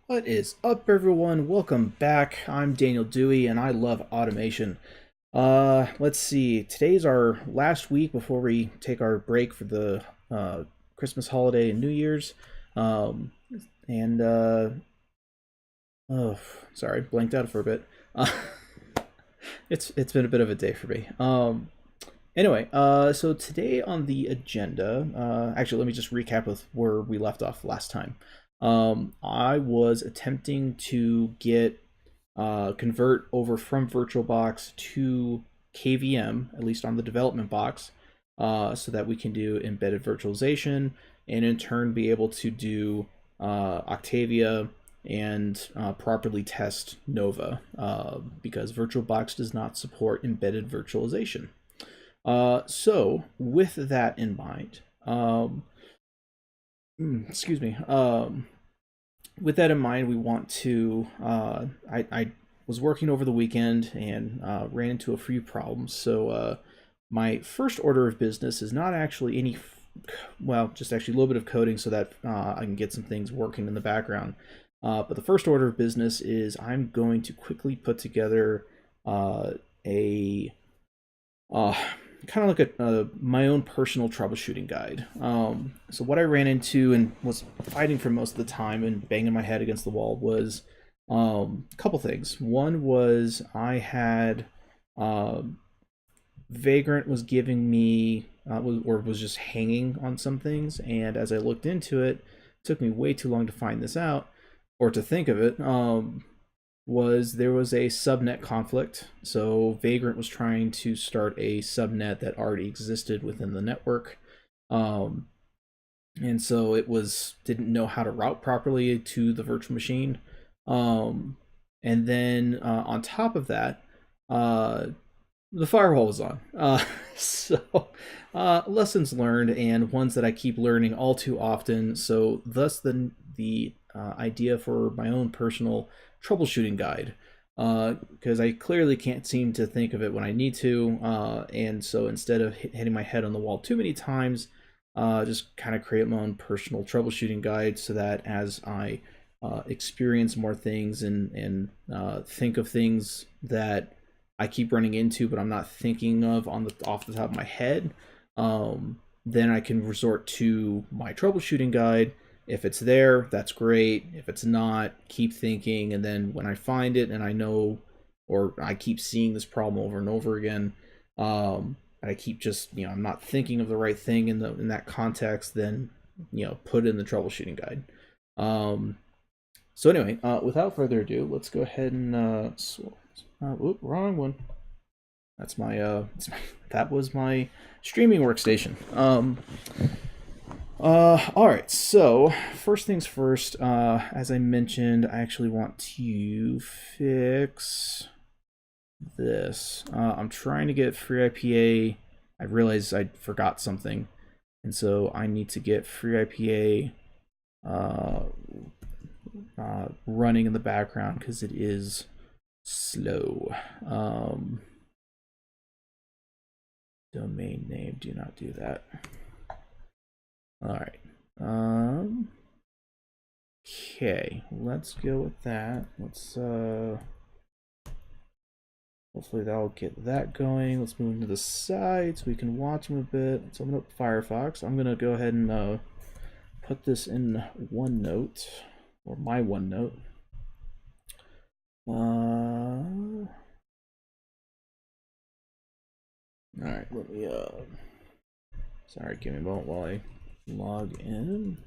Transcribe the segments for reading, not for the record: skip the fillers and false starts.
What is up, everyone? Welcome back. I'm Daniel Dewey, and I love automation. Let's see. Today's our last week before we take our break for the Christmas holiday and New Year's. Um, and oh, sorry, blanked out for a bit. Uh, it's been a bit of a day for me. Anyway, so today on the agenda, actually, let me just recap with where we left off last time. I was attempting to get convert over from VirtualBox to KVM, at least on the development box, so that we can do embedded virtualization and in turn be able to do Octavia and properly test Nova because VirtualBox does not support embedded virtualization. So with that in mind, excuse me. With that in mind, we want to. I was working over the weekend and ran into a few problems. So my first order of business is not actually any, well, just actually a little bit of coding so that I can get some things working in the background. But the first order of business is I'm going to quickly put together a uh, kind of like my own personal troubleshooting guide. So what I ran into and was fighting for most of the time and banging my head against the wall was a couple things. One was I had Vagrant was giving me or was just hanging on some things, and as I looked into it, it took me way too long to find this out or to think of it. Was there was a subnet conflict. So Vagrant was trying to start a subnet that already existed within the network. Um, and so it was didn't know how to route properly to the virtual machine. Um, and then on top of that, uh, the firewall was on. So lessons learned and ones that I keep learning all too often. So thus the idea for my own personal troubleshooting guide, because I clearly can't seem to think of it when I need to. And so instead of hitting my head on the wall too many times, just kind of create my own personal troubleshooting guide so that as I experience more things and think of things that I keep running into, but I'm not thinking of on the off the top of my head, then I can resort to my troubleshooting guide. If it's there, that's great. If it's not, keep thinking, and then when I find it and I know, or I keep seeing this problem over and over again, and I keep just I'm not thinking of the right thing in that context, then put it in the troubleshooting guide. Um, so anyway, without further ado, let's go ahead and wrong one. That was my streaming workstation. All right. So first things first. As I mentioned, I actually want to fix this. I'm trying to get FreeIPA. I realized I forgot something, and so I need to get FreeIPA running in the background because it is slow. Domain name, do not do that. All right. Okay, let's go with that. Let's hopefully that'll get that going. Let's move into the side so we can watch them a bit. Let's open up Firefox. I'm gonna go ahead and put this in OneNote or my OneNote. All right, let me sorry, give me a moment while I log in.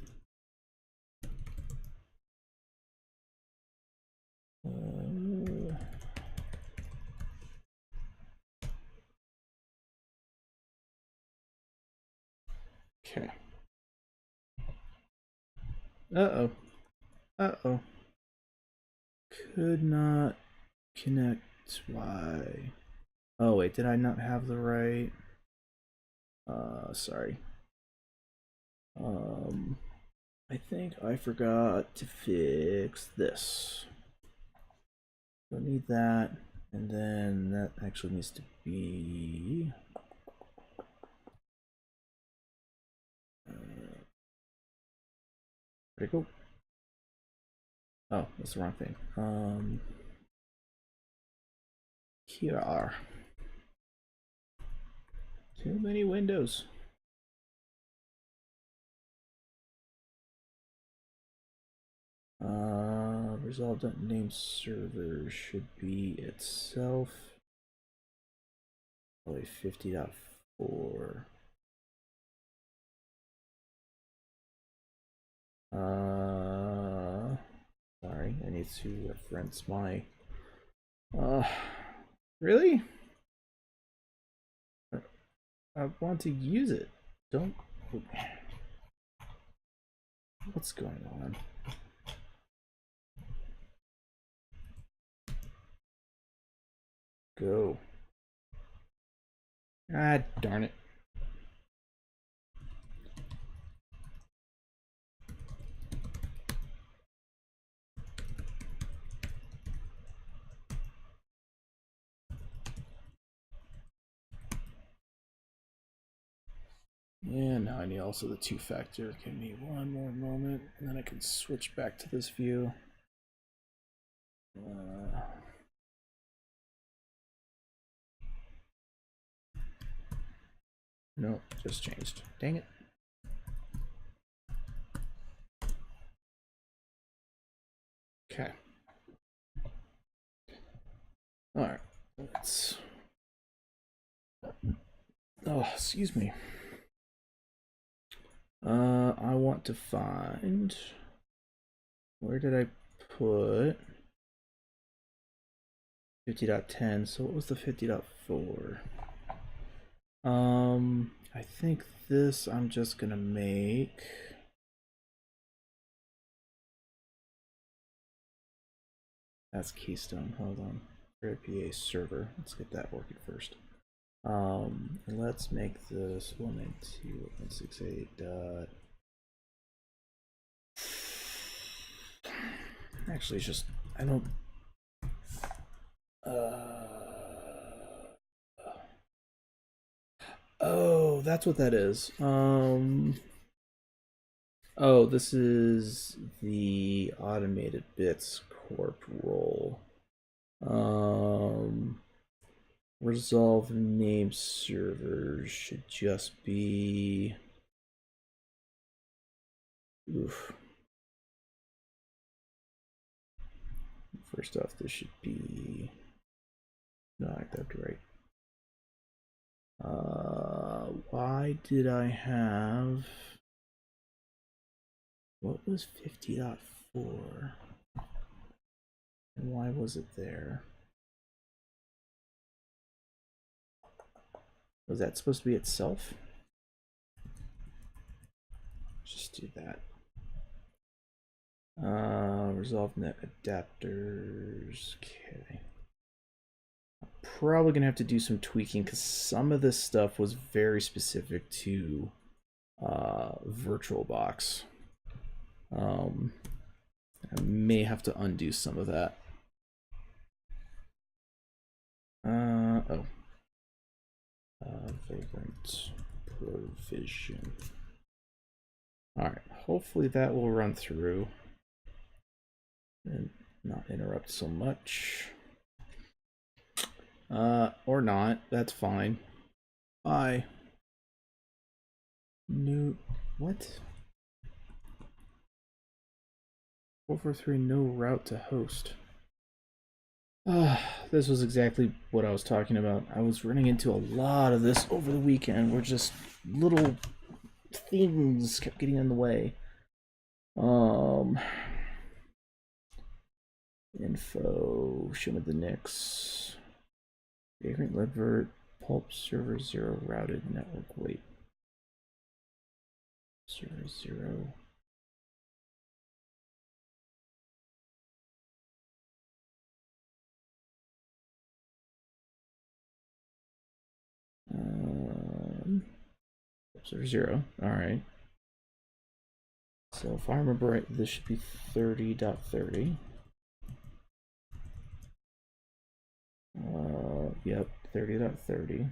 Okay. Uh-oh. Uh-oh. Could not connect. Why? Oh, wait, did I not have the right? Sorry. I think I forgot to fix this. Don't need that. And then that actually needs to be... Pretty cool. Oh, that's the wrong thing. Here are too many windows. Resolve.name server should be itself. Probably 50.4. Sorry, I need to reference my. Really? I want to use it. Don't. What's going on? Go. Ah, darn it. And now I need also the two-factor. Give me one more moment, and then I can switch back to this view. No, just changed. Dang it. Okay. All right. Let's. Oh, excuse me. I want to find. Where did I put 50.10? So what was the 50.4? I think this I'm just gonna make. That's Keystone. Hold on. PA server. Let's get that working first. And let's make this 192.168 dot. Actually, it's just I don't. Oh, that's what that is. Oh, this is the automated bits corp role. Resolve name servers should just be. Oof. First off, this should be. No, I have to write. Why did I have. What was 50.4? And why was it there? Was that supposed to be itself? Just do that. Resolve net adapters. Okay. I'm probably gonna have to do some tweaking because some of this stuff was very specific to VirtualBox. I may have to undo some of that. Oh. Vagrant provision. Alright, hopefully that will run through and not interrupt so much. Or not, that's fine. Bye. No, what? 443 no route to host. This was exactly what I was talking about. I was running into a lot of this over the weekend where just little things kept getting in the way. Info, show me the Nix. Vagrant Libvert, Pulp server 0 routed network wait. Server 0. Server 0. Alright. So if I remember right, this should be 30.30. Yep, 30.30.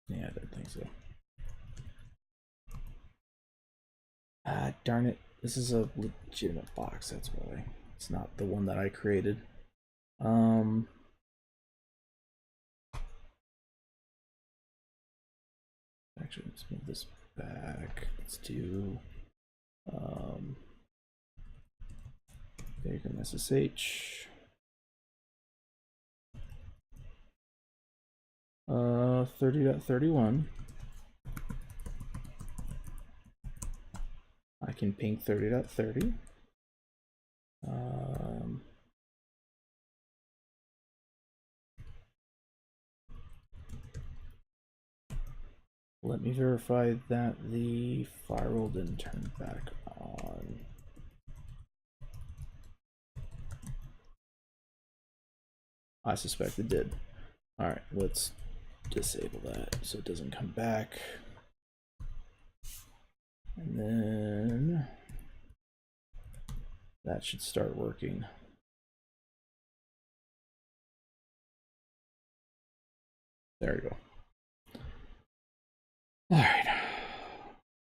Yeah, I didn't think so. Ah, darn it. This is a legitimate box, that's why. It's not the one that I created. Actually, let's move this back. Let's do Vagrant SSH. 30.31. I can ping 30.30. Let me verify that the firewall didn't turn back on. I suspect it did. All right, let's disable that so it doesn't come back. And then that should start working. There we go. All right.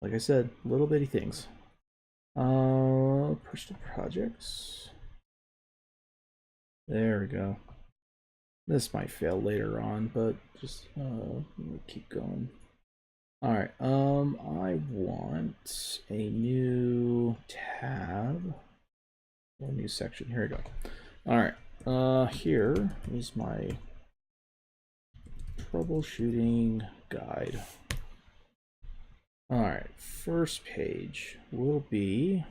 Like I said, little bitty things. Personal projects. There we go. This might fail later on, but just we'll keep going. All right. I want a new tab, a new section. Here we go. All right. Here is my troubleshooting guide. All right. First page will be.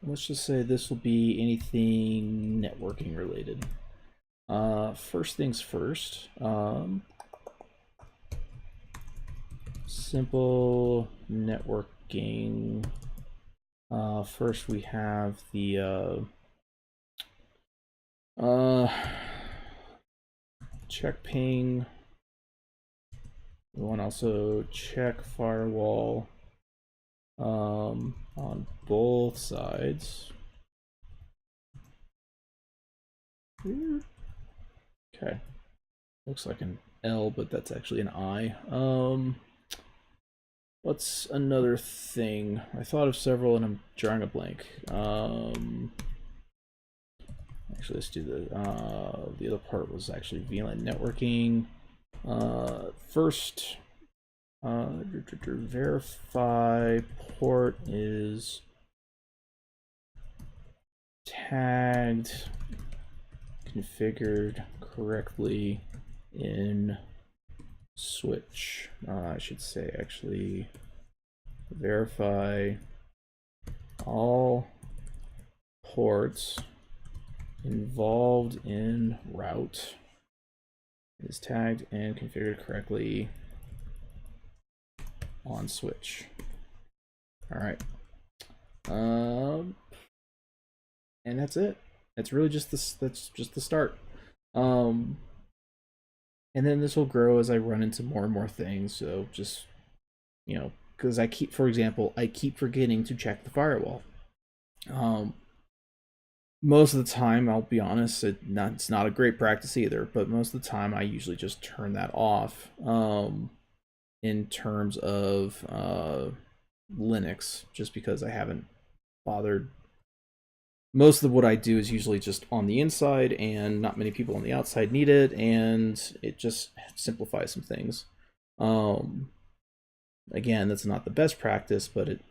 Let's just say this will be anything networking related. First things first. Simple networking. First we have the check ping. We want to also check firewall on both sides. Okay, looks like an L, but that's actually an I. What's another thing? I thought of several and I'm drawing a blank. Actually, let's do the other part was actually VLAN networking. First, verify port is tagged, configured correctly in switch. I should say actually verify all ports involved in route is tagged and configured correctly on switch. All right. And that's it. That's really just this. That's just the start. And then this will grow as I run into more and more things. So just, you know, because I keep, for example, I keep forgetting to check the firewall. Most of the time, I'll be honest, it's not a great practice either, but most of the time I usually just turn that off in terms of Linux, just because I haven't bothered. Most of what I do is usually just on the inside, and not many people on the outside need it, and it just simplifies some things. Again, that's not the best practice, but it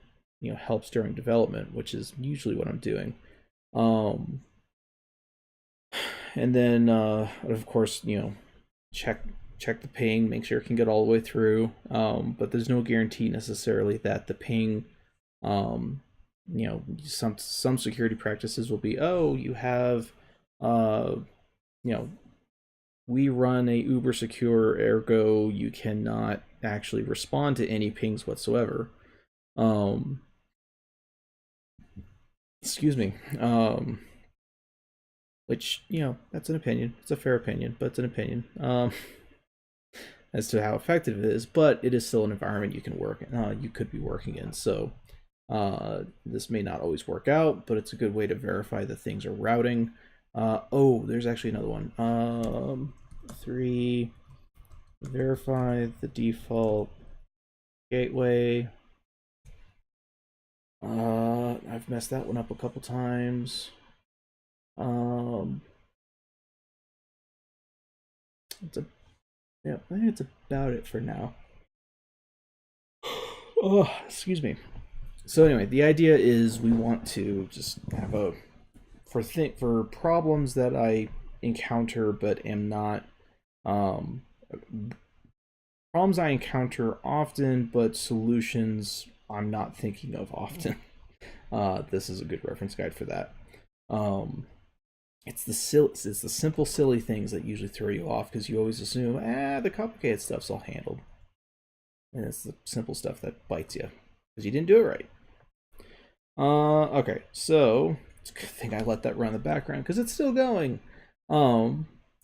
helps during development, which is usually what I'm doing. And then of course check the ping, make sure it can get all the way through, but there's no guarantee necessarily that the ping some security practices will be, oh, you have we run a uber secure, ergo you cannot actually respond to any pings whatsoever. Excuse me. Which, that's an opinion. It's a fair opinion, but it's an opinion as to how effective it is. But it is still an environment you can work in, you could be working in. So this may not always work out, but it's a good way to verify that things are routing. Oh, there's actually another one. 3 verify the default gateway. I've messed that one up a couple times. Yeah, I think it's about it for now. Oh, excuse me. So anyway, the idea is we want to just have a for problems that I encounter but am not um, problems I encounter often but solutions I'm not thinking of often. This is a good reference guide for that. Um, it's the simple silly things that usually throw you off because you always assume the complicated stuff's all handled, and it's the simple stuff that bites you because you didn't do it right. Okay, so it's a good thing I let that run in the background because it's still going.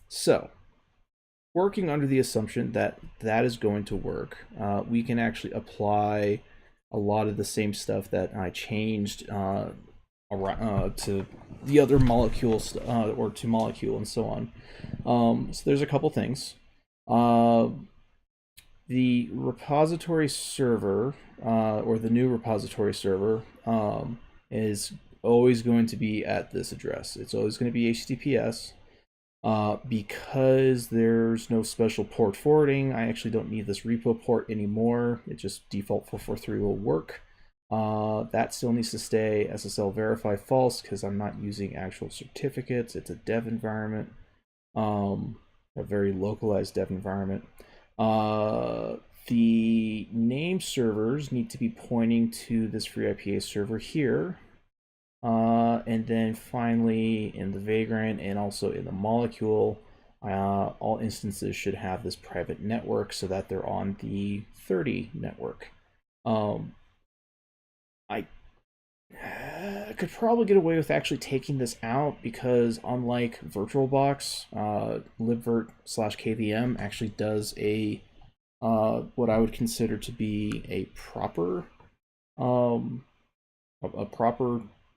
So working under the assumption that that is going to work, we can actually apply a lot of the same stuff that I changed to the other molecules or to molecule and so on. So there's a couple things. The repository server or the new repository server is always going to be at this address. It's always going to be HTTPS. Because there's no special port forwarding, I actually don't need this repo port anymore. It just default 443 will work. That still needs to stay SSL verify false because I'm not using actual certificates. It's a dev environment, a very localized dev environment. The name servers need to be pointing to this FreeIPA server here. And then finally, in the Vagrant and also in the molecule, all instances should have this private network so that they're on the 30 network. I could probably get away with actually taking this out because unlike VirtualBox, libvirt/KVM actually does what I would consider to be a proper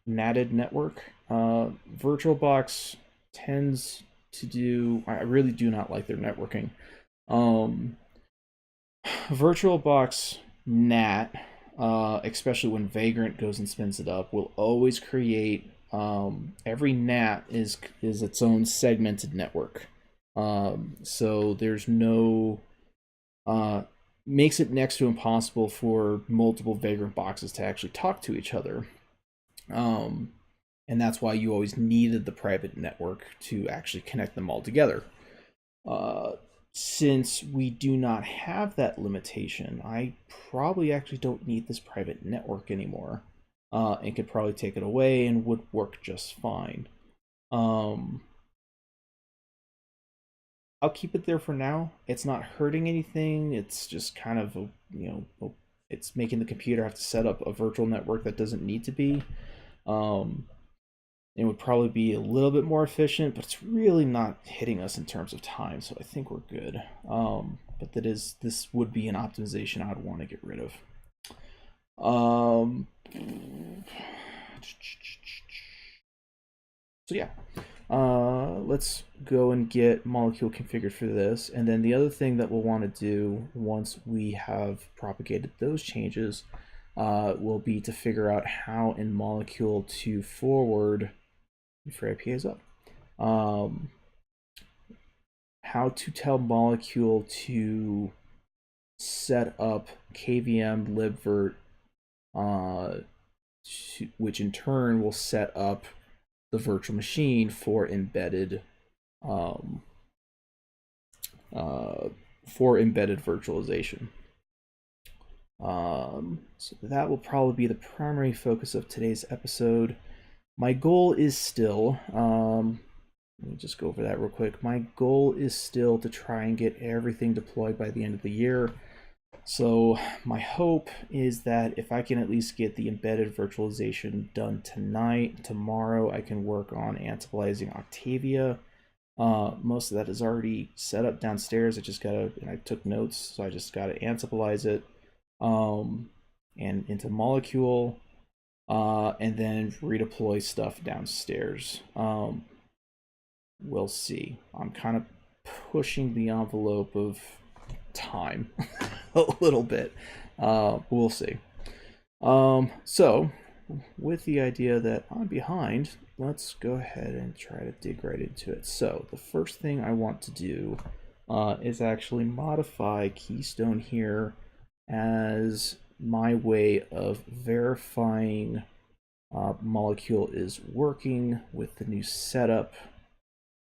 natted network. VirtualBox tends to do. I really do not like their networking. VirtualBox NAT, especially when Vagrant goes and spins it up, will always create. Every NAT is its own segmented network. So there's no. Makes it next to impossible for multiple Vagrant boxes to actually talk to each other. And that's why you always needed the private network to actually connect them all together. Since we do not have that limitation, I probably actually don't need this private network anymore, and could probably take it away and would work just fine. I'll keep it there for now. It's not hurting anything. It's just kind of it's making the computer have to set up a virtual network that doesn't need to be. It would probably be a little bit more efficient, but it's really not hitting us in terms of time, so I think we're good. But this would be an optimization I would want to get rid of. So yeah, let's go and get molecule configured for this, and then the other thing that we'll want to do once we have propagated those changes will be to figure out how in molecule to forward for IPAs up. How to tell molecule to set up KVM libvirt, which in turn will set up the virtual machine for embedded virtualization. So that will probably be the primary focus of today's episode. My goal is still, let me just go over that real quick. My goal is still to try and get everything deployed by the end of the year. So my hope is that if I can at least get the embedded virtualization done tonight, tomorrow I can work on Ansiblizing Octavia. Most of that is already set up downstairs. I took notes, so I just gotta Ansibilize it, and into Molecule, and then redeploy stuff downstairs. We'll see. I'm kind of pushing the envelope of time a little bit. We'll see. So with the idea that I'm behind, let's go ahead and try to dig right into it. So the first thing I want to do is actually modify Keystone here as my way of verifying Molecule is working with the new setup.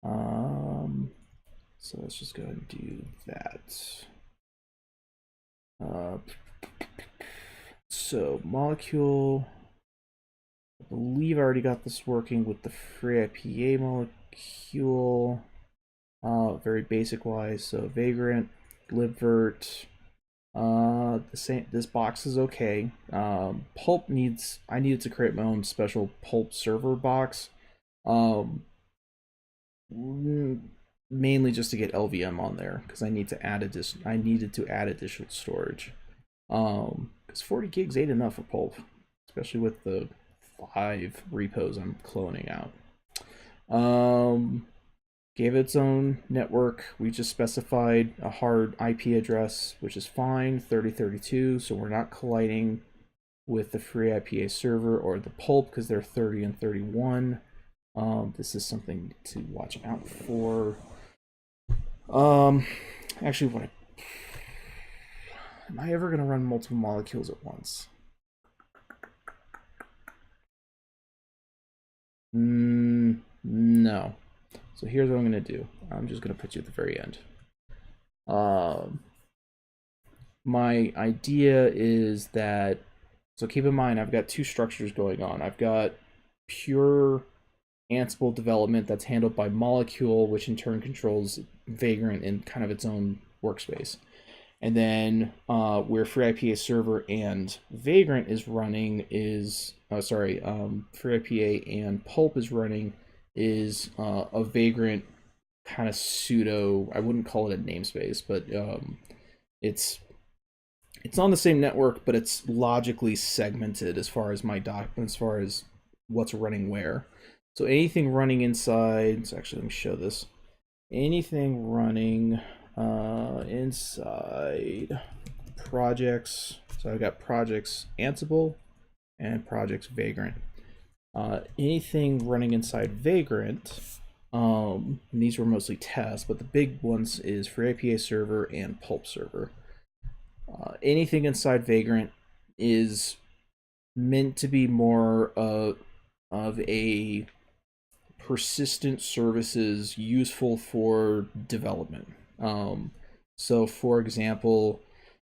So let's just go ahead and do that. So Molecule, I believe I already got this working with the FreeIPA molecule, very basic wise. So Vagrant, libvirt, the same. This box is okay. Pulp needs. I needed to create my own special pulp server box, mainly just to get LVM on there because I need to add I needed to add additional storage. Because 40 gigs ain't enough for pulp, especially with the 5 repos I'm cloning out. Gave it its own network. We just specified a hard IP address, which is fine, 3032, so we're not colliding with the FreeIPA server or the pulp because they're 30 and 31. This is something to watch out for. Actually, am I ever going to run multiple molecules at once? No. So here's what I'm going to do. I'm just going to put you at the very end. My idea is that, so keep in mind, I've got 2 structures going on. I've got pure Ansible development that's handled by Molecule, which in turn controls Vagrant in kind of its own workspace. And then where FreeIPA server and Vagrant is running is, FreeIPA and Pulp is running is a Vagrant kind of pseudo, I wouldn't call it a namespace, but it's on the same network, but it's logically segmented as far as as far as what's running where. So anything running inside, so actually let me show this. Anything running inside projects, so I've got projects Ansible and projects Vagrant. Anything running inside Vagrant, and these were mostly tests, but the big ones is FreeIPA server and Pulp server. Anything inside Vagrant is meant to be more of a persistent services useful for development. So for example,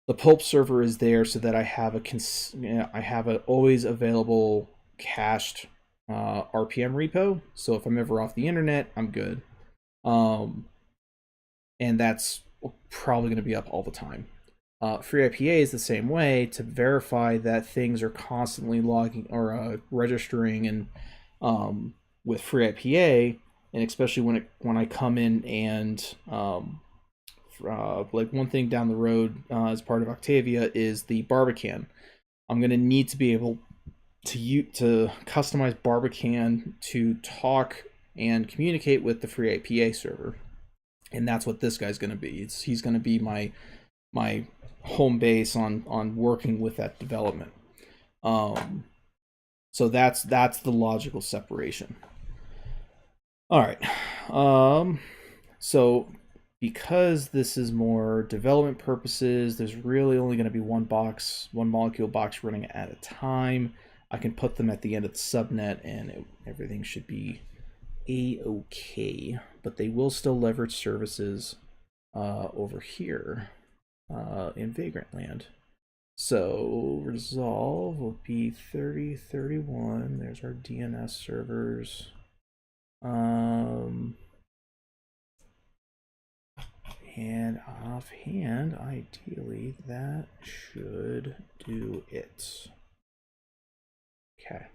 the Pulp server is there so that I have a always available cached RPM repo. So if I'm ever off the internet, I'm good. And that's probably going to be up all the time. FreeIPA is the same way to verify that things are constantly logging or registering and with FreeIPA, and especially when I come in and like one thing down the road as part of Octavia is the Barbican. I'm going to need to be able to customize Barbican to talk and communicate with the FreeIPA server, and that's what this guy's going to be. He's going to be my home base on working with that development. So that's the logical separation. All right. So because this is more development purposes, there's really only going to be one molecule box running at a time. I can put them at the end of the subnet and everything should be a-okay, but they will still leverage services over here in Vagrant land. So resolve will be 3031. There's our DNS servers. And offhand, ideally, that should do it. Okay.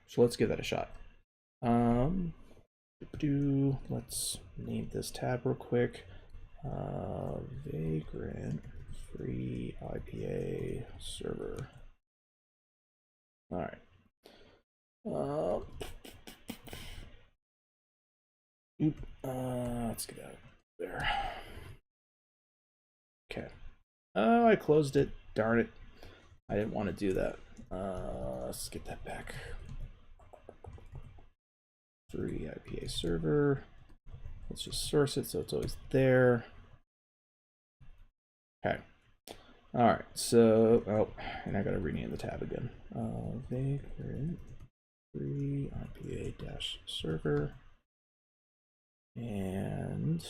So let's give that a shot. Let's name this tab real quick. Vagrant FreeIPA server. All right. Let's get out. There. Okay. Oh, I closed it. Darn it. I didn't want to do that. Let's get that back. Free IPA server. Let's just source it so it's always there. Okay. All right. So, oh, and I got to rename the tab again. Vagrant free IPA dash server. And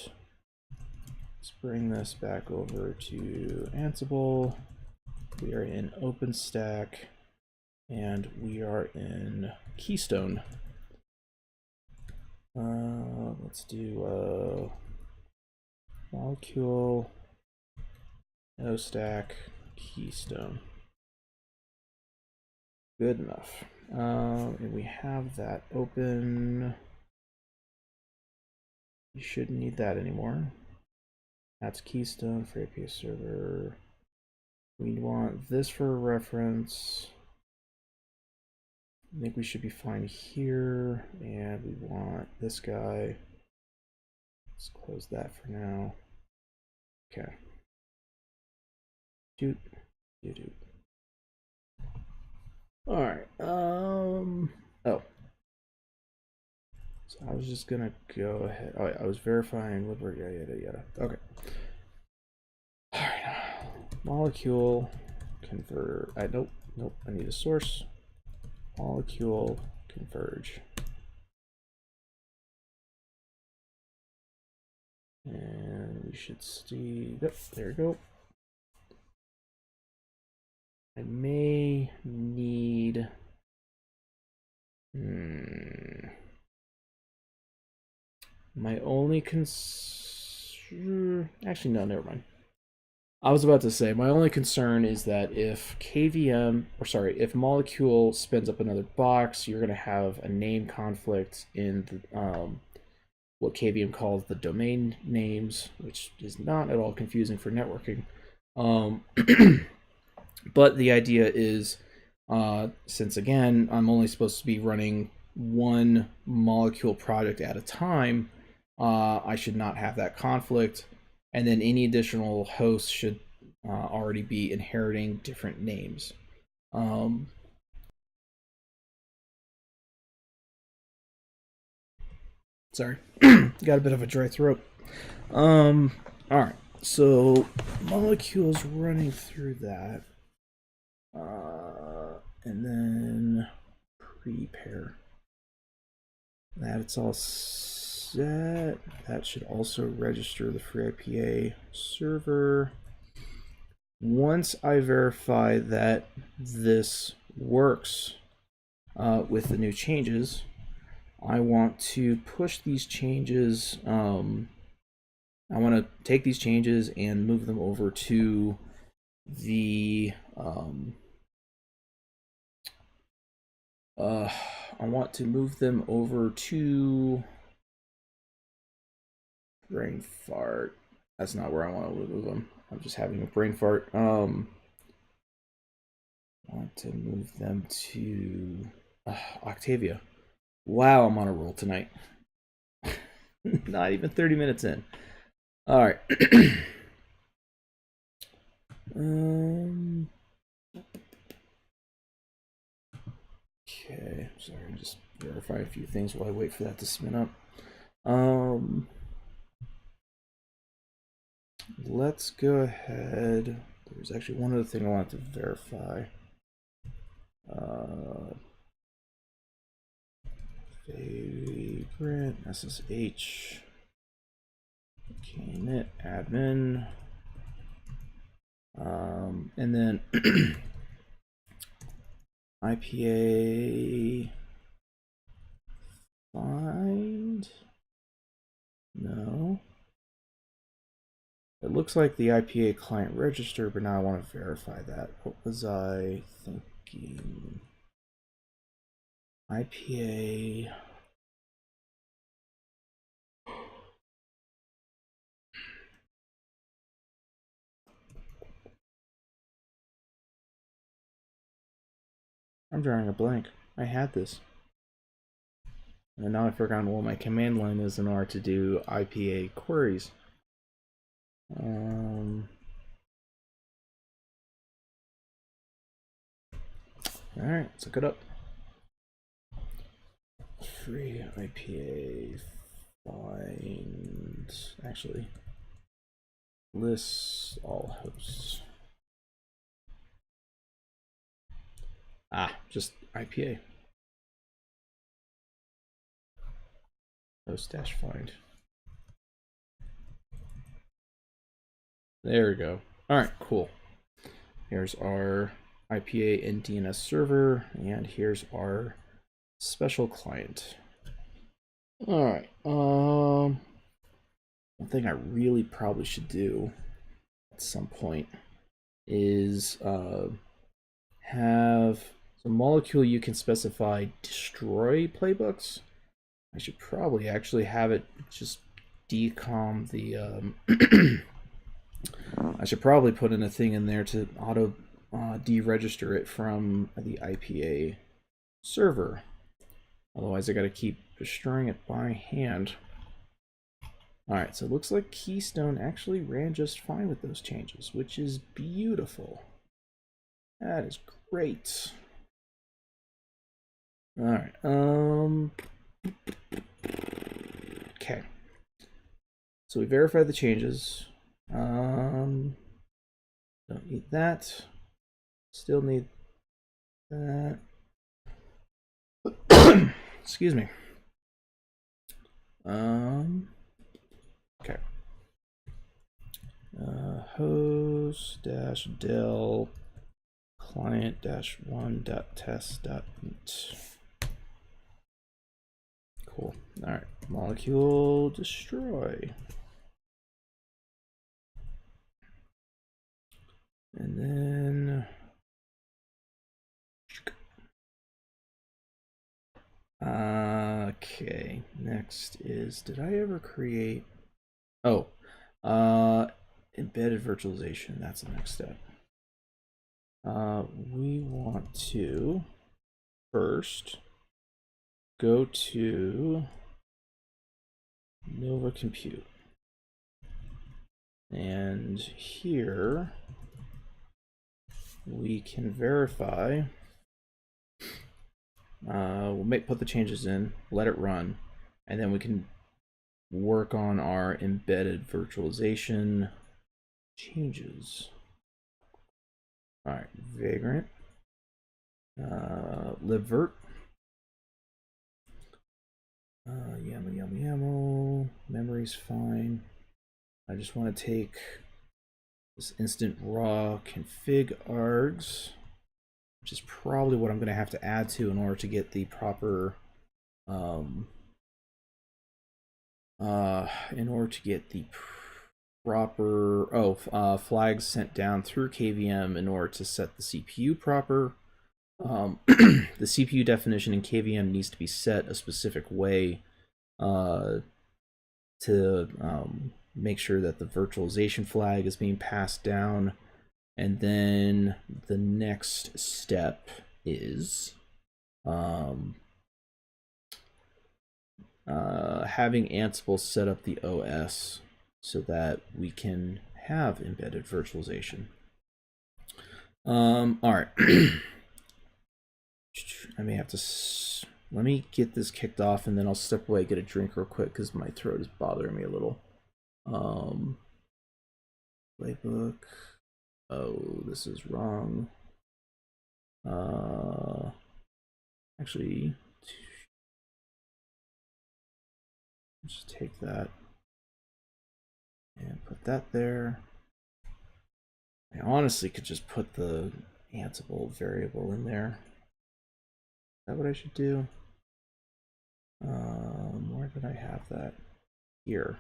let's bring this back over to Ansible. We are in OpenStack and we are in Keystone. Let's do molecule, no stack, Keystone. Good enough. And we have that open. You shouldn't need that anymore. That's Keystone for API server. We want this for reference. I think we should be fine here. And we want this guy. Let's close that for now. Okay. Doot. Doot. All right. Oh. So I was just gonna go ahead. Oh, I was verifying liver. Yada. Okay. All right. Molecule convert. Nope. I need a source. Molecule converge. And we should see. Yep, there we go. I may need. My only concern. Actually, no, never mind. I was about to say my only concern is that if KVM, or sorry, if Molecule spins up another box, you're going to have a name conflict in the, what KVM calls the domain names, which is not at all confusing for networking. But the idea is, since again, I'm only supposed to be running one Molecule project at a time, I should not have that conflict. And then any additional hosts should already be inheriting different names. Sorry, got a bit of a dry throat. All right, so Molecules running through that. And then prepare. That it's all set. That should also register the free IPA server. Once I verify that this works with the new changes, I want to push these changes. I want to take these changes and move them over to the I want to move them over to brain fart. That's not where I want to move them. I'm just having a brain fart. I want to move them to Octavia. Wow, I'm on a roll tonight. Not even 30 minutes in. All right. Okay, sorry, just verify a few things while I wait for that to spin up. Let's go ahead. There's actually one other thing I wanted to verify. Vagrant SSH. Knit admin. And then IPA find. No. It looks like the IPA client registered, but now I want to verify that. What was I thinking? IPA. I'm drawing a blank. I had this. And now I've forgotten what my command line is in order to do IPA queries. All right, let's look it up. Free IPA find, actually, lists all hosts. Just IPA. Host dash find. There we go. All right, cool. Here's our IPA and DNS server, and here's our special client. All right. One thing I really probably should do at some point is have the molecule you can specify destroy playbooks. I should probably actually have it just decom the. I should probably put in a thing in there to auto deregister it from the IPA server. Otherwise, I got to keep destroying it by hand. All right, so it looks like Keystone actually ran just fine with those changes, which is beautiful. That is great. All right. Okay. So we verified the changes. Don't need that. Still need that. Excuse me. Okay. Host dash del client dash one dot test dot int. Cool. All right. Molecule destroy. And then okay, next is, did I ever create, embedded virtualization. That's the next step. We want to first go to Nova Compute, and here we can verify. We'll put the changes in, let it run, and then we can work on our embedded virtualization changes. All right, Vagrant, libvirt, YAML, memory's fine. I just want to take this instant raw config args, which is probably what I'm going to have to add to in order to get the proper flags sent down through KVM in order to set the CPU proper. The CPU definition in KVM needs to be set a specific way to make sure that the virtualization flag is being passed down. And then the next step is having Ansible set up the OS so that we can have embedded virtualization. All right. I may have to, let me get this kicked off and then I'll step away, get a drink real quick because my throat is bothering me a little. Playbook. Oh, this is wrong. Actually, just take that and put that there. I honestly could just put the Ansible variable in there. Is that what I should do? Where did I have that? Here.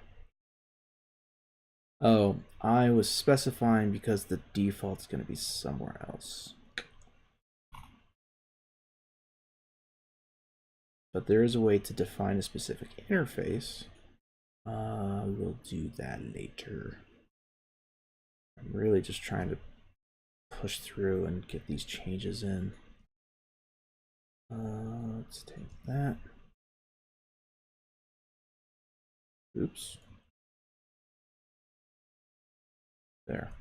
Oh, I was specifying because the default's going to be somewhere else. But there is a way to define a specific interface. We'll do that later. I'm really just trying to push through and get these changes in. Let's take that. Oops. There.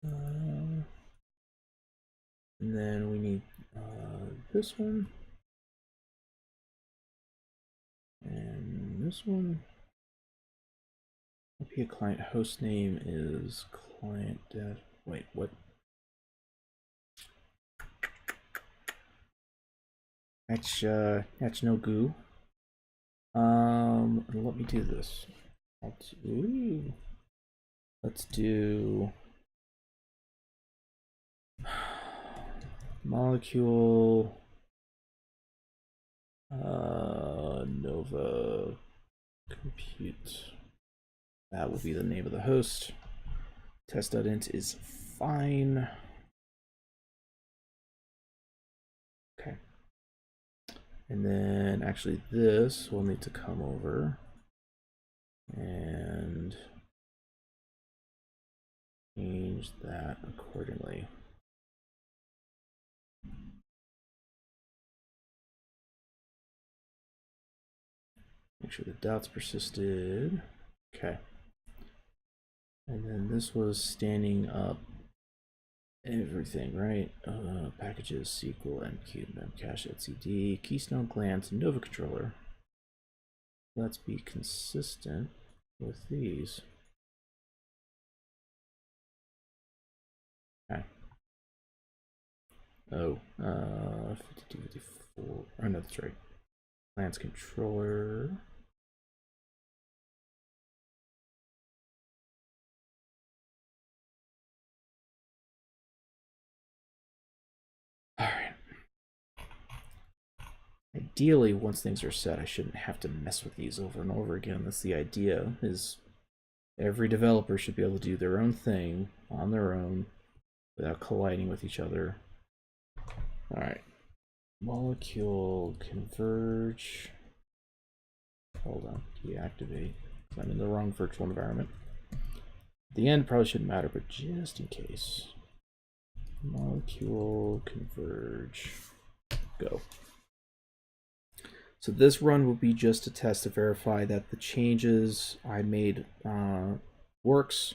And then we need this one. And this one. IP client host name is client dash. Wait, what? That's no goo. Let me do this. Let's do molecule Nova compute. That will be the name of the host. Test.int is fine. Okay. And then actually this will need to come over and change that accordingly. Make sure the dots persisted. Okay. And then this was standing up everything, right? Packages, SQL, MQ, Memcache, etcd, Keystone, Glance, Nova Controller. Let's be consistent with these. Okay. Oh, 52, 54. Oh, no, that's right. Glance Controller. All right. Ideally, once things are set, I shouldn't have to mess with these over and over again. That's the idea, is every developer should be able to do their own thing on their own without colliding with each other. All right. Molecule converge. Hold on, deactivate. I'm in the wrong virtual environment. The end probably shouldn't matter, but just in case. Molecule converge. Go. So this run will be just a test to verify that the changes I made works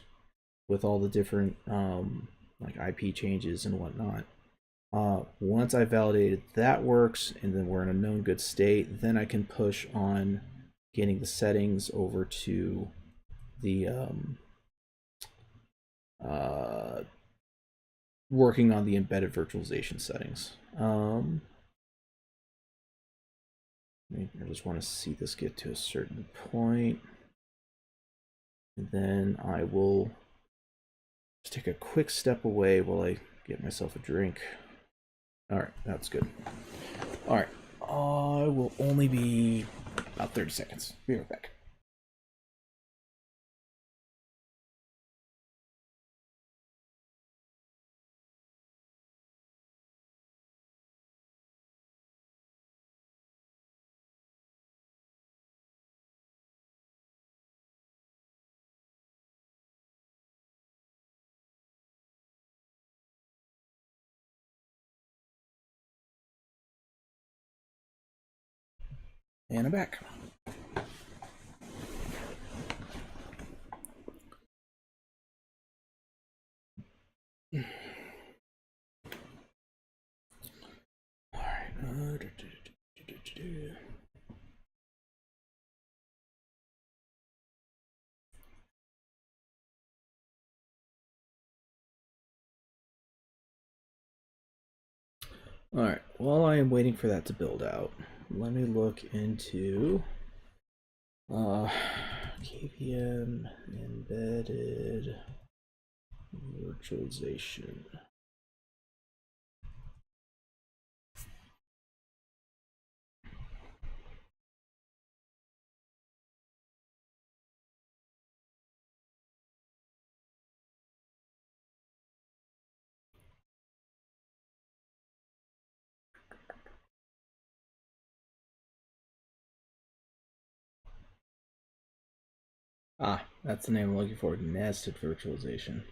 with all the different like IP changes and whatnot. Once I validated that works and then we're in a known good state, then I can push on getting the settings over to the working on the embedded virtualization settings. I just want to see this get to a certain point, and then I will just take a quick step away while I get myself a drink. All right, that's good. All right, I will only be about 30 seconds. Be right back. And I'm back. All right. All right. While I am waiting for that to build out, let me look into KVM embedded virtualization. Ah, that's the name I'm looking for, nested virtualization.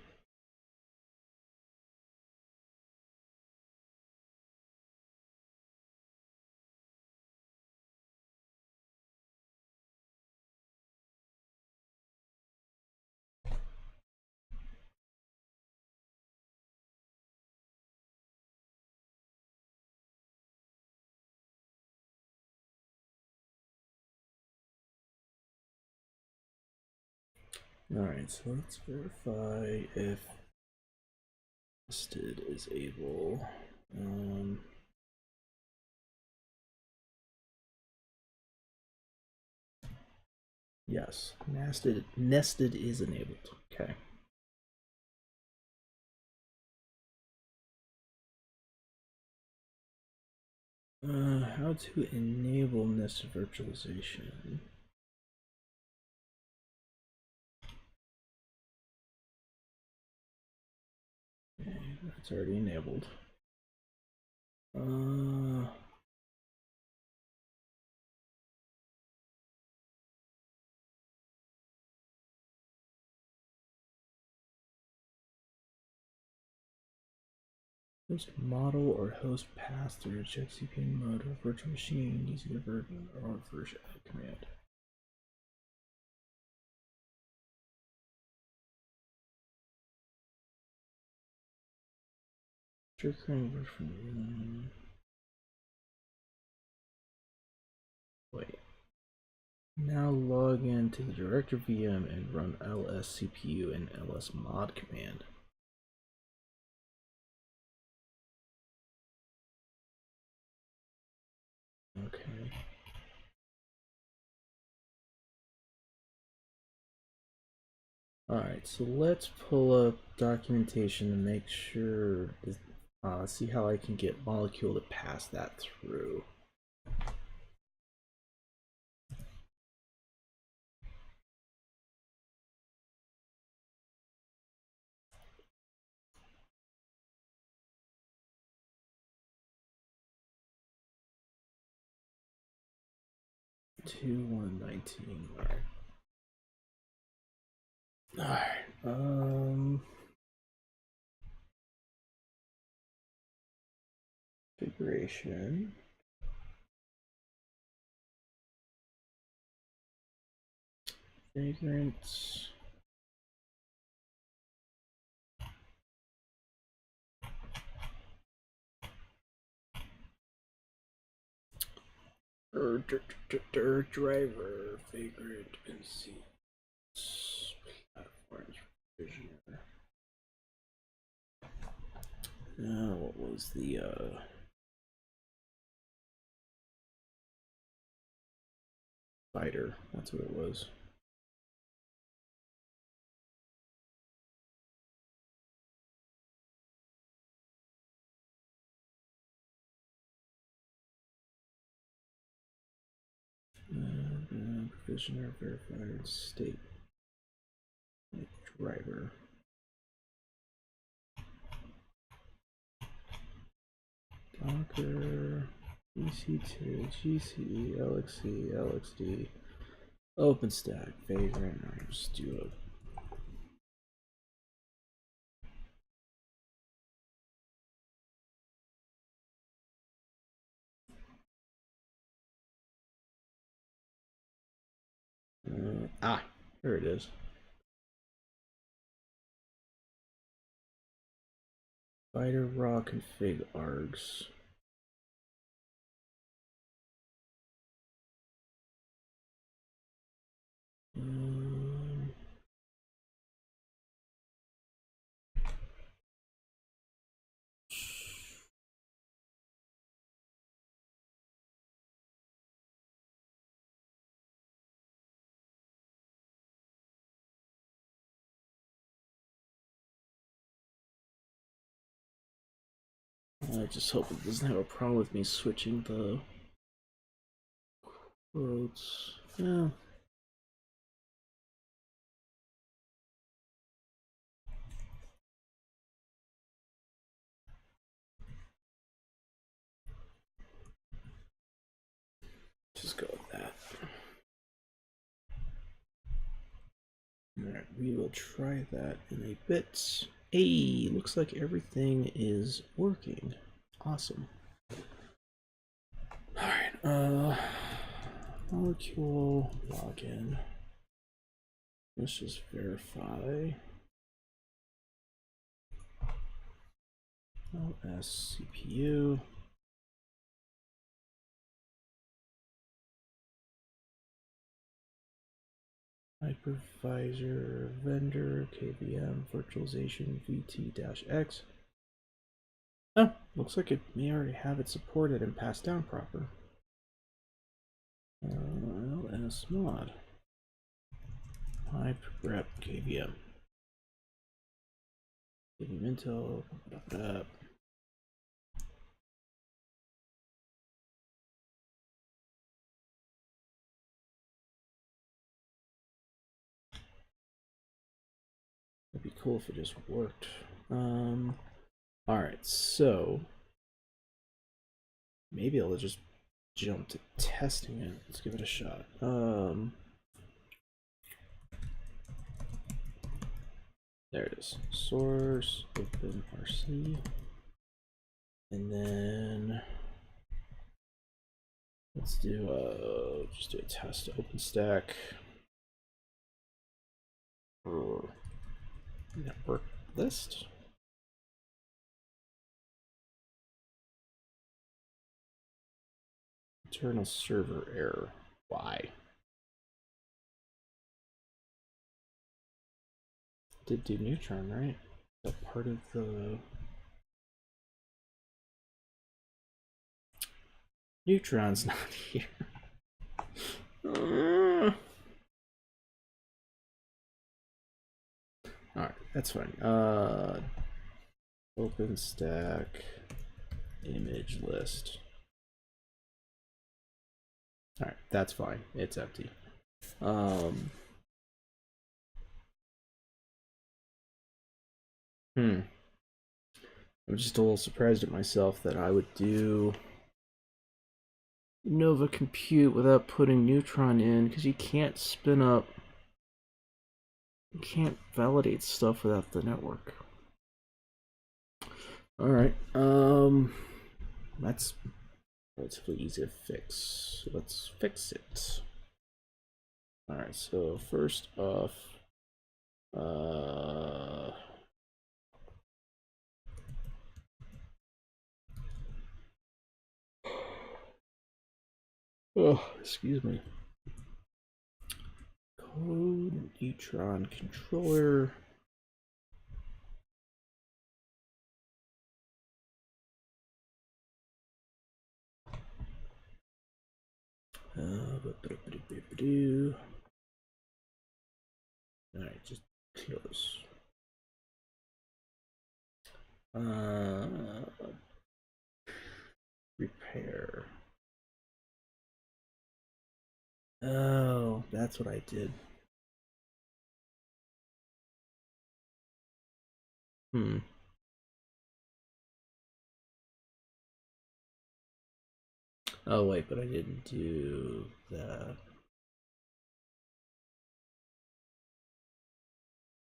Alright, so let's verify if nested is able. Yes, nested is enabled. Okay. How to enable nested virtualization? Okay, that's already enabled. Host model or host pass through check CPM mode or virtual machine using the version or version command. Wait. Now log into the director VM and run lscpu and lsmod command. Okay. Alright, so let's pull up documentation to make sure, see how I can get Molecule to pass that through. To 119. Alright. Configuration. Vagrants. Driver. Vagrant and C. Platforms provisioner. What was the spider? That's what it was. Provisioner verified state driver. Docker, EC2, GCE, LXC, LXD, OpenStack, Vagrant. I'll just do it. There it is. Spider raw config args. I just hope it doesn't have a problem with me switching the quotes. Yeah. Just go with that. Alright, we will try that in a bit. Hey, looks like everything is working. Awesome. Alright, molecule login. Let's just verify. LS CPU. Hypervisor vendor KVM virtualization VT-X. Oh, looks like it may already have it supported and passed down proper. LS mod hyperrep KVM. KVM Intel. It'd be cool if it just worked. Alright, so maybe I'll just jump to testing it. Let's give it a shot. There it is. Source, open RC. And then let's do just do a test OpenStack. Network list. Internal server error. Why? Did do Neutron, right? Is that part of the Neutron's not here. Alright, that's fine. OpenStack image list. Alright, that's fine. It's empty. I'm just a little surprised at myself that I would do Nova Compute without putting Neutron in, because you can't spin up, you can't validate stuff without the network. Alright, that's relatively easy to fix. So let's fix it. Alright, so first off, oh, excuse me. Code Neutron controller. Alright, just close. Repair. Oh, that's what I did. Oh wait, but I didn't do that.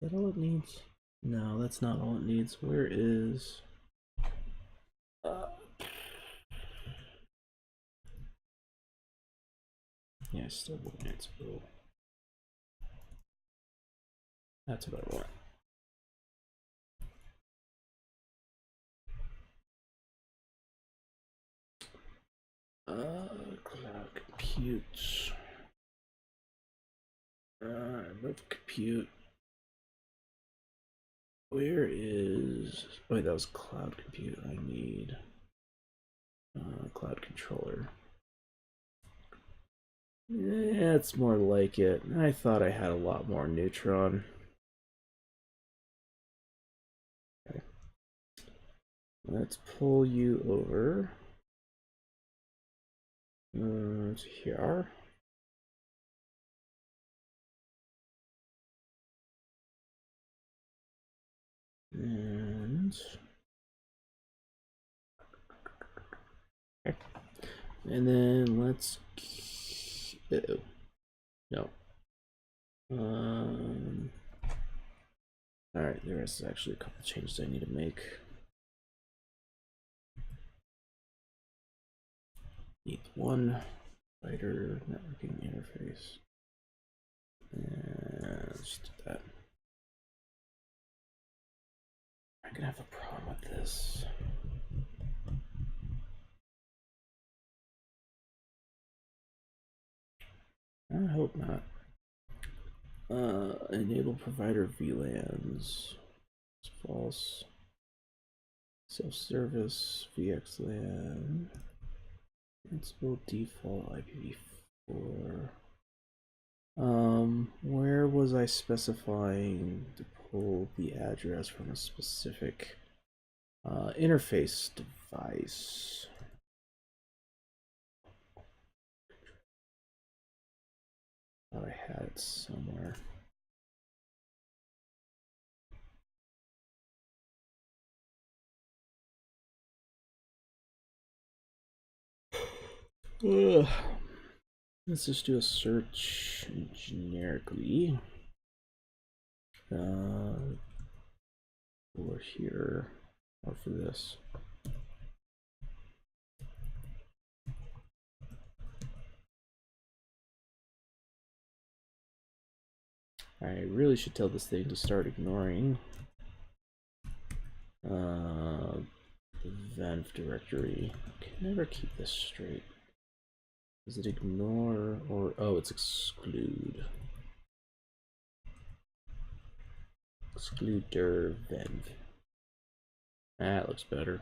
Is that all it needs? No, that's not all it needs. Where is... yeah, still won't answer. That's what I want. Cloud compute. Remove compute. Where is... wait, that was cloud compute. I need cloud controller. Yeah, it's more like it. I thought I had a lot more Neutron. Okay. Let's pull you over to here. And okay. And then let's no. All right, there is actually a couple changes I need to make. Need one writer networking interface. And let's do that. I'm gonna have a problem with this. I hope not. Enable provider VLANs. It's false. Self-service VXLAN. Principal default IPv4. Where was I specifying to pull the address from a specific interface device? Thought I had it somewhere. Ugh. Let's just do a search generically. For here, or for this. I really should tell this thing to start ignoring the venv directory. I can never keep this straight. Is it ignore or oh, it's exclude? Excluder venv. That looks better.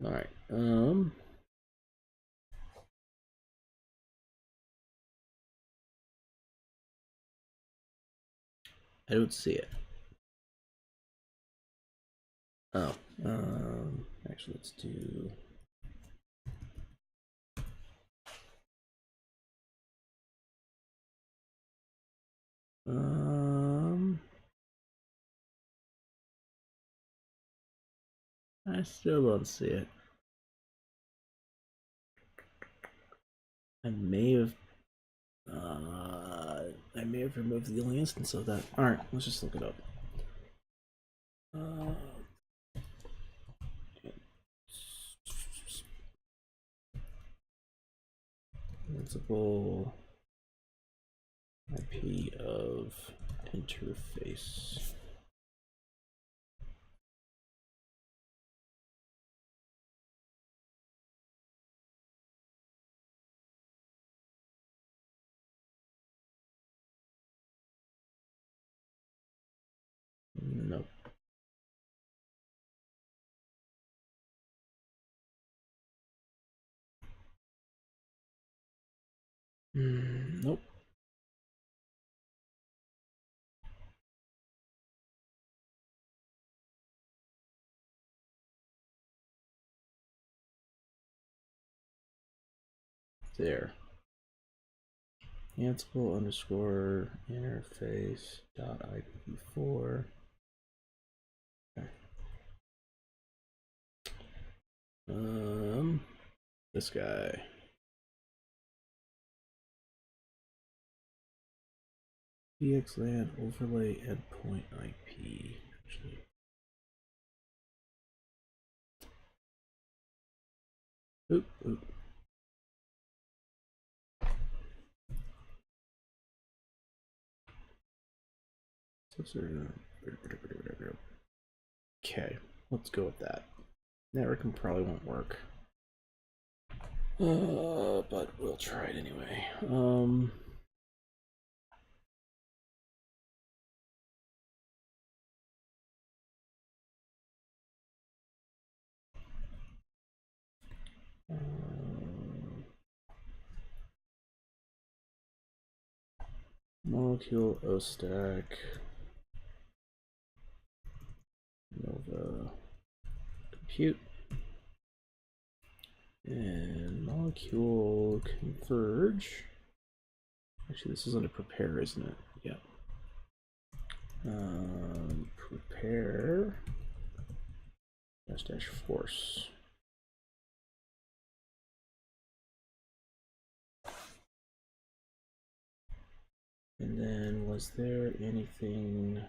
All right. I don't see it. Oh, actually, let's do. I still don't see it. I may have removed the only instance of that. All right, let's just look it up. Principal IP of interface. Nope. Nope. There. Ansible underscore interface dot IPv4. Okay. This guy. VXLAN overlay endpoint IP. Actually. Oop, oop. Okay, let's go with that. Networking probably won't work. But we'll try it anyway. Molecule O stack. Nova compute. And molecule converge. Actually, this is under prepare, isn't it? Yeah. Prepare dash force. And then was there anything,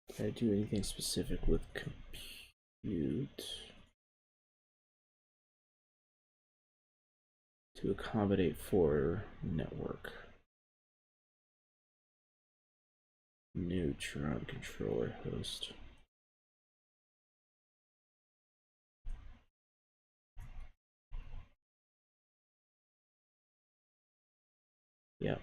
did I do anything specific with compute to accommodate for network? Neutron controller host. Yep.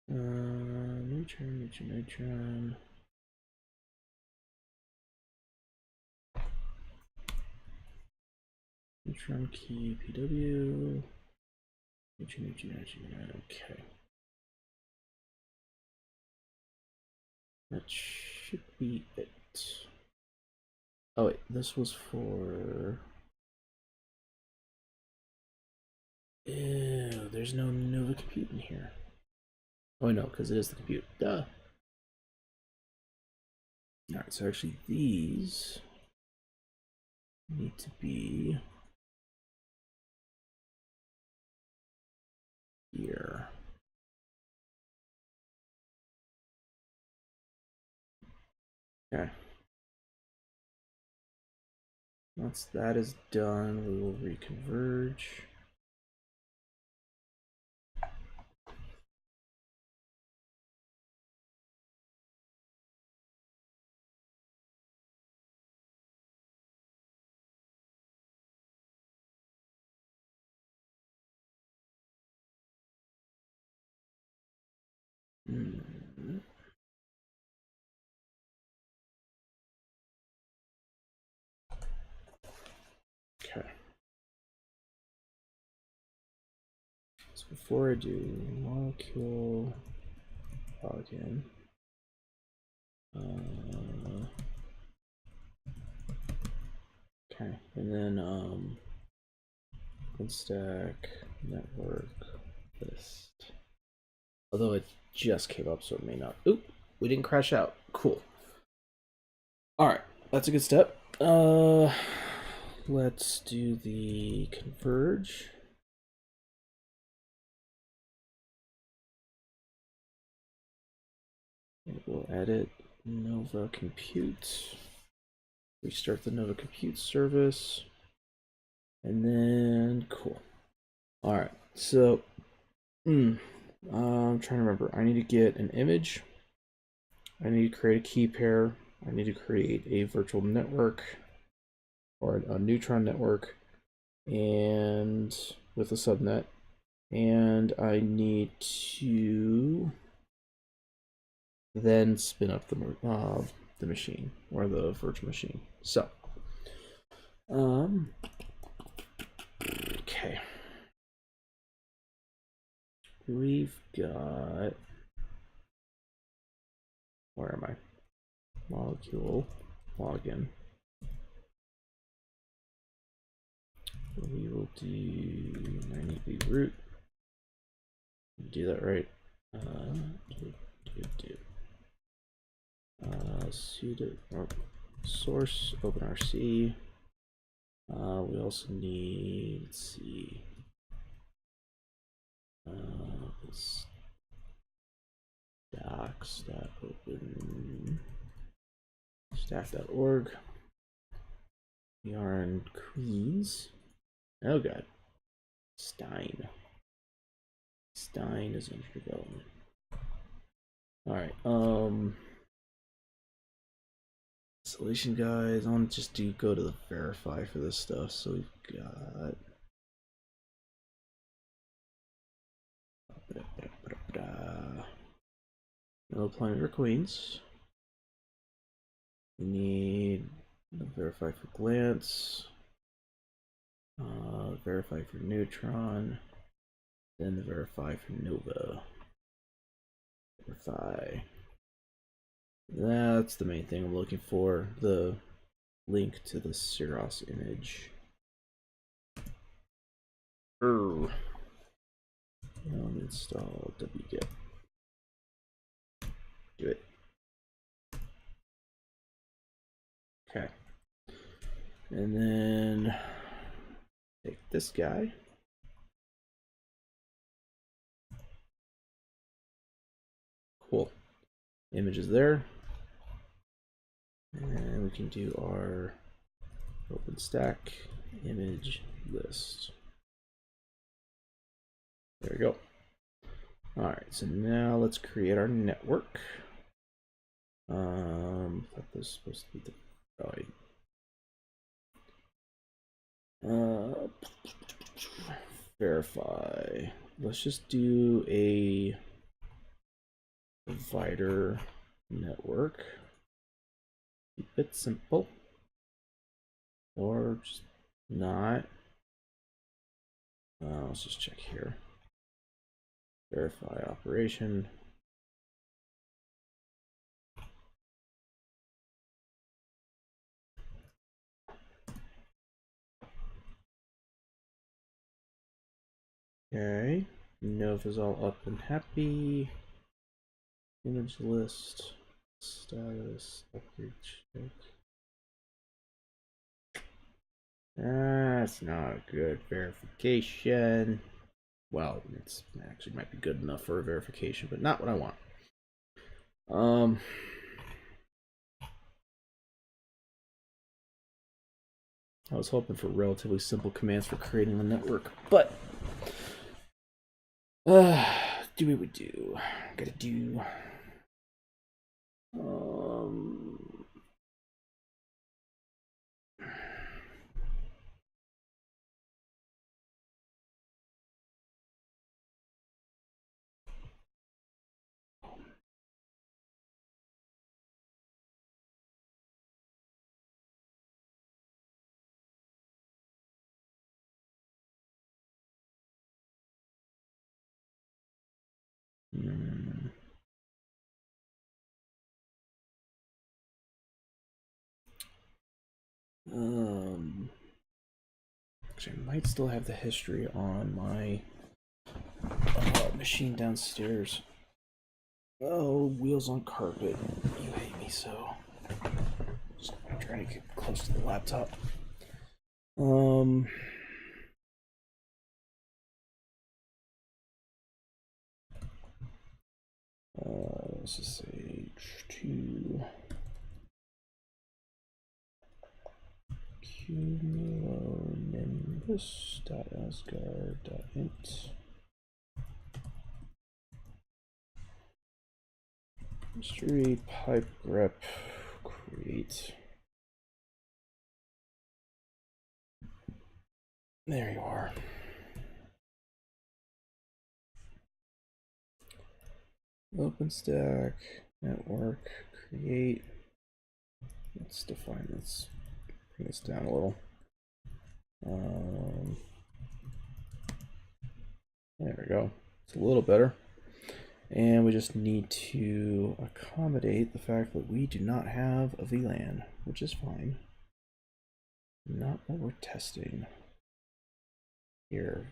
Neutron. Neutron key PW. Okay. That should be it. Oh wait, this was for... Ew, there's no Nova Compute in here. Oh no, because it is the compute. Duh. Alright, so actually these need to be here. Okay. Once that is done, we will reconverge. Okay. So before I do molecule login, okay, and then stack network list. Although it just came up, so it may not. Oop, we didn't crash out. Cool. All right, that's a good step. Let's do the converge. And we'll edit Nova Compute. Restart the Nova Compute service. And then, cool. All right, so I'm trying to remember. I need to get an image. I need to create a key pair. I need to create a virtual network or a neutron network and with a subnet. And I need to then spin up the machine or the virtual machine. So, okay, we've got, where am I? Molecule login. We will do 90 root. Do that right. Sudo source OpenRC. We also need, let's see, docs.open stack.org. We are in Queens. Oh god. Stein is under development. Alright, solution guys, I want to just go to the verify for this stuff. So we've got no applying for Queens. We need the verify for glance, verify for neutron, then the verify for Nova. Verify. That's the main thing I'm looking for, the link to the Syros image. Install wget. Do it. Okay. And then take this guy. Cool. Image is there. And we can do our OpenStack image list. There we go. All right, so now let's create our network. Thought this was supposed to be the verify. Let's just do a provider network. Keep it simple. Or just not. Let's just check here. Verify operation. Okay, Nova is all up and happy. Image list, status, upgrade check. That's not a good verification. Well, it's actually might be good enough for a verification, but not what I want. I was hoping for relatively simple commands for creating the network, but do what we do. Gotta do. Actually, I might still have the history on my machine downstairs. Oh, wheels on carpet. You hate me so. Just trying to get close to the laptop. Let's just say H2 cumulonimbus.asgard.int history pipe grep create. There you are. OpenStack network create. Let's define this. Bring this down a little. There we go. It's a little better. And we just need to accommodate the fact that we do not have a VLAN, which is fine. Not what we're testing here.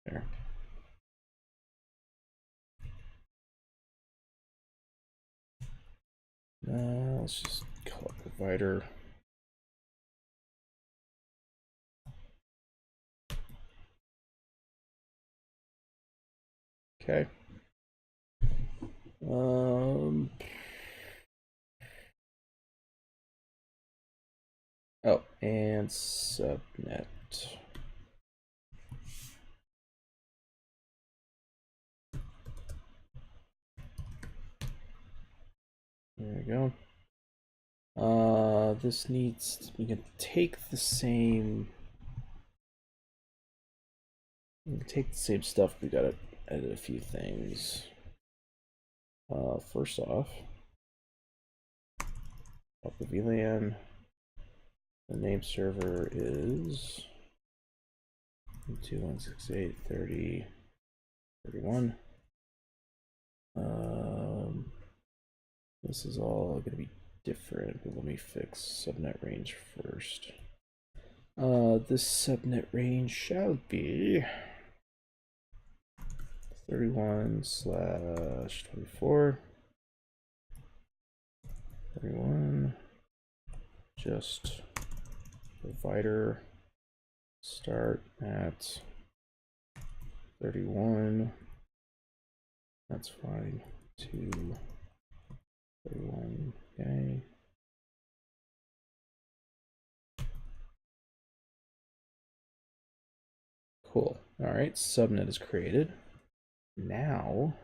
There. Let's just call it provider. Okay. Oh, and subnet. There we go. This needs, we can take the same, stuff. We gotta edit a few things. First off, up the VLAN. The name server is 2168.30.31. This is all going to be different, but let me fix subnet range first. This subnet range shall be 31/24. 31. Just provider start at 31. That's fine. 2 31. Okay. Cool. All right, subnet is created. Now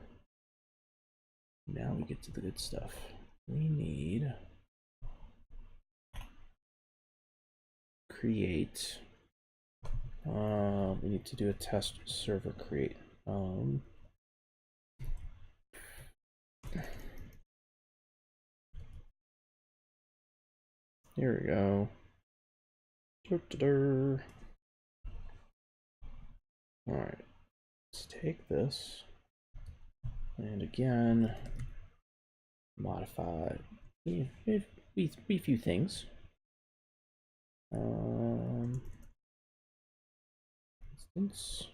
we get to the good stuff. We need create We need to do a test server create. Here we go. All right, let's take this and again modify a few things. Instance.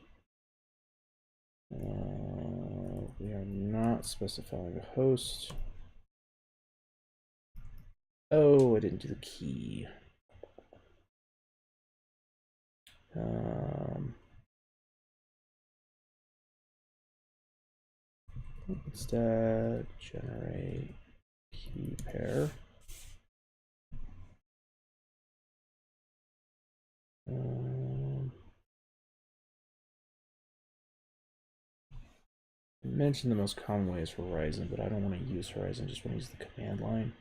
We are not specifying a host. Oh, I didn't do the key. Instead, generate key pair. I mentioned the most common way is Horizon, but I don't want to use Horizon, I just want to use the command line.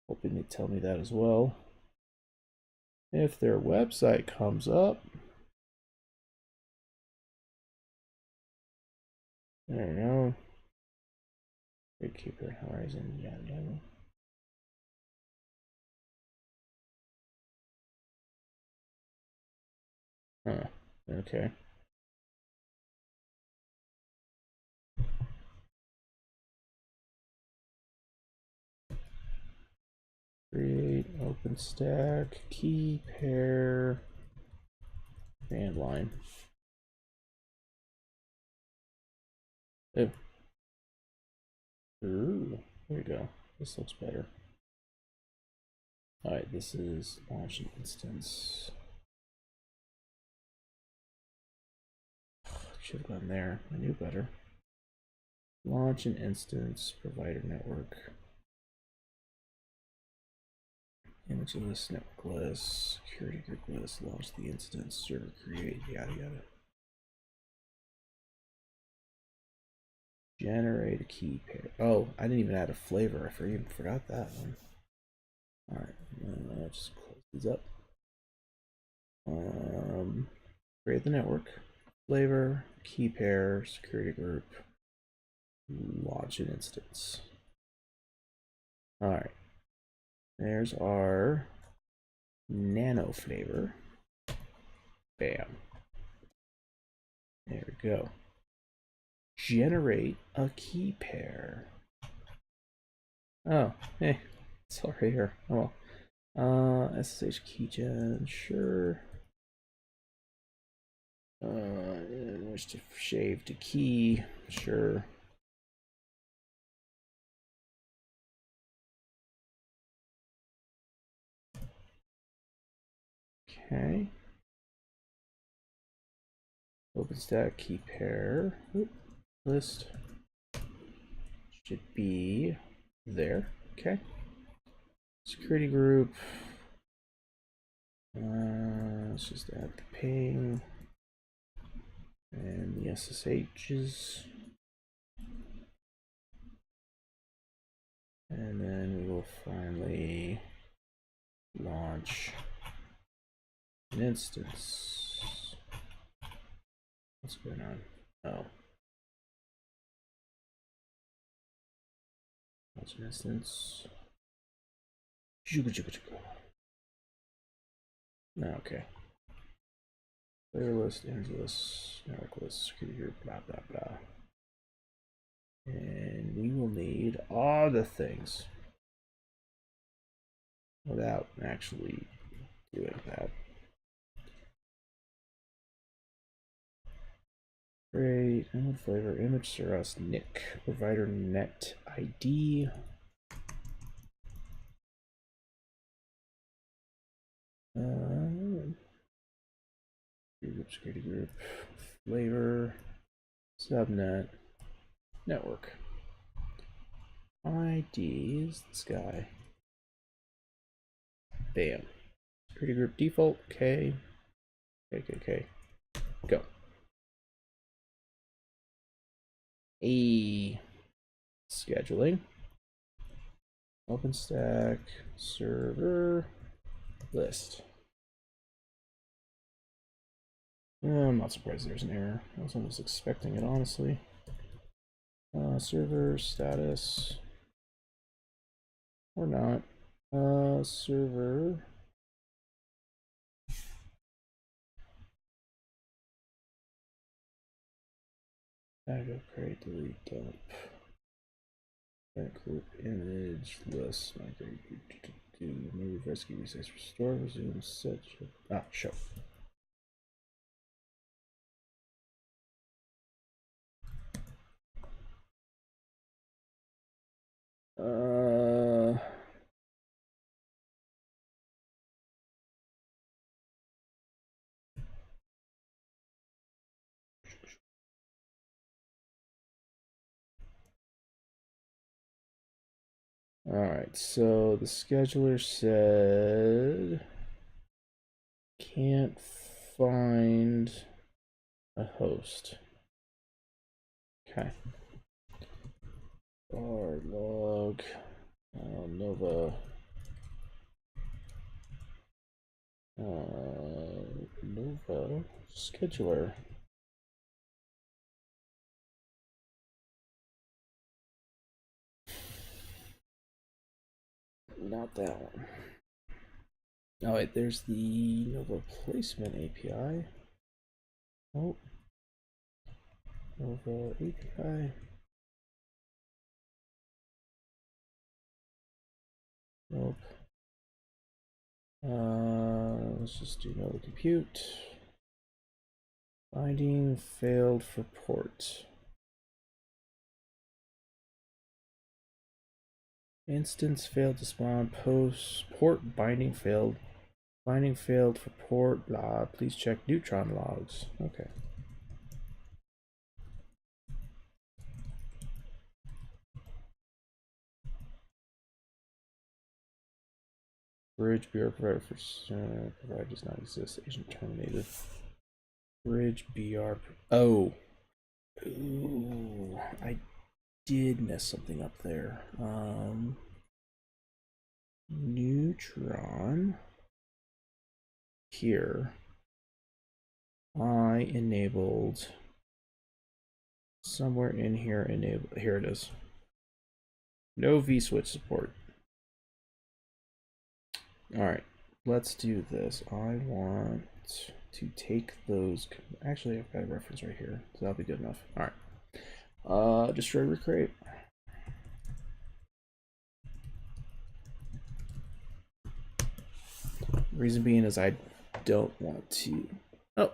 Hoping they tell me that as well. If their website comes up, there we go. Gatekeeper, Horizon, yada yada. Huh, okay. Create OpenStack key pair command line. Oh. Ooh, there we go. This looks better. All right, this is launch an instance. Should have gone there. I knew better. Launch an instance, provider network. Image list, network list, security group list, launch the instance, server create, yada yada. Generate a key pair. Oh, I didn't even add a flavor. I even forgot that one. All right, I'll just close these up. Create the network, flavor, key pair, security group, launch an instance. All right, there's our nano flavor. Bam. There we go. Generate a key pair. Oh, hey, it's all right here. Oh, SSH keygen, sure. Wish to shave to key, sure. Okay. OpenStack key pair. Oop, list should be there. Okay. Security group. Let's just add the ping and the SSHs. And then we will finally launch an instance. What's going on? Oh. Launch an instance. Okay. Player list, image list, network list, security group, blah blah blah. And we will need all the things without actually doing that. Great. Image flavor, image source, nick, provider net ID. Security group, flavor, subnet, network. ID is this guy. Bam. Security group default, K. Go. Scheduling. OpenStack server list. I'm not surprised there's an error. I was almost expecting it, honestly. Server status. Or not. Server. Backup, create, delete, dump. Group, image, list, migrate, move, rescue, resize, restore, resume, set, show. Alright, so the scheduler said can't find a host. Okay. Bar log Nova Nova scheduler. Not that one. Oh wait, there's the Nova placement API. Oh, Nova API. Nope. Let's just do Nova compute. Binding failed for port. Instance failed to spawn. Post port binding failed. Binding failed for port. Blah. Please check neutron logs. Okay. Bridge BR provider for provider does not exist. Agent terminated. Bridge BR. Oh. Ooh, I did mess something up there. Neutron. Here. I enabled somewhere in here. Here it is. No vSwitch support. All right, let's do this. I want to take those. Actually, I've got a reference right here, so that'll be good enough. All right. Destroy, recreate. Reason being is I don't want to. Oh,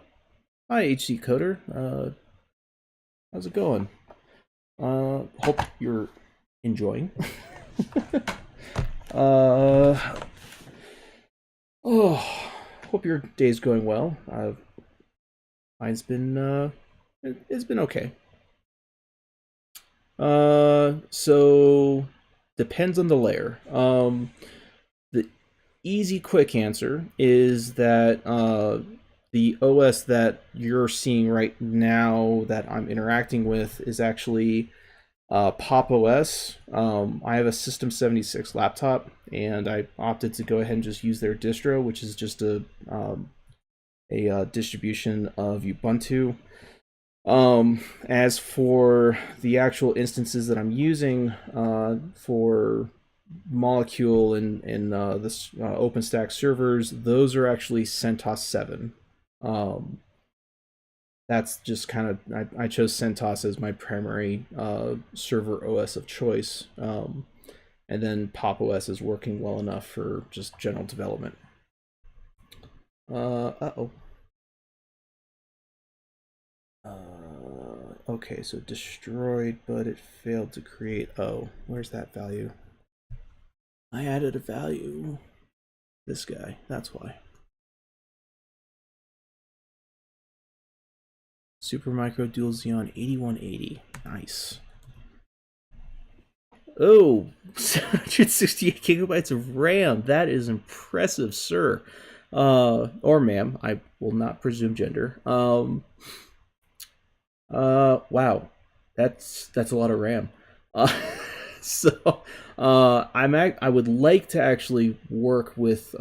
hi HC Coder. How's it going? Hope you're enjoying. Oh, hope your day's going well. Mine's been it's been okay. So depends on the layer. The easy, quick answer is that the OS that you're seeing right now that I'm interacting with is actually Pop OS. I have a System 76 laptop, and I opted to go ahead and just use their distro, which is just a distribution of Ubuntu. As for the actual instances that I'm using for Molecule and this OpenStack servers, those are actually CentOS 7. That's just kind of, I chose CentOS as my primary server OS of choice. And then Pop OS is working well enough for just general development. Okay, so destroyed, but it failed to create. Oh, where's that value? I added a value. This guy, that's why. Supermicro Dual Xeon 8180. Nice. Oh, 768 gigabytes of RAM. That is impressive, sir. Or ma'am. I will not presume gender. Wow. That's a lot of RAM. So I would like to actually work with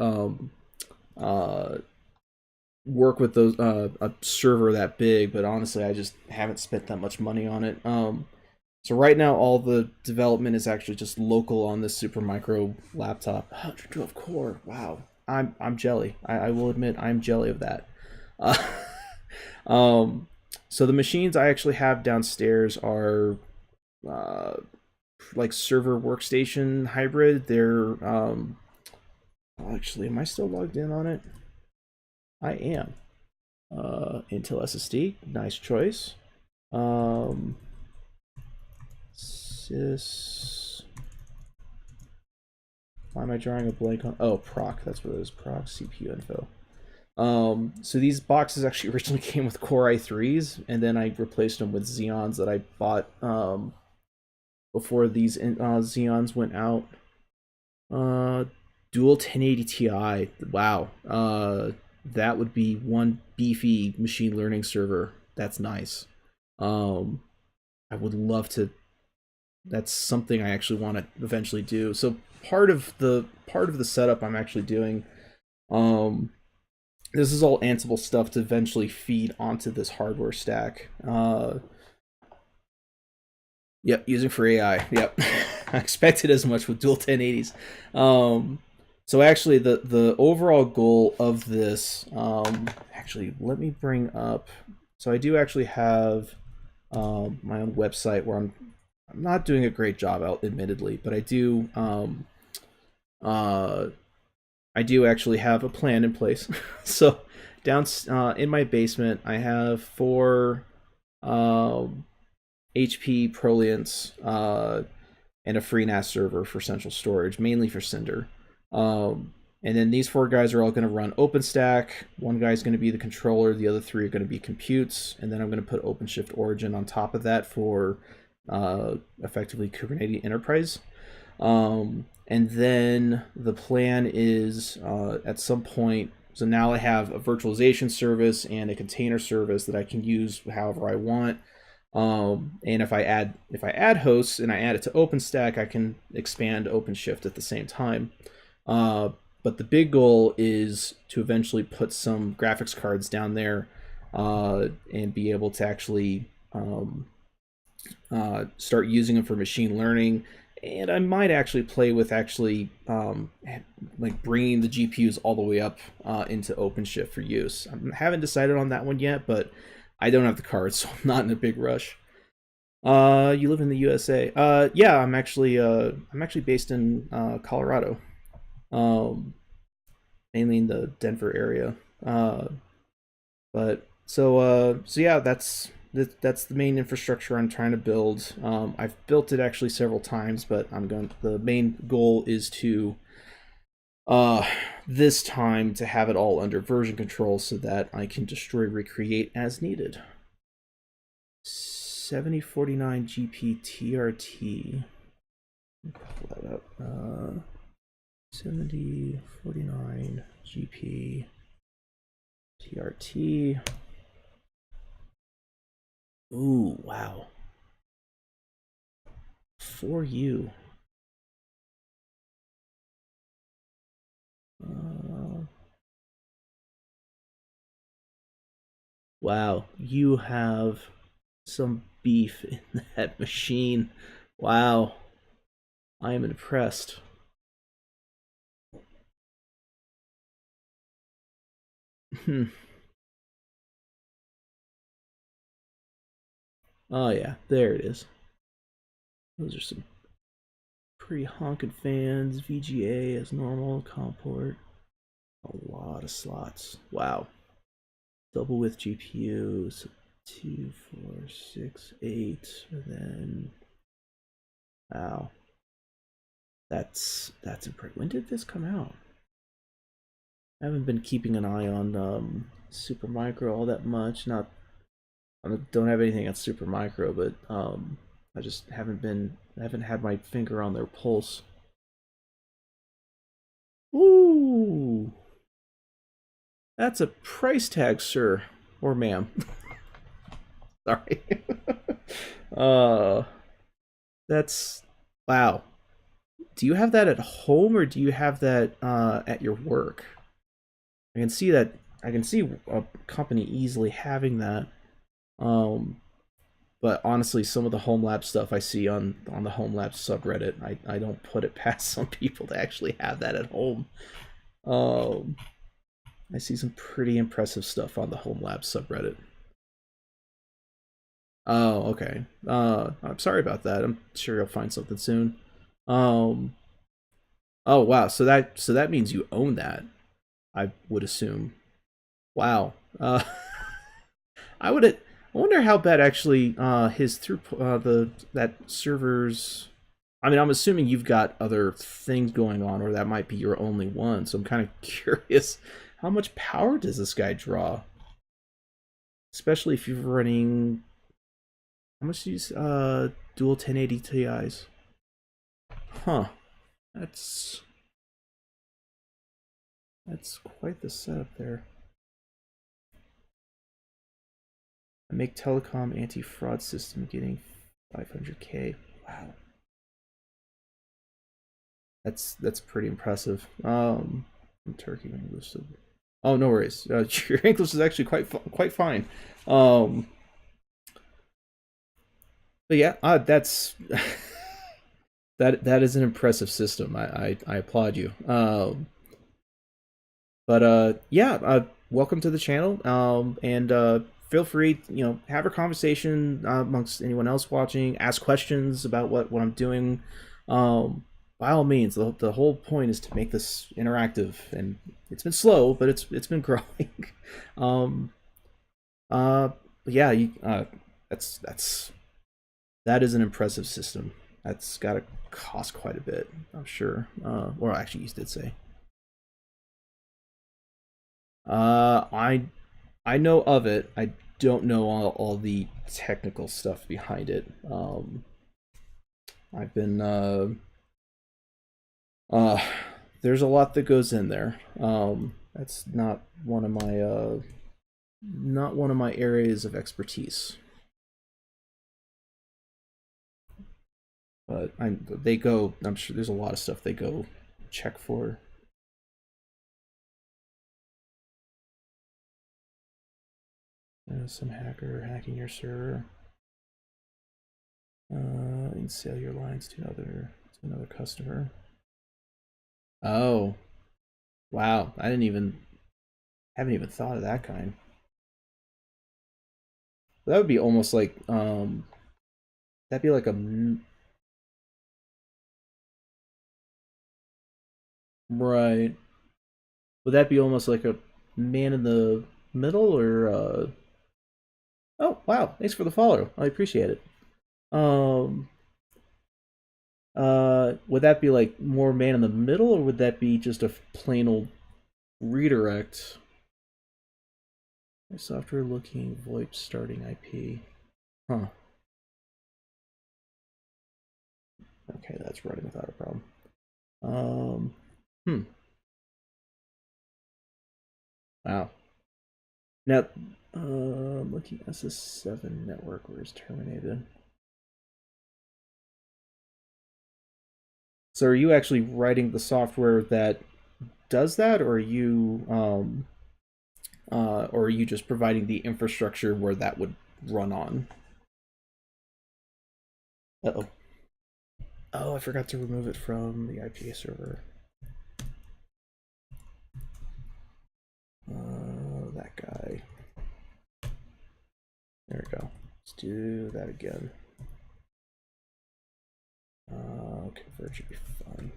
work with those a server that big, but honestly, I just haven't spent that much money on it. So right now, all the development is actually just local on this Supermicro laptop. 112 core. Wow, I'm jelly. I will admit I'm jelly of that. Uh, um, so the machines I actually have downstairs are uh, like server workstation hybrid. They're actually, am I still logged in on it? I am. Intel SSD, nice choice. Um, sys. Why am I drawing a blank on? Oh, proc. That's what it is. Proc CPU info. So these boxes actually originally came with Core i3s, and then I replaced them with Xeons that I bought before these Xeons went out. Dual 1080 Ti. Wow. That would be one beefy machine learning server. That's nice. Um, I would love to. That's something I actually want to eventually do. So part of the setup I'm actually doing. Um, this is all Ansible stuff to eventually feed onto this hardware stack. Yep, using for AI. Yep, I expected as much with dual 1080s. So actually, the overall goal of this, actually, let me bring up. So I do actually have my own website where I'm not doing a great job out, admittedly, but uh, I do actually have a plan in place. So down in my basement, I have four um, HP Proliants and a FreeNAS server for central storage, mainly for Cinder. And then these four guys are all going to run OpenStack. One guy's going to be the controller. The other three are going to be computes. And then I'm going to put OpenShift Origin on top of that for effectively Kubernetes Enterprise. And then the plan is at some point. So now I have a virtualization service and a container service that I can use however I want. And if I add hosts and I add it to OpenStack, I can expand OpenShift at the same time. But the big goal is to eventually put some graphics cards down there and be able to actually start using them for machine learning. And I might actually play with like bringing the GPUs all the way up into OpenShift for use. I haven't decided on that one yet, but I don't have the cards, so I'm not in a big rush. You live in the USA? Yeah, I'm actually based in Colorado, um, mainly in the Denver area. Uh, but so yeah, that's the main infrastructure I'm trying to build. I've built it actually several times, but the main goal is to uh this time to have it all under version control so that I can destroy recreate as needed. 7049 GP TRT. Pull that up. 7049 GP TRT. Ooh, wow. For you. Uh, wow, you have some beef in that machine. Wow, I am impressed. Hmm. Oh yeah, there it is. Those are some pretty honking fans. VGA as normal, COM port. A lot of slots. Wow. Double width GPU. So 2, 4, 6, 8. And then wow. That's impressive. When did this come out? I haven't been keeping an eye on Supermicro all that much. Not I don't have anything on Supermicro, but I just haven't had my finger on their pulse. Ooh, that's a price tag, sir or ma'am. Sorry. uh, that's wow. Do you have that at home or do you have that at your work? I can see that I can see a company easily having that. Um, but honestly, some of the home lab stuff I see on the home lab subreddit, I don't put it past some people to actually have that at home. Um, I see some pretty impressive stuff on the home lab subreddit. Oh, okay. I'm sorry about that. I'm sure you'll find something soon. Um, oh wow, so that means you own that, I would assume. Wow. I would. I wonder how bad actually his through the that servers. I mean, I'm assuming you've got other things going on, or that might be your only one. So I'm kind of curious, how much power does this guy draw? Especially if you're running. How much do you use dual 1080 Ti's? Huh. That's that's quite the setup there. I make telecom anti-fraud system getting 500K. Wow. That's pretty impressive. Turkey English. Oh, no worries. Your English is actually quite fine. Um, but yeah, that's that is an impressive system. I applaud you. But yeah, welcome to the channel. And feel free, have a conversation amongst anyone else watching. Ask questions about what I'm doing. By all means, the whole point is to make this interactive, and it's been slow, but it's been growing. um, uh, yeah, that's that is an impressive system. That's got to cost quite a bit, I'm sure. Or actually, you did say. I know of it. I don't know all the technical stuff behind it. I've been uh there's a lot that goes in there. That's not one of my areas of expertise. But I'm sure there's a lot of stuff they go check for. Some hacker hacking your server. And sell your lines to another customer. Oh, wow. Haven't even thought of that kind. That would be almost like that'd be like a right. Would that be almost like a man in the middle, or oh wow, thanks for the follow. I appreciate it. Um would that be like more man in the middle, or would that be just a plain old redirect? Software looking VoIP starting IP. Huh. Okay, that's running without a problem. Hmm. Wow. Now, looking SS7 network where it's terminated. So, are you actually writing the software that does that, or are you just providing the infrastructure where that would run on? Uh-oh. Oh, I forgot to remove it from the IPA server. That guy. There we go. Let's do that again. Convert should be fun.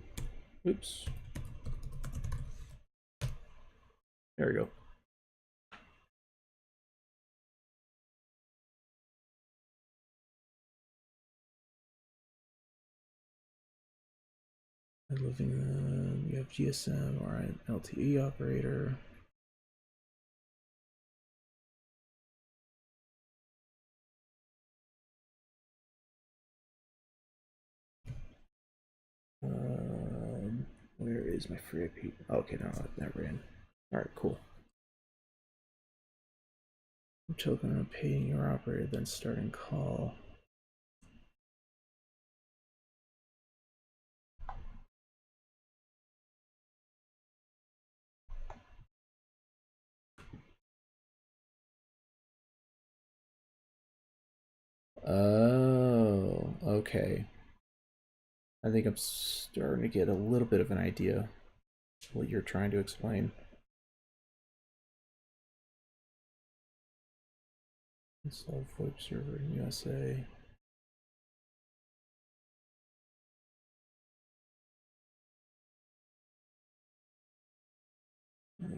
Oops. There we go. Living room. You have GSM or an LTE operator. Where is my free IP? Oh, okay, no, that ran. All right, cool. Token on paying your operator, then starting call. Oh, okay. I think I'm starting to get a little bit of an idea what you're trying to explain. Install VoIP server in USA. Okay,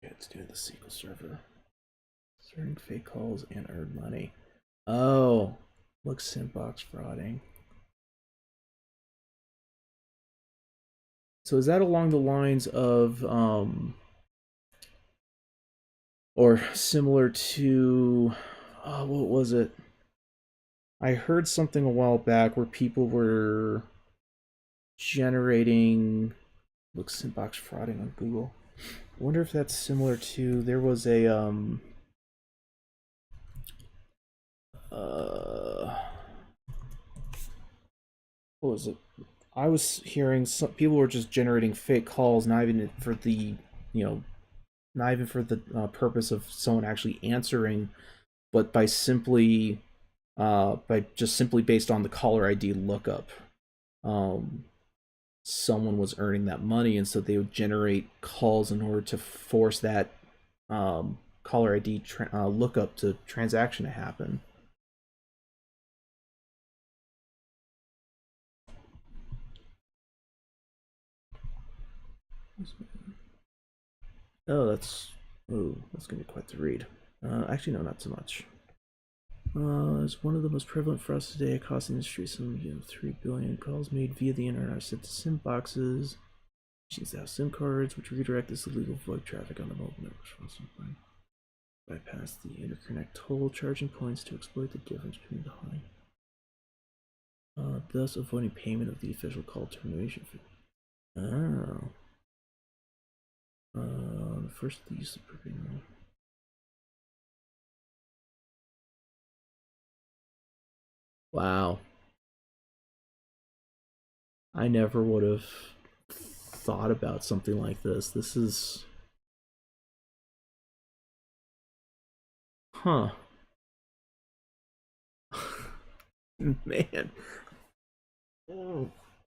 let's do the SQL server. Starting fake calls and earn money. Oh, look, sandbox frauding. So is that along the lines of, or similar to, what was it? I heard something a while back where people were generating, look, sandbox frauding on Google. I wonder if that's similar to, there was a, uh, what was it? I was hearing some people were just generating fake calls, not even for the, you know, not even for the purpose of someone actually answering, but by just simply based on the caller ID lookup, um, someone was earning that money, and so they would generate calls in order to force that caller ID lookup to transaction to happen. Oh, that's gonna be quite the read. Actually, no, not so much. It's one of the most prevalent frauds today across the industry. Some 3 billion calls made via the internet are sent to SIM boxes. Machines that have SIM cards, which redirect this illegal VoIP traffic on the mobile networks. Bypass the interconnect toll charging points to exploit the difference between the high. Thus avoiding payment of the official call termination fee. Oh. The first of these. Wow. I never would have thought about something like this. This is. Huh. Man.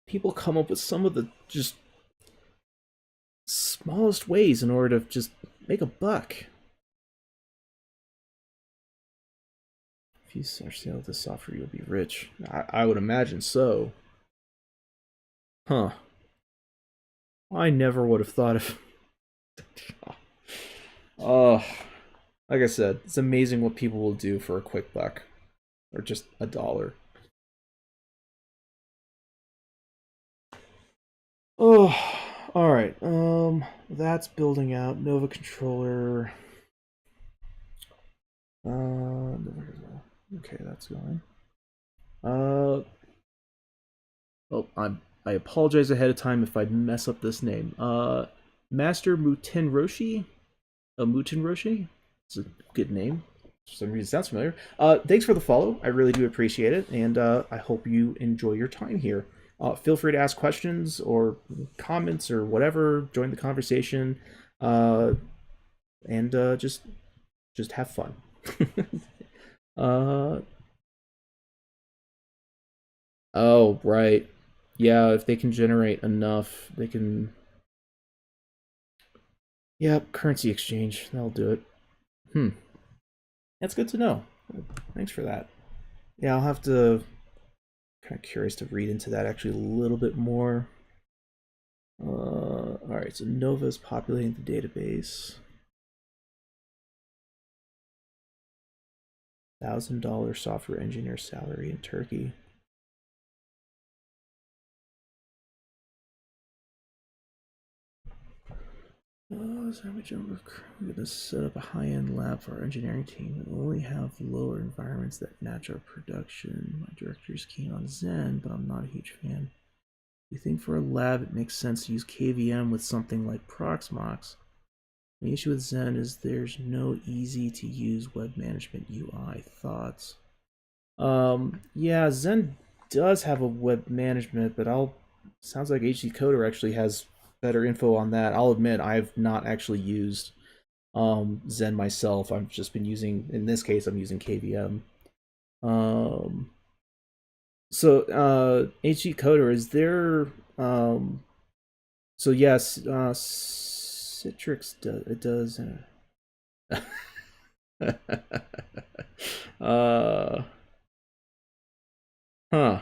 People come up with some of the just smallest ways in order to just make a buck. If you start sale of this software, you'll be rich. I would imagine so. Huh. I never would have thought of. Oh, like I said, it's amazing what people will do for a quick buck, or just a dollar. Oh, all right. That's building out Nova controller. Okay, that's going. Uh, I apologize ahead of time if I mess up this name. Master Muten Roshi. Muten Roshi. It's a good name. For some reason, it sounds familiar. Thanks for the follow. I really do appreciate it, and I hope you enjoy your time here. Feel free to ask questions or comments or whatever. Join the conversation, uh, and just have fun. uh, oh right, yeah. If they can generate enough, they can. Yep, currency exchange. That'll do it. Hmm. That's good to know. Thanks for that. Yeah, I'll have to. Kind of curious to read into that actually a little bit more. All right, so Nova is populating the database. $1,000 software engineer salary in Turkey. Oh, so we're going to set up a high-end lab for our engineering team. We only have lower environments that match our production. My director's keen on Zen, but I'm not a huge fan. You think for a lab it makes sense to use KVM with something like Proxmox? The issue with Zen is there's no easy to use web management UI. Thoughts? Yeah, Zen does have a web management, but I'll sounds like HD Coder actually has better info on that. I'll admit I've not actually used Zen myself. I've just been using, in this case, I'm using KVM. Um, HG Coder, is there so yes, Citrix does it does uh huh.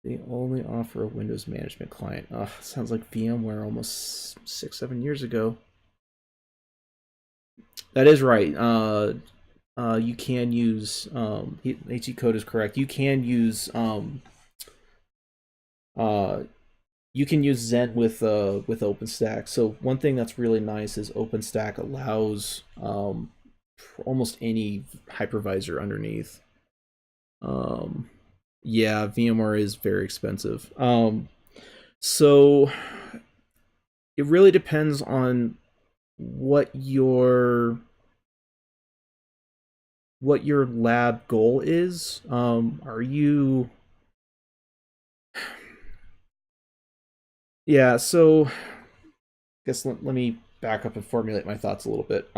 They only offer a Windows management client. Sounds like VMware almost 6, 7 years ago. That is right. You can use HE code is correct. Uh, you can use Zen with OpenStack. So one thing that's really nice is OpenStack allows almost any hypervisor underneath. Um, yeah, VMware is very expensive. So it really depends on what your what your lab goal is. Are you Yeah, so I guess let me back up and formulate my thoughts a little bit.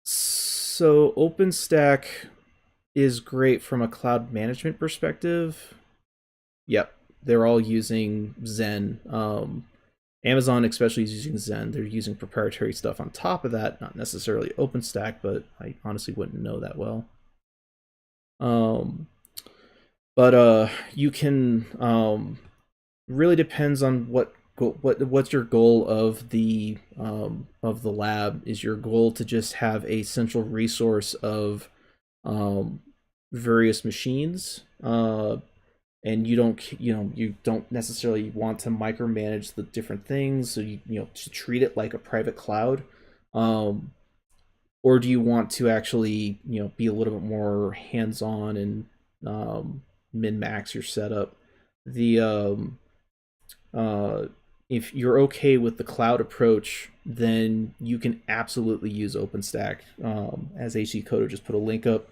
So OpenStack is great from a cloud management perspective. Yep, they're all using Zen. Amazon especially is using Zen. They're using proprietary stuff on top of that, not necessarily OpenStack, but I honestly wouldn't know that well. Um, but you can really depends on what's your goal of the lab. Is your goal to just have a central resource of um, various machines, and you don't necessarily want to micromanage the different things, so to treat it like a private cloud, um, or do you want to actually be a little bit more hands on and min max your setup? The uh, if you're okay with the cloud approach, then you can absolutely use OpenStack. As HC Coder just put a link up,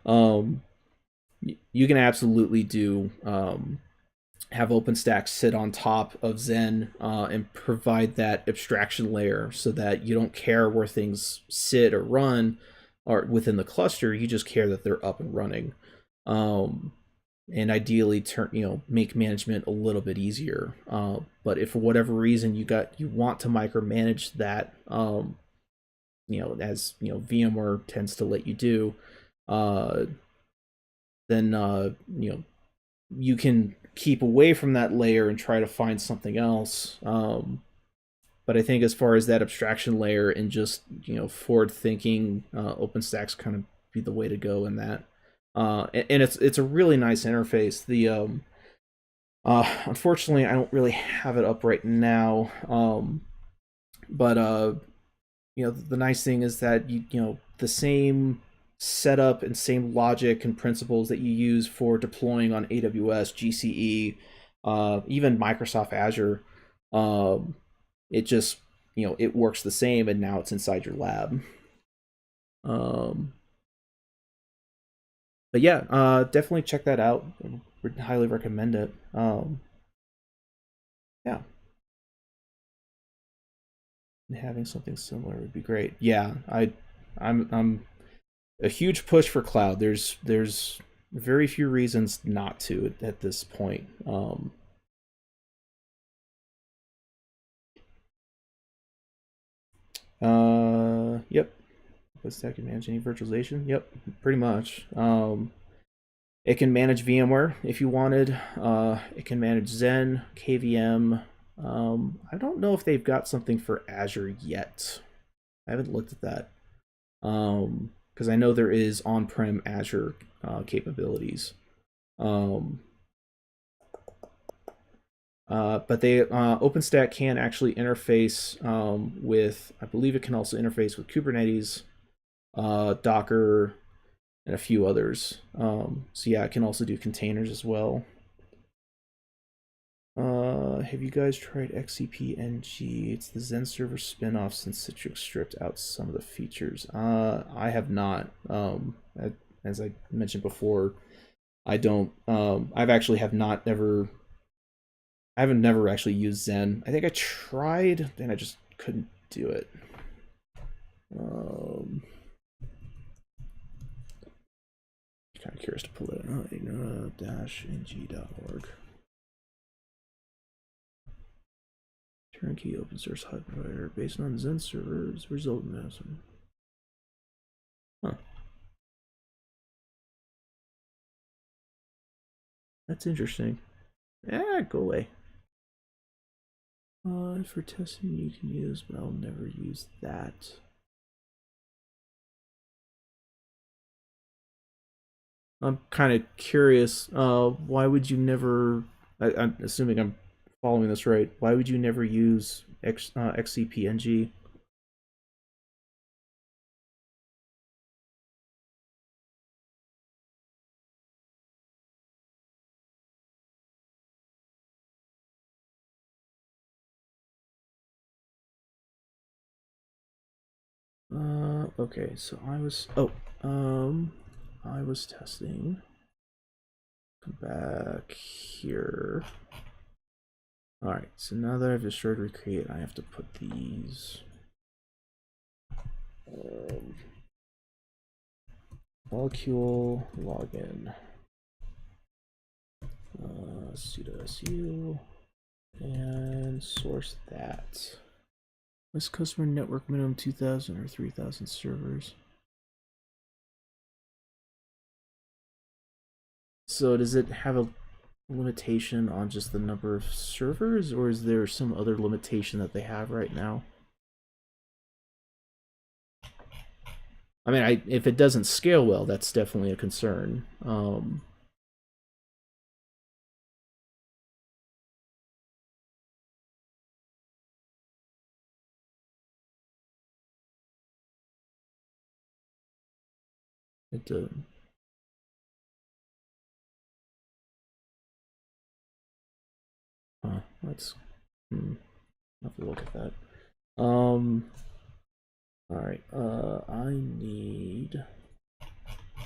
um, you can absolutely do have OpenStack sit on top of Zen and provide that abstraction layer so that you don't care where things sit or run or within the cluster. You just care that they're up and running. Um, and ideally make management a little bit easier. But if for whatever reason you want to micromanage that, as VMware tends to let you do, uh, then you can keep away from that layer and try to find something else. But I think as far as that abstraction layer and just forward thinking, OpenStack's kind of be the way to go in that. And it's a really nice interface. The unfortunately, I don't really have it up right now. But the nice thing is that the same setup and same logic and principles that you use for deploying on AWS, GCE, even Microsoft Azure, um, it just it works the same, and now it's inside your lab. Um, but yeah, definitely check that out. Would highly recommend it. Yeah, having something similar would be great. Yeah, I'm a huge push for cloud. There's very few reasons not to at this point. Yep. OpenStack can manage any virtualization. Yep, pretty much. It can manage VMware if you wanted. It can manage Zen, KVM. I don't know if they've got something for Azure yet. I haven't looked at that. Because I know there is on-prem Azure capabilities. Um, but OpenStack can actually interface with, I believe it can also interface with Kubernetes, Docker, and a few others. So yeah, it can also do containers as well. Have you guys tried XCP-NG? It's the Zen server spinoff since Citrix stripped out some of the features. I have not. As I mentioned before, I don't. I've actually have not never. I haven't never actually used Zen. I think I tried, and I just couldn't do it. Um, curious to pull that -ng.org. Turnkey open source hub provider based on Zen servers, result in awesome. Huh. That's interesting. Go away. For testing you can use, but I'll never use that. I'm kind of curious. Why would you never? I'm assuming I'm following this right. Why would you never use XCPNG? Okay, so I was I was testing. Come back here. All right, so now that I've destroyed recreate, I have to put these molecule login sudo su and source that. What's customer network minimum 2,000 or 3,000 servers? So does it have a limitation on just the number of servers, or is there some other limitation that they have right now? I mean, if it doesn't scale well, that's definitely a concern. It let's have to look at that. All right. I need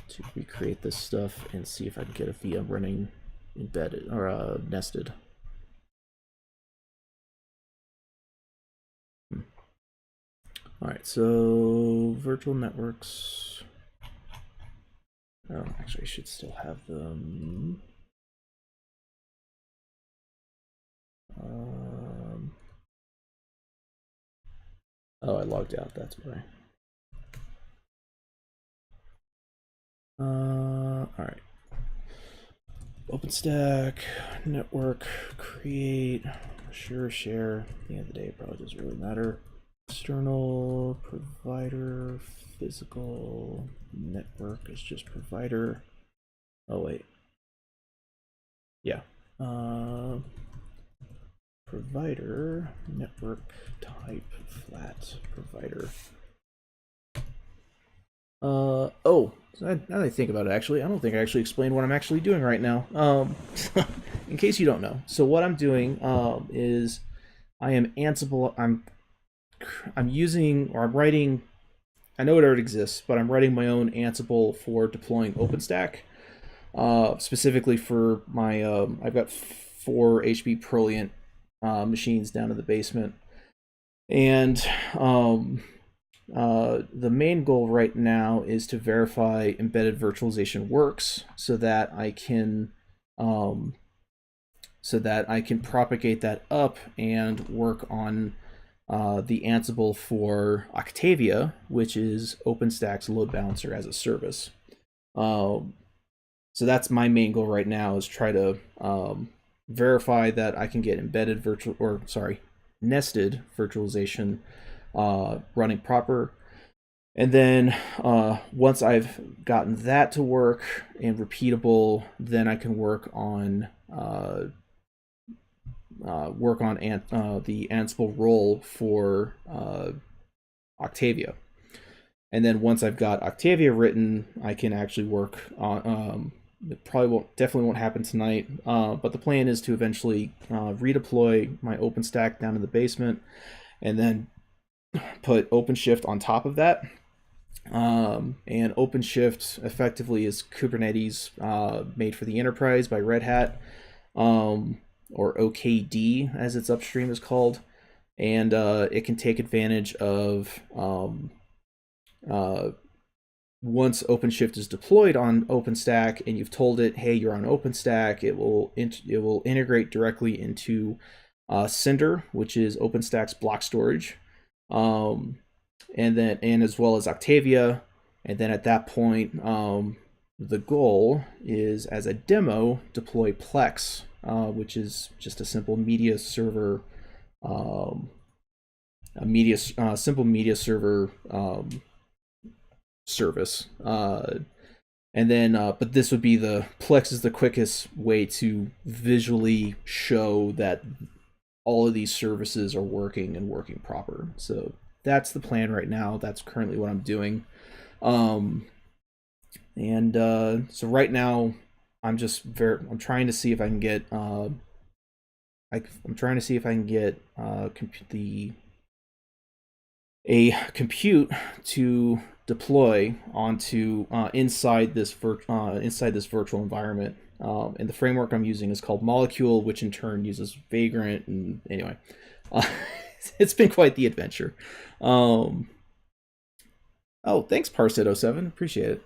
to recreate this stuff and see if I can get a VM running embedded or nested. All right. So virtual networks. Oh, actually, I should still have them. Oh, I logged out. That's why. All right. OpenStack, network, create, sure, share. At the end of the day, it probably doesn't really matter. External provider, physical network is just provider. Oh wait. Yeah. Provider, network type, flat provider. Oh, now that I think about it, actually, I don't think I actually explained what I'm actually doing right now. In case you don't know, so what I'm doing is I am Ansible. I'm using, or I'm writing. I know it already exists, but I'm writing my own Ansible for deploying OpenStack. Specifically for my, I've got 4 HP Proliant machines down in the basement, and the main goal right now is to verify embedded virtualization works, so that I can propagate that up and work on the Ansible for Octavia, which is OpenStack's load balancer as a service. So that's my main goal right now, is try to verify that I can get nested virtualization running proper. And then once I've gotten that to work and repeatable, then I can work on the Ansible role for Octavia. And then once I've got Octavia written, I can actually work on. It definitely won't happen tonight, but the plan is to eventually redeploy my OpenStack down in the basement, and then put OpenShift on top of that. And OpenShift effectively is Kubernetes made for the enterprise by Red Hat, or OKD as its upstream is called, and it can take advantage of once OpenShift is deployed on OpenStack and you've told it, hey, you're on OpenStack, it will integrate directly into Cinder, which is OpenStack's block storage, and as well as Octavia. And then at that point, the goal is, as a demo, deploy Plex, which is just a simple media server, simple media server service. And then, but this would be Plex is the quickest way to visually show that all of these services are working and working proper. So that's the plan right now. That's currently what I'm doing. So right now I'm trying to see if I can get compute to deploy onto inside this virtual environment. And the framework I'm using is called Molecule, which in turn uses Vagrant. And anyway, it's been quite the adventure. Oh, thanks, Parsit07. Appreciate it.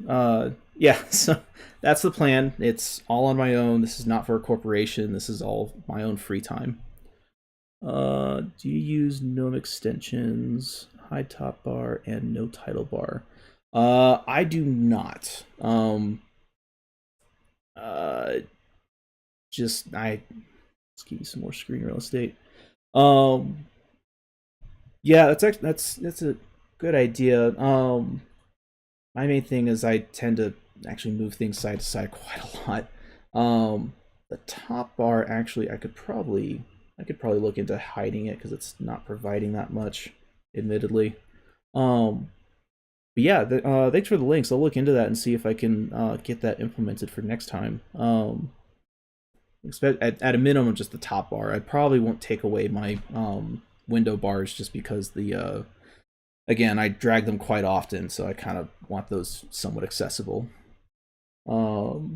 Yeah, so that's the plan. It's all on my own. This is not for a corporation. This is all my own free time. Do you use GNOME extensions, high top bar, and no title bar? I do not. Let's give you some more screen real estate. Yeah, that's a good idea. My main thing is I tend to actually move things side to side quite a lot. The top bar, actually, I could probably look into hiding it because it's not providing that much, admittedly. But yeah, thanks for the links. I'll look into that and see if I can get that implemented for next time. At a minimum, just the top bar. I probably won't take away my window bars just because again, I drag them quite often, so I kind of want those somewhat accessible. All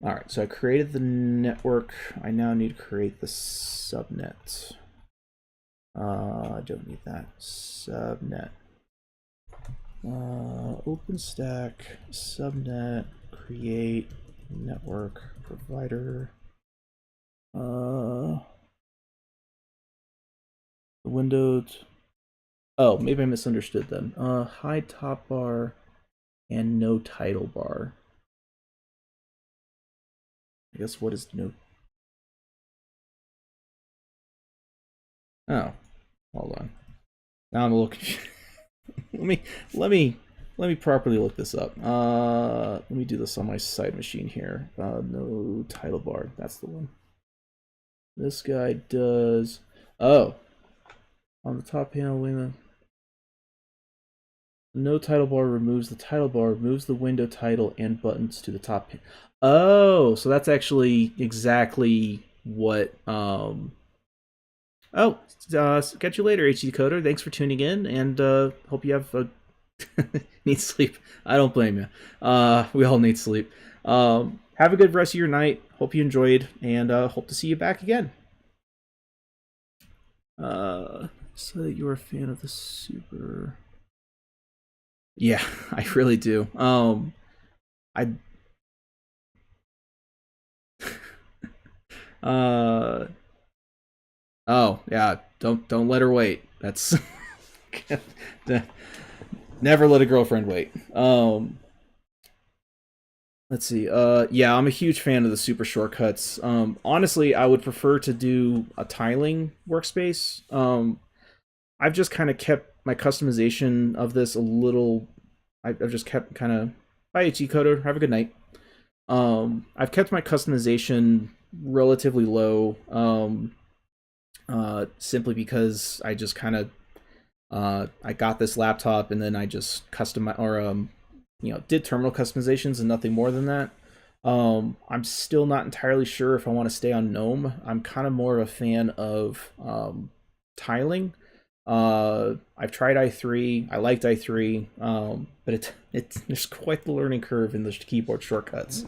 right, so I created the network. I now need to create the subnet. I don't need that. Subnet. OpenStack subnet create network provider. Windows. Oh, maybe I misunderstood then. High top bar and no title bar. I guess what is no? Oh, hold on. Now I'm a little confused. let me properly look this up. Let me do this on my side machine here. No title bar. That's the one. This guy does. Oh, on the top panel, wait a minute. No title bar removes the title bar, moves the window title and buttons to the top. Oh, so that's actually exactly what. Oh, catch you later, HD Coder. Thanks for tuning in, and hope you have need sleep. I don't blame you. We all need sleep. Have a good rest of your night. Hope you enjoyed, and hope to see you back again. So that you're a fan of the Super. Yeah, I really do. Oh yeah, don't let her wait. That's never let a girlfriend wait. Let's see. Yeah, I'm a huge fan of the super shortcuts. Honestly, I would prefer to do a tiling workspace. I've just kind of kept my customization of this a little. I've just kept kind of. Bye, HE Coder. Have a good night. I've kept my customization relatively low. Simply because I just kind of. I got this laptop and then I just did terminal customizations and nothing more than that. I'm still not entirely sure if I want to stay on GNOME. I'm kind of more of a fan of tiling. I've tried i3. I liked i3, but there's quite the learning curve in the keyboard shortcuts.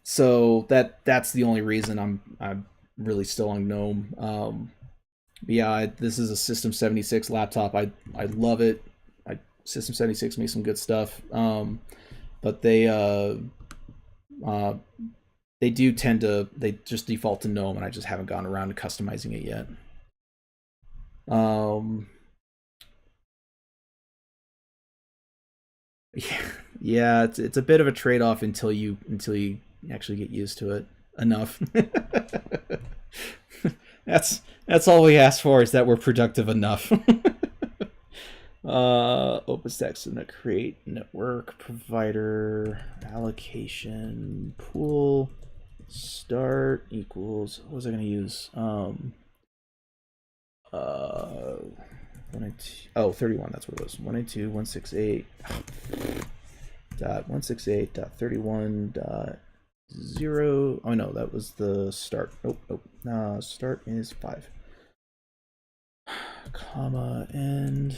So that's the only reason I'm really still on GNOME. But yeah, this is a System 76 laptop. I love it. System 76 makes some good stuff, but they do tend to, they just default to GNOME, and I just haven't gone around to customizing it yet. Yeah, it's a bit of a trade-off until you actually get used to it enough. that's all we ask for, is that we're productive enough. OpenStack's gonna create network provider allocation pool start equals, what was I gonna use? 31, that's what it was. 192.168.168.31.0. Oh no, that was the start. Start is 5, comma, end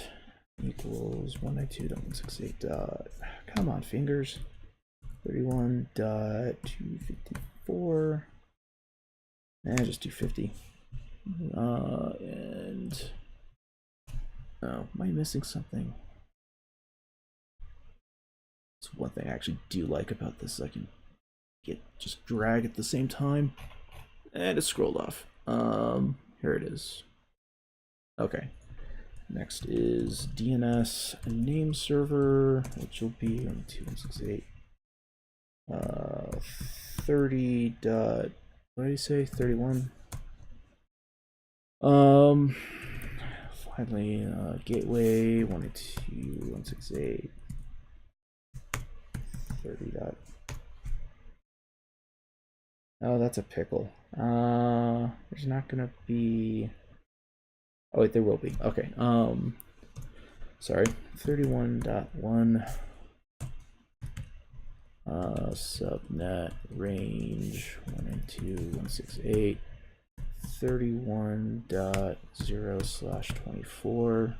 equals 192.168. Come on, fingers. 31.254. Just 250. And oh, am I missing something? That's one thing I actually do like about this. I can just drag at the same time, and it scrolled off. Here it is. Okay. Next is DNS name server, which will be 192.168. 30. What did he say? 31. Finally, gateway 192.168. 30. Oh, that's a pickle. There's not gonna be. Oh wait, there will be. Okay. Sorry. 31.1. Subnet range 192.168. 31.0/24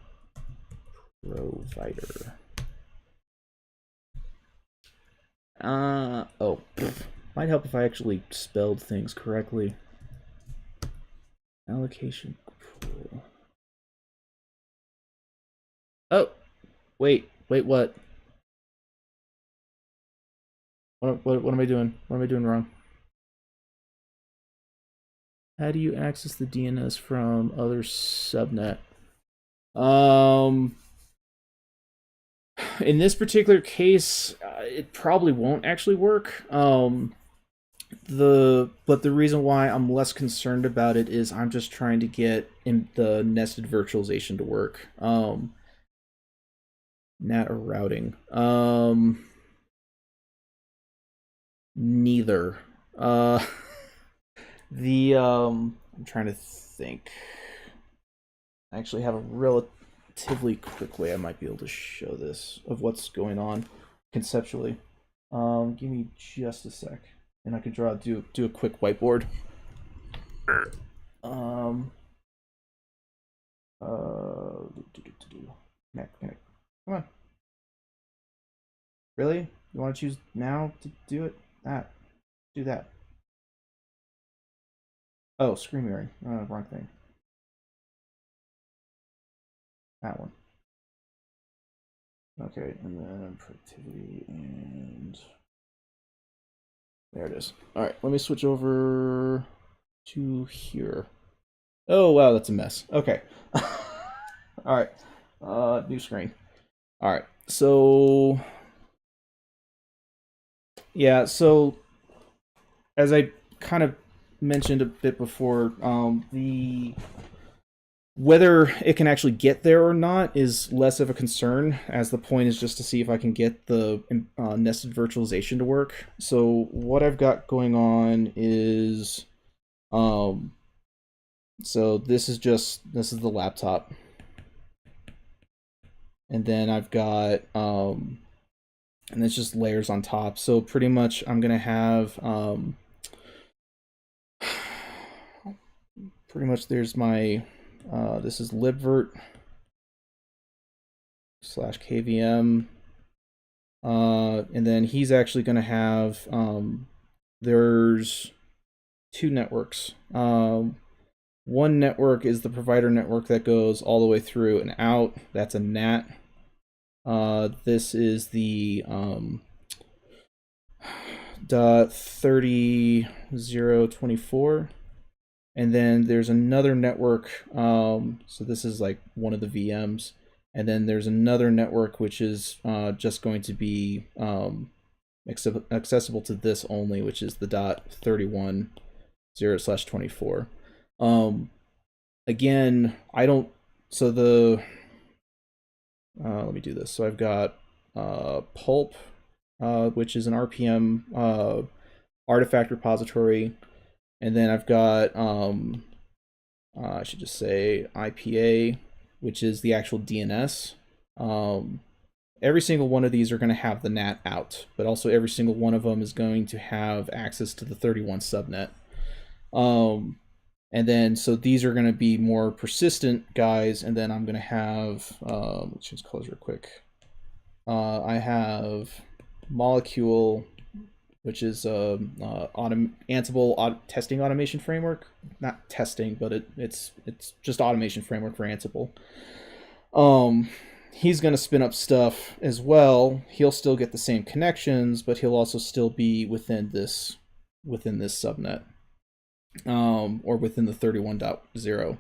provider. Might help if I actually spelled things correctly. Allocation pool. Oh, wait, what? What am I doing? What am I doing wrong? How do you access the DNS from other subnet? In this particular case, it probably won't actually work. But the reason why I'm less concerned about it is I'm just trying to get the nested virtualization to work. NAT or routing. Neither. I'm trying to think. I actually have a relatively quick way I might be able to show this of what's going on conceptually. Give me just a sec, and I can do a quick whiteboard. Come on. Really? You want to choose now to do it? Do that. Oh, screen mirroring. Wrong thing. That one. Okay, and then productivity, and there it is. All right, let me switch over to here. Oh, wow, that's a mess. Okay. All right, new screen. All right, so yeah, so as I kind of mentioned a bit before, whether it can actually get there or not is less of a concern, as the point is just to see if I can get the nested virtualization to work. So what I've got going on is, so this is the laptop, and then I've got, and it's just layers on top. So pretty much I'm gonna have, pretty much there's my, this is libvirt / KVM, and then he's actually going to have, there's 2 networks. One network is the provider network that goes all the way through and out. That's a NAT. This is the dot 30.0.24. And then there's another network. So this is like one of the VMs. And then there's another network which is just going to be accessible to this only, which is the dot 31.0/24. Again, I don't. So the let me do this. So I've got pulp, which is an RPM artifact repository. And then I've got, I should just say IPA, which is the actual DNS. Every single one of these are going to have the NAT out, but also every single one of them is going to have access to the 31 subnet. And then, so these are going to be more persistent guys, and then I'm going to have, let's change colors real quick. I have molecule, which is Ansible testing automation framework. Not testing, but it's just automation framework for Ansible. He's going to spin up stuff as well. He'll still get the same connections, but he'll also still be within this subnet, or within the 31.0.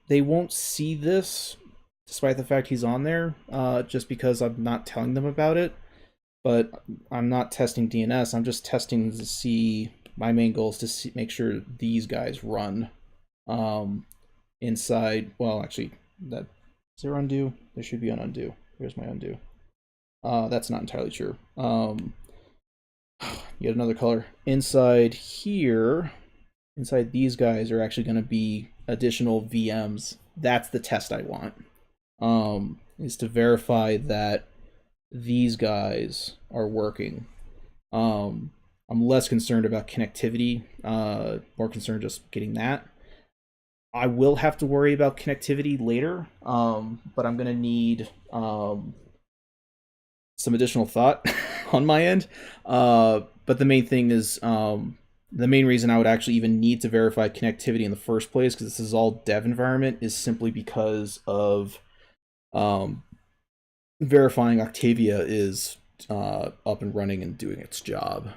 They won't see this, despite the fact he's on there, just because I'm not telling them about it. But I'm not testing DNS. I'm just testing to see. My main goal is to make sure these guys run inside. Well, actually, is there undo? There should be an undo. Here's my undo. That's not entirely true. Yet another color. Inside here, inside these guys are actually going to be additional VMs. That's the test I want. Is to verify that these guys are working. I'm less concerned about connectivity, more concerned just getting that. I will have to worry about connectivity later, but I'm going to need some additional thought on my end. But the main thing is, the main reason I would actually even need to verify connectivity in the first place, because this is all dev environment, is simply because of verifying Octavia is up and running and doing its job.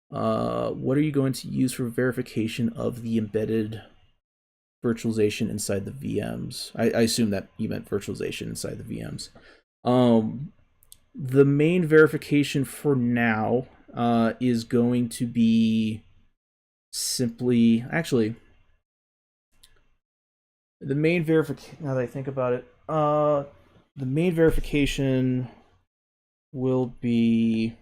What are you going to use for verification of the embedded virtualization inside the VMs? I assume that you meant virtualization inside the VMs. The main verification for now is going to be simply, actually, the main verification, now that I think about it, the main verification will be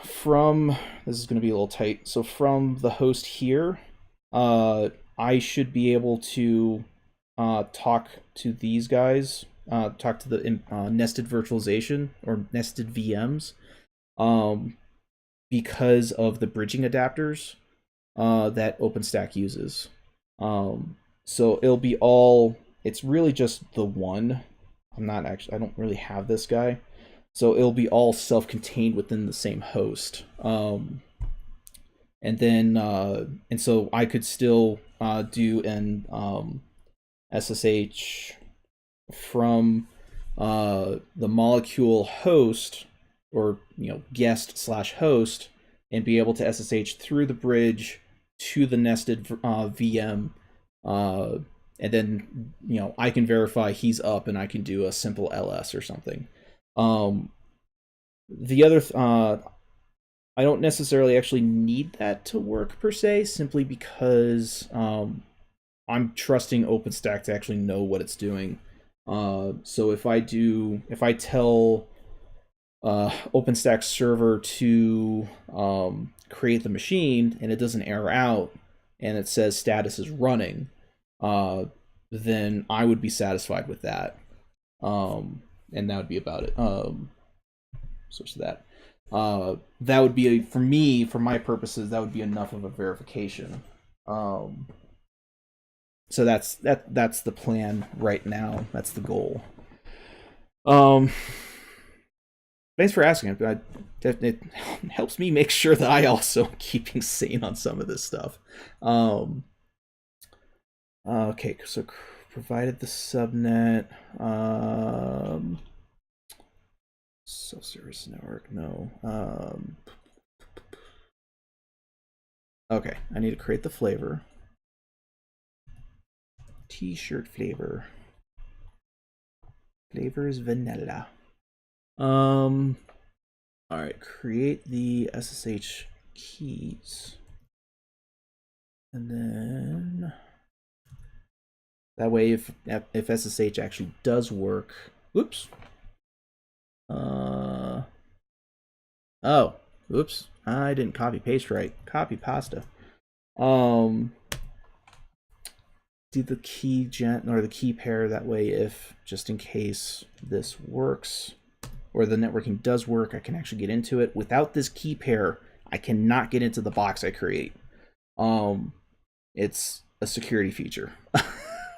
from, this is going to be a little tight, so from the host here, I should be able to talk to these guys, talk to the nested virtualization or nested VMs, because of the bridging adapters that OpenStack uses. So it'll be all, it's really just the one. I don't really have this guy. So it'll be all self-contained within the same host. And then, and so I could still do an SSH from the molecule host, or guest/host, and be able to SSH through the bridge to the nested VM, and then I can verify he's up, and I can do a simple LS or something. The other I don't necessarily actually need that to work per se, simply because I'm trusting OpenStack to actually know what it's doing. So if I tell OpenStack server to create the machine and it doesn't error out and it says status is running, then I would be satisfied with that. And that would be about it. Switch to that. That would be, for me, for my purposes, that would be enough of a verification. So that's the plan right now. That's the goal. Thanks for asking. It helps me make sure that I also am keeping sane on some of this stuff. Okay, so provided the subnet. Self-service network, no. Okay, I need to create the flavor. T-shirt flavor. Flavor is vanilla. All right, create the SSH keys. And then that way if SSH actually does work, whoops. Oh, oops. I didn't copy paste right. Copy pasta. Do the key gen or the key pair that way if just in case this works or the networking does work, I can actually get into it. Without this key pair, I cannot get into the box I create. It's a security feature.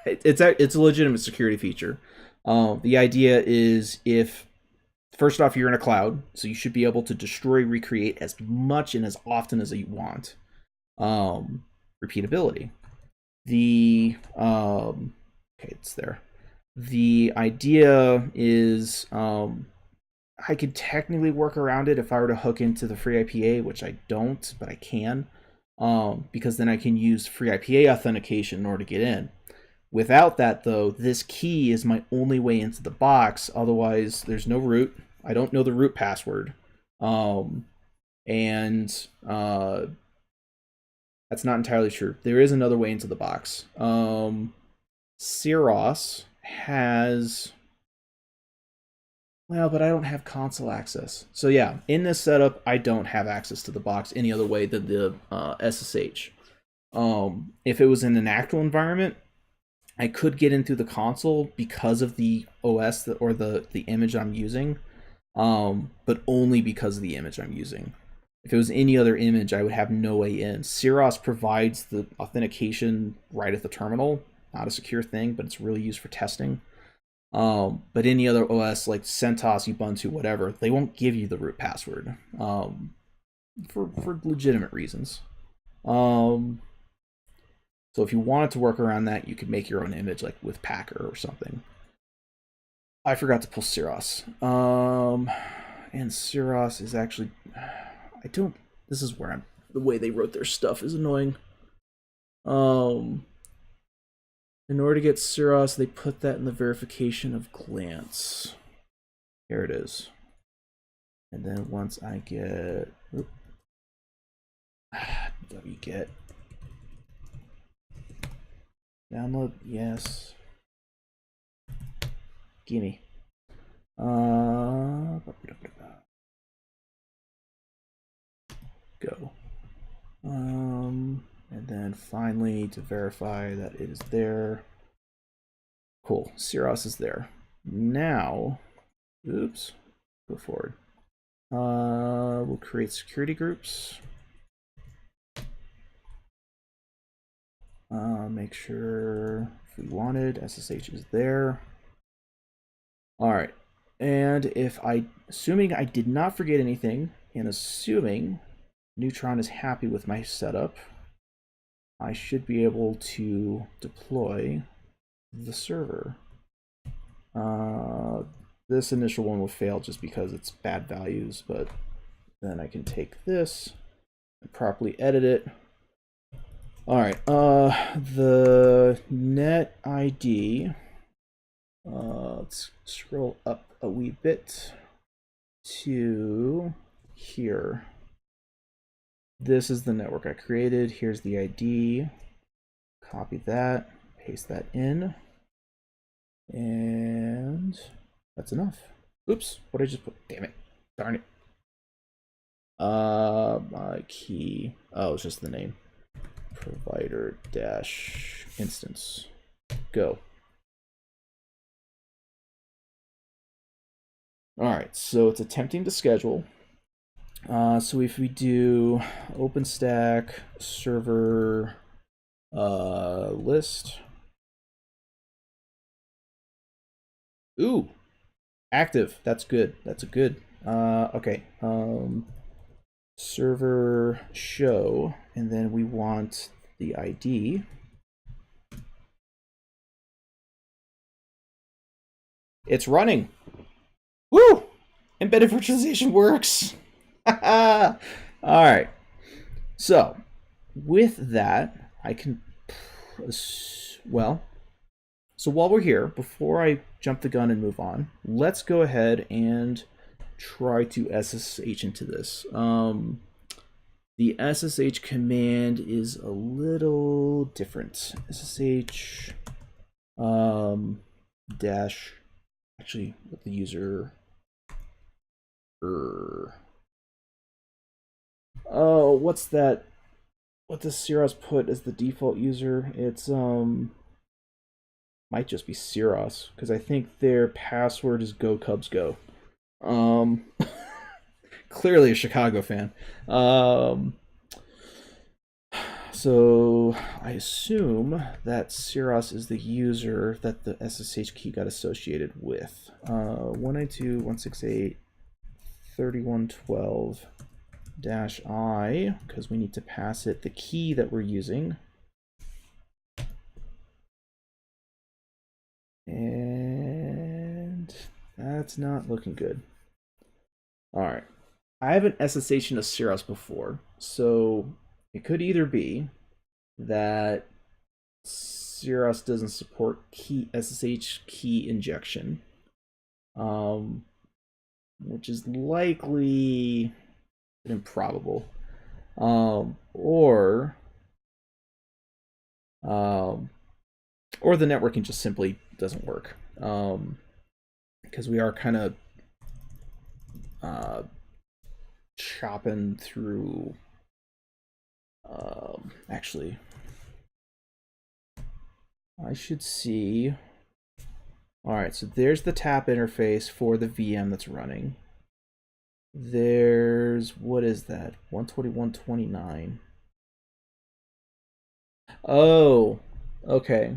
it's a legitimate security feature. The idea is if first off, you're in a cloud, so you should be able to destroy, recreate as much and as often as you want. Repeatability. Okay, it's there. The idea is I could technically work around it if I were to hook into the free IPA, which I don't, but I can, because then I can use free IPA authentication in order to get in. Without that, though, this key is my only way into the box. Otherwise, there's no root. I don't know the root password. That's not entirely true. There is another way into the box. Syros has... Well, but I don't have console access. So yeah, in this setup, I don't have access to the box any other way than the SSH. If it was in an actual environment, I could get in through the console because of the OS or the image I'm using, but only because of the image I'm using. If it was any other image, I would have no way in. Syros provides the authentication right at the terminal. Not a secure thing, but it's really used for testing. But any other OS like CentOS, Ubuntu, whatever, they won't give you the root password for legitimate reasons. So if you wanted to work around that, you could make your own image, like with Packer or something. I forgot to pull Syros. And Syros is actually... This is where the way they wrote their stuff is annoying. In order to get Syros, they put that in the verification of glance. Here it is. And then once I get... wget. Download, yes. Gimme. Go. And then finally to verify that it is there. Cool. Syros is there. Now, oops. Go forward. We'll create security groups. Make sure if we wanted, SSH is there. All right. And assuming I did not forget anything, and assuming Neutron is happy with my setup, I should be able to deploy the server. This initial one will fail just because it's bad values, but then I can take this and properly edit it. All right, the net ID, let's scroll up a wee bit to here. This is the network I created. Here's the ID. Copy that, paste that in, and that's enough. Oops, what did I just put? Damn it, darn it. My key, oh, it's just the name. Provider dash instance. Go. All right, so it's attempting to schedule. So if we do OpenStack server list. Ooh, active. That's good. That's a good. Okay. Server show, and then we want the ID. It's running. Woo! Embedded virtualization works. All right. So with that, I can, well, so while we're here, before I jump the gun and move on, let's go ahead and try to SSH into this. The SSH command is a little different. SSH dash, actually, with the user. Oh, what's that? What does Syros put as the default user? It's might just be Syros, because I think their password is Go Cubs Go. Clearly a Chicago fan. So I assume that Syros is the user that the SSH key got associated with. 192.168.3112-I, because we need to pass it the key that we're using. And that's not looking good. All right. I haven't SSH into Syros before, so it could either be that Syros doesn't support SSH key injection, which is likely improbable, or the networking just simply doesn't work, because we are kind of chopping through. Actually, I should see. All right, so there's the tap interface for the VM that's running. There's, what is that? 121.29. Oh, okay.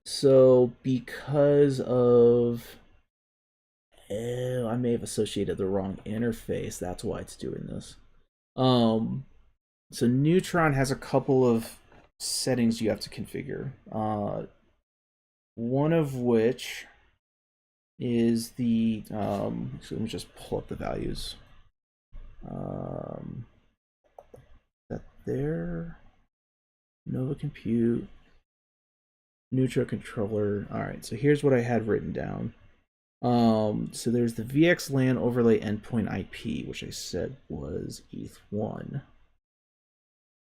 So because of, I may have associated the wrong interface. That's why it's doing this. So Neutron has a couple of settings you have to configure. One of which is the, so let me just pull up the values. That there, Nova Compute, Neutron controller. All right, so here's what I had written down. So there's the VXLAN overlay endpoint IP, which I said was ETH1.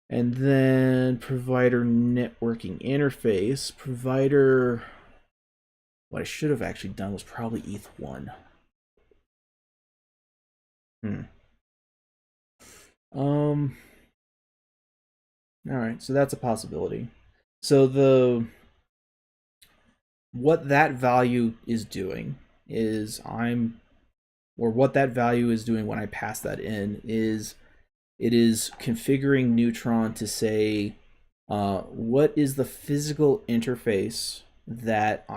And then provider networking interface. Provider, what I should have actually done was probably ETH1. All right, so that's a possibility. So what that value is doing is what that value is doing when I pass that in is it is configuring Neutron to say what is the physical interface that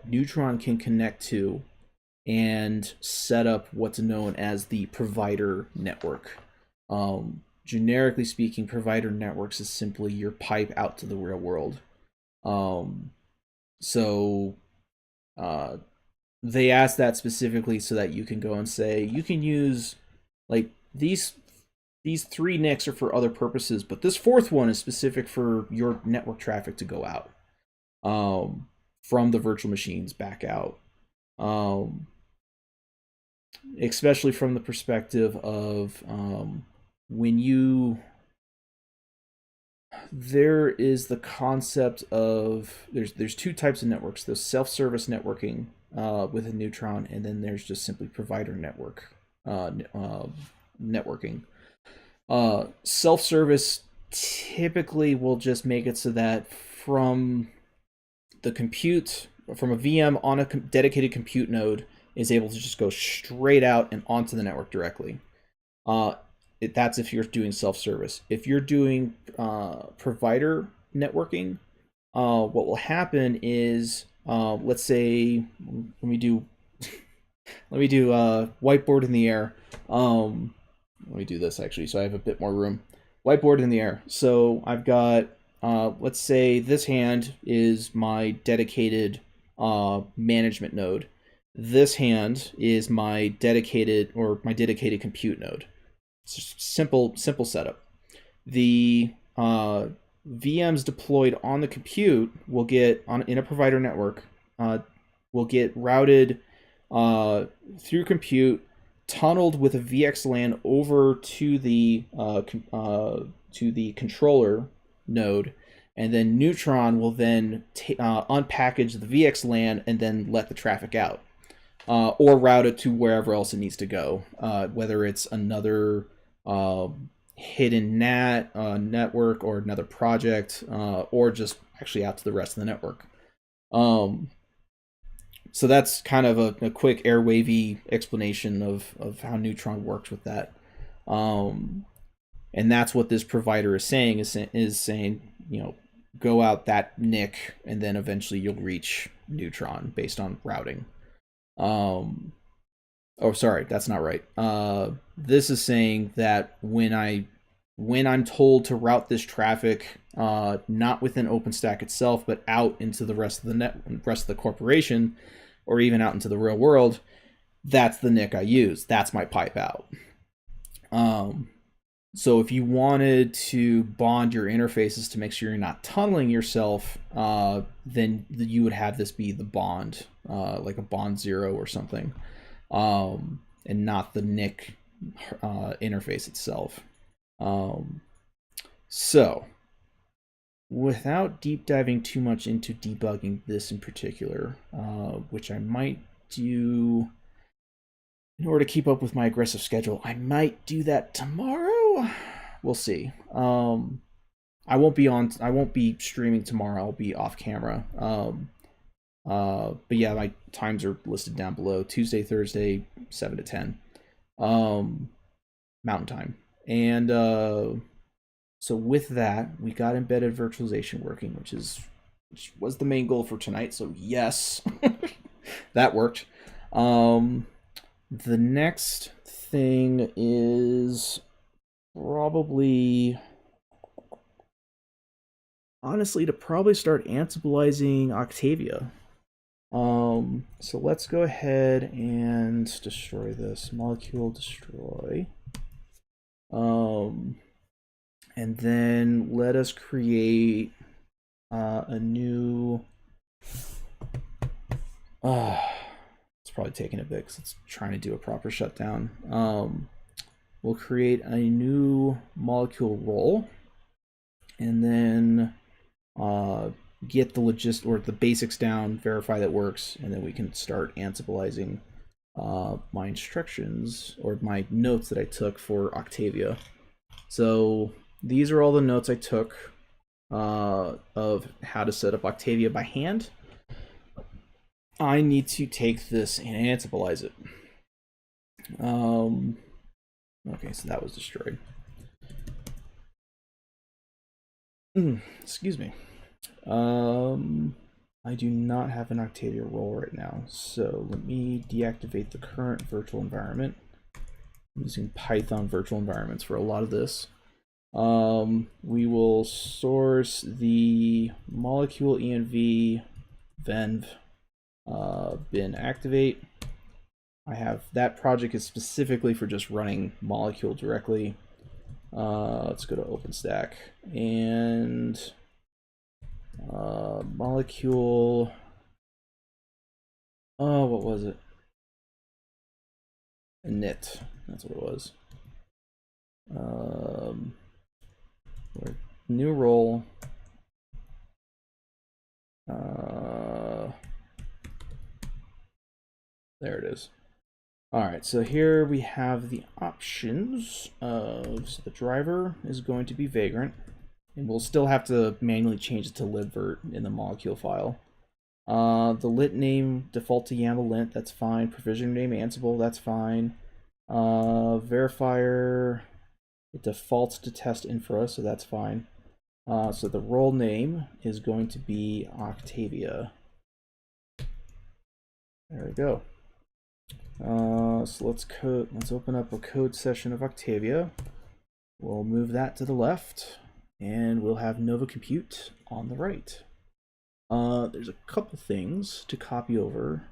Neutron can connect to and set up what's known as the provider network. Generically speaking, provider networks is simply your pipe out to the real world. So they asked that specifically so that you can go and say you can use like these three NICs are for other purposes, but this fourth one is specific for your network traffic to go out from the virtual machines back out. Especially from the perspective of when there is the concept of there's two types of networks. There's self-service networking within Neutron, and then there's just simply provider network networking. Self-service typically will just make it so that from a VM on a dedicated compute node is able to just go straight out and onto the network directly. That's if you're doing self-service. If you're doing provider networking, what will happen is, let's say, let me do whiteboard in the air. Let me do this actually, so I have a bit more room. Whiteboard in the air. So I've got, let's say this hand is my dedicated management node. This hand is my dedicated compute node. It's just simple setup. The VMs deployed on the compute will get in a provider network. Will get routed through compute, tunneled with a VXLAN over to the controller node, and then Neutron will then unpackage the VXLAN and then let the traffic out, or route it to wherever else it needs to go, whether it's another hidden NAT network or another project, or just actually out to the rest of the network. So that's kind of a quick airwavy explanation of how Neutron works with that. And that's what this provider is saying, is saying, go out that NIC and then eventually you'll reach Neutron based on routing. Oh, sorry, that's not right. This is saying that when I'm told to route this traffic, not within OpenStack itself, but out into the rest of the corporation, or even out into the real world, that's the NIC I use. That's my pipe out. So if you wanted to bond your interfaces to make sure you're not tunneling yourself, then you would have this be the bond, like a bond 0 or something, and not the NIC interface itself. So without deep diving too much into debugging this in particular, which I might do in order to keep up with my aggressive schedule, I might do that tomorrow. We'll see. I won't be streaming tomorrow. I'll be off camera. But yeah, my times are listed down below: Tuesday, Thursday, 7 to 10, Mountain Time. And so with that, we got embedded virtualization working, which was the main goal for tonight. So yes, that worked. The next thing is probably, honestly, to probably start Ansibleizing Octavia. So let's go ahead and destroy this. Molecule destroy. And then let us create a new. It's probably taking a bit because it's trying to do a proper shutdown. We'll create a new molecule role, and then get the basics down, verify that works, and then we can start Ansibleizing my instructions or my notes that I took for Octavia. So these are all the notes I took of how to set up Octavia by hand. I need to take this and Ansibleize it. Okay, so that was destroyed. Excuse me. I do not have an Octavia role right now, so let me deactivate the current virtual environment. I'm using Python virtual environments for a lot of this. We will source the molecule env venv bin activate. I have that project is specifically for just running molecule directly. Let's go to OpenStack and molecule. Oh, what was it? Init. That's what it was. New role. There it is. All right, so here we have the options of, so the driver is going to be Vagrant, and we'll still have to manually change it to libvirt in the molecule file. The lit name default to YAML lint, that's fine. Provisioner name Ansible, that's fine. Verifier, it defaults to test infra, so that's fine. So the role name is going to be Octavia. There we go. So let's open up a code session of Octavia. We'll move that to the left, and we'll have Nova Compute on the right. There's a couple things to copy over.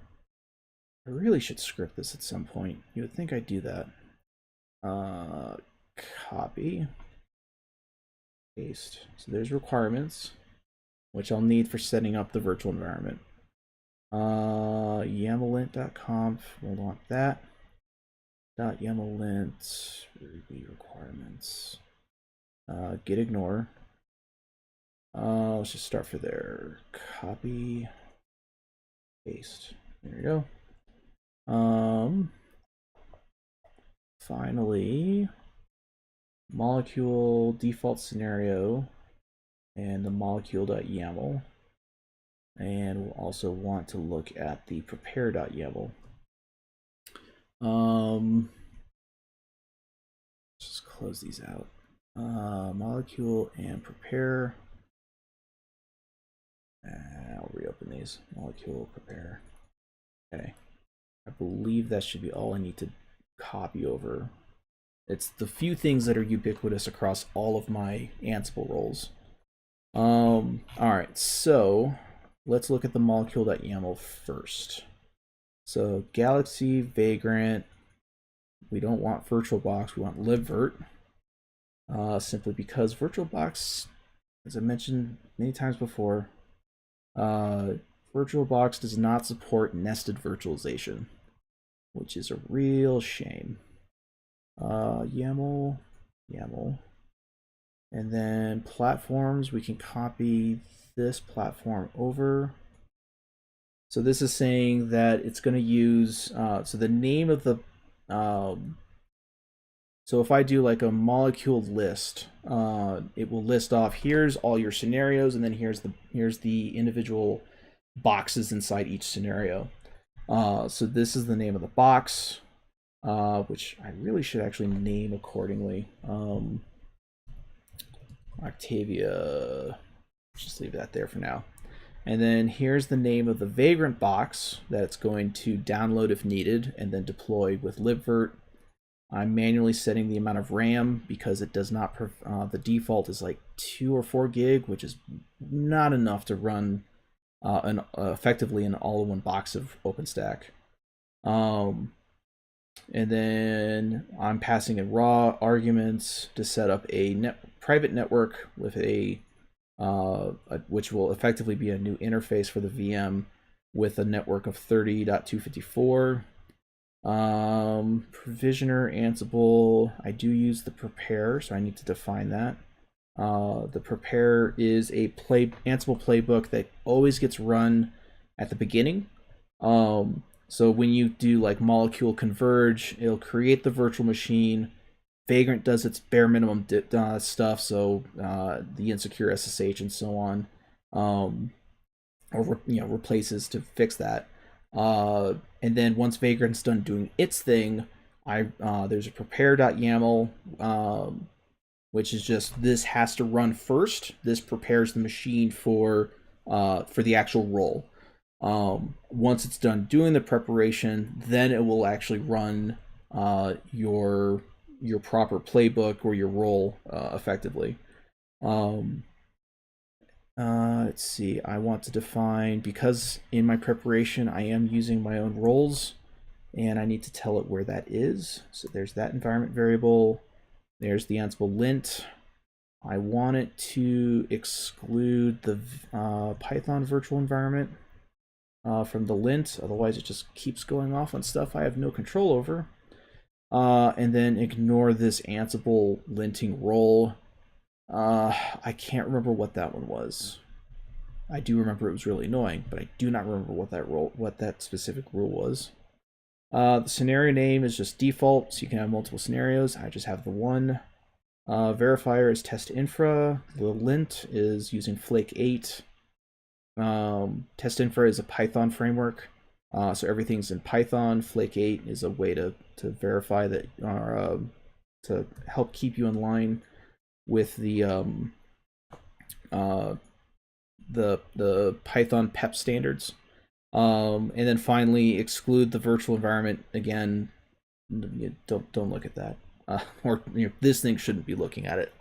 I really should script this at some point. You would think I'd do that. Copy, paste. So there's requirements, which I'll need for setting up the virtual environment. YAMLint.conf, we'll want that. .YAMLint, Ruby requirements. Git ignore. Let's just start for there. Copy, paste. There we go. Finally, molecule default scenario and the molecule.yaml. And we'll also want to look at the prepare.yaml. Just close these out. Molecule and prepare. I'll reopen these. Molecule, prepare. Okay. I believe that should be all I need to copy over. It's the few things that are ubiquitous across all of my Ansible roles. All right, so let's look at the molecule.yaml first. So Galaxy, Vagrant, we don't want VirtualBox, we want libvirt. Simply because VirtualBox, as I mentioned many times before, VirtualBox does not support nested virtualization, which is a real shame. YAML, and then platforms, we can copy this platform over. So this is saying that it's going to use, so the name of the, so if I do like a molecule list, it will list off, here's all your scenarios, and then here's the individual boxes inside each scenario. So this is the name of the box, which I really should actually name accordingly. Octavia, just leave that there for now. And then here's the name of the Vagrant box that it's going to download if needed and then deploy with libvirt. I'm manually setting the amount of RAM because it does not, the default is like 2 or 4 gig, which is not enough to run effectively an all-in-one box of OpenStack. And then I'm passing in raw arguments to set up a private network with which will effectively be a new interface for the VM with a network of 30.254. Provisioner, Ansible, I do use the prepare, so I need to define that. The prepare is a Ansible playbook that always gets run at the beginning. So when you do like molecule converge, it'll create the virtual machine. Vagrant does its bare minimum stuff, so the insecure SSH and so on, or replaces to fix that. And then once Vagrant's done doing its thing, there's a prepare.yaml, which is just this has to run first. This prepares the machine for the actual role. Once it's done doing the preparation, then it will actually run your proper playbook or your role effectively. Let's see, I want to define, because in my preparation I am using my own roles and I need to tell it where that is. So there's that environment variable. There's the Ansible lint. I want it to exclude the Python virtual environment from the lint, otherwise it just keeps going off on stuff I have no control over. And then ignore this Ansible linting role. I can't remember what that one was. I do remember it was really annoying, but I do not remember what that specific rule was. The scenario name is just default, so you can have multiple scenarios. I just have the one. Verifier is test infra. The lint is using Flake 8. Test infra is a Python framework, so everything's in Python. Flake 8 is a way to verify that, to help keep you in line with the Python PEP standards. And then finally exclude the virtual environment. Again, don't look at that, or this thing shouldn't be looking at it.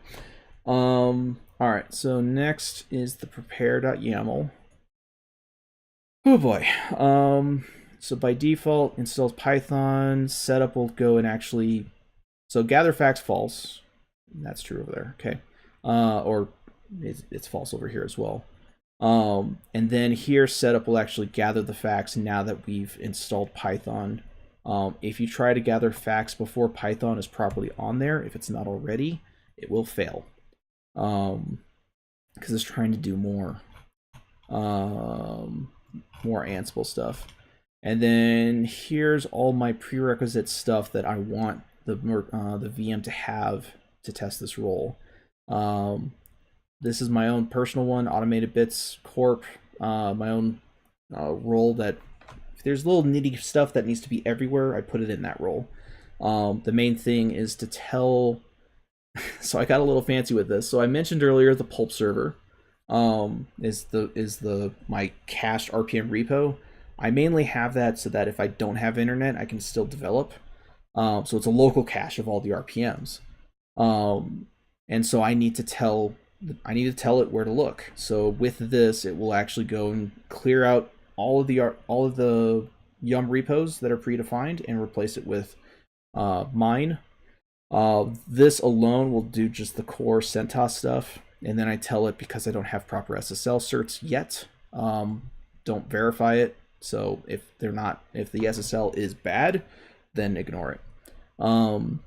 All right, so next is the prepare.yaml. Oh boy. So by default, installs Python. Setup will go and actually, so gather facts false. That's true over there. Okay, or it's false over here as well. And then here, setup will actually gather the facts now that we've installed Python. If you try to gather facts before Python is properly on there, if it's not already, it will fail. Because it's trying to do more Ansible stuff. And then here's all my prerequisite stuff that I want the VM to have to test this role. This is my own personal one, Automated Bits Corp. My own role that if there's little nitty stuff that needs to be everywhere, I put it in that role. The main thing is to tell. So I got a little fancy with this. So I mentioned earlier the pulp server is my cached RPM repo. I mainly have that so that if I don't have internet, I can still develop. So it's a local cache of all the RPMs. And so I need to tell it where to look. So with this, it will actually go and clear out all of the Yum repos that are predefined and replace it with mine. This alone will do just the core CentOS stuff, and then I tell it, because I don't have proper SSL certs yet, don't verify it. So if the SSL is bad, then ignore it. And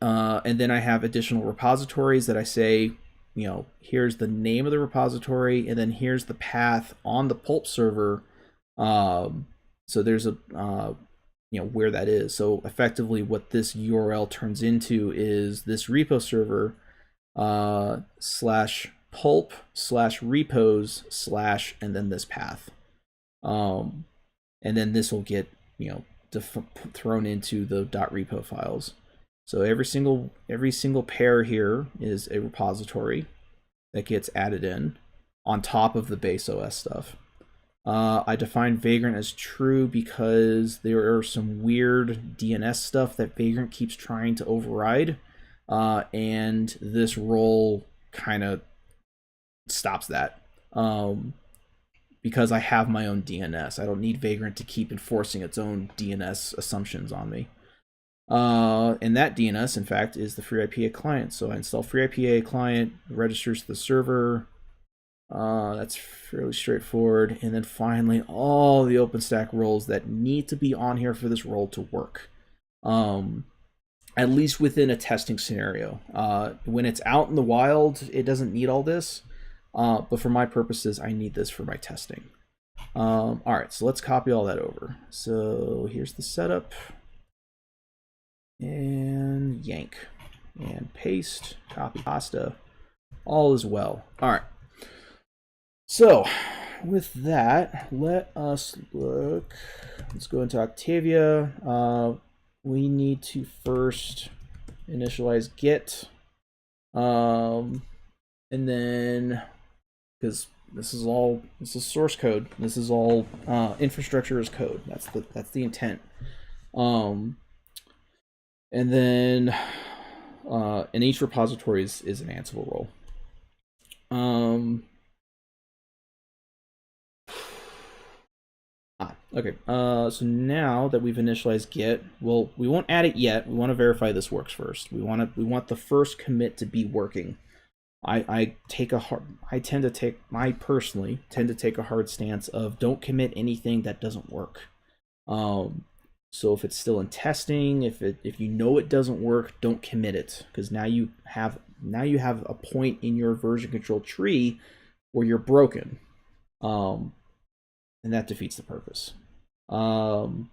then I have additional repositories that I say, here's the name of the repository, and then here's the path on the pulp server. So there's a where that is. So effectively what this URL turns into is this repo server /pulp/repos/ and then this path. And then this will get thrown into the .repo files. So every single pair here is a repository that gets added in on top of the base OS stuff. I define Vagrant as true because there are some weird DNS stuff that Vagrant keeps trying to override, and this role kind of stops that. Because I have my own DNS. I don't need Vagrant to keep enforcing its own DNS assumptions on me. And that DNS, in fact, is the FreeIPA client. So I install FreeIPA client, registers the server. That's fairly straightforward. And then finally, all the OpenStack roles that need to be on here for this role to work. At least within a testing scenario. When it's out in the wild, it doesn't need all this. But for my purposes, I need this for my testing. All right, so let's copy all that over. So here's the setup. And yank. And paste, copy, pasta. All is well. All right. So with that, let us look. Let's go into Octavia. We need to first initialize Git. And then, because this is source code. This is all infrastructure as code. That's the intent. And then and each repository is an Ansible role. Okay. So now that we've initialized Git, well, we won't add it yet. We want to verify this works first. We want the first commit to be working. I personally tend to take a hard stance of don't commit anything that doesn't work. So if it's still in testing, if you know it doesn't work, don't commit it, because now you have a point in your version control tree where you're broken, and that defeats the purpose. Brain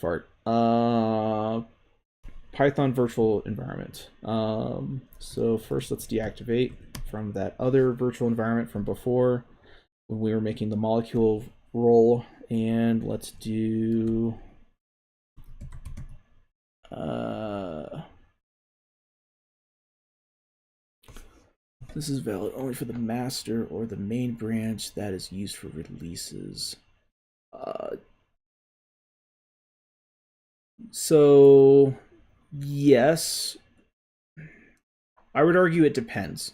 fart. Python virtual environment. So first let's deactivate from that other virtual environment from before when we were making the molecule role, and let's do this is valid only for the master or the main branch that is used for releases. So yes, I would argue it depends.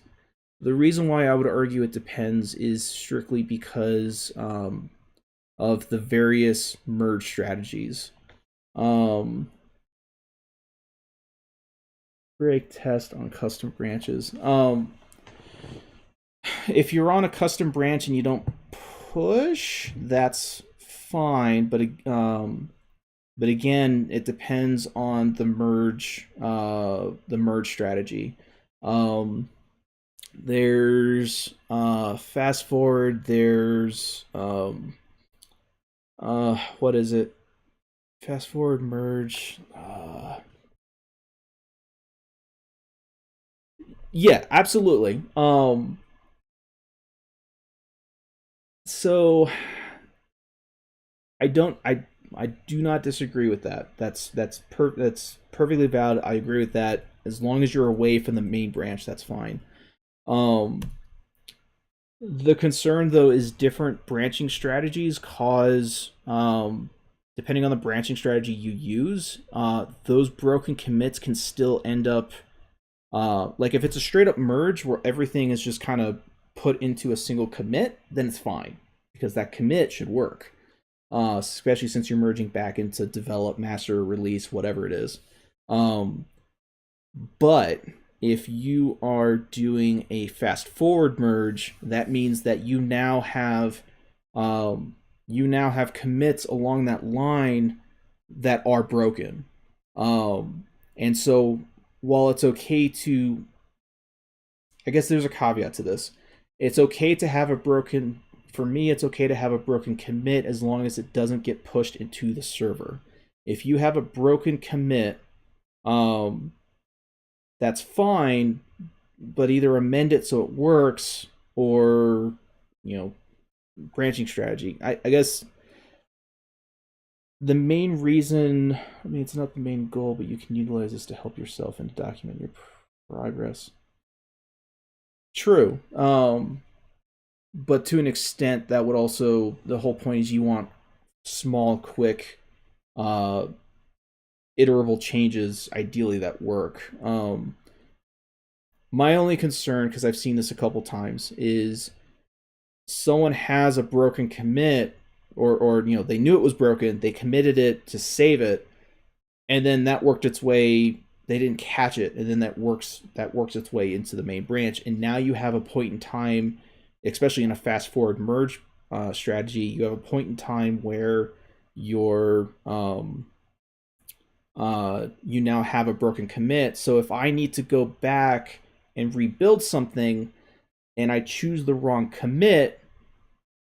The reason why I would argue it depends is strictly because of the various merge strategies. Break test on custom branches. If you're on a custom branch and you don't push, that's fine. But again, it depends on the merge strategy. There's fast forward. There's what is it? Fast forward merge. Yeah, absolutely. So I do not disagree with that. That's perfectly valid. I agree with that. As long as you're away from the main branch, that's fine. Um, the concern though is different branching strategies cause depending on the branching strategy you use, those broken commits can still end up like if it's a straight up merge where everything is just kind of put into a single commit, then it's fine because that commit should work. Especially since you're merging back into develop, master, release, whatever it is. But if you are doing a fast forward merge, that means that you now have commits along that line that are broken. And so while it's okay to, I guess there's a caveat to this. It's okay to have a broken, for me, it's okay to have a broken commit as long as it doesn't get pushed into the server. If you have a broken commit, that's fine, but either amend it so it works or, you know, branching strategy. I guess the main reason, I mean, it's not the main goal, but you can utilize this to help yourself and document your progress. True. But to an extent, that would also, the whole point is you want small, quick, uh, iterable changes, ideally, that work. My only concern, because I've seen this a couple times, is someone has a broken commit, or you know they knew it was broken, they committed it to save it, and then that worked its way. They didn't catch it, and then that works its way into the main branch, and now you have a point in time, especially in a fast forward merge strategy, you have a point in time where your you now have a broken commit. So if I need to go back and rebuild something, and I choose the wrong commit,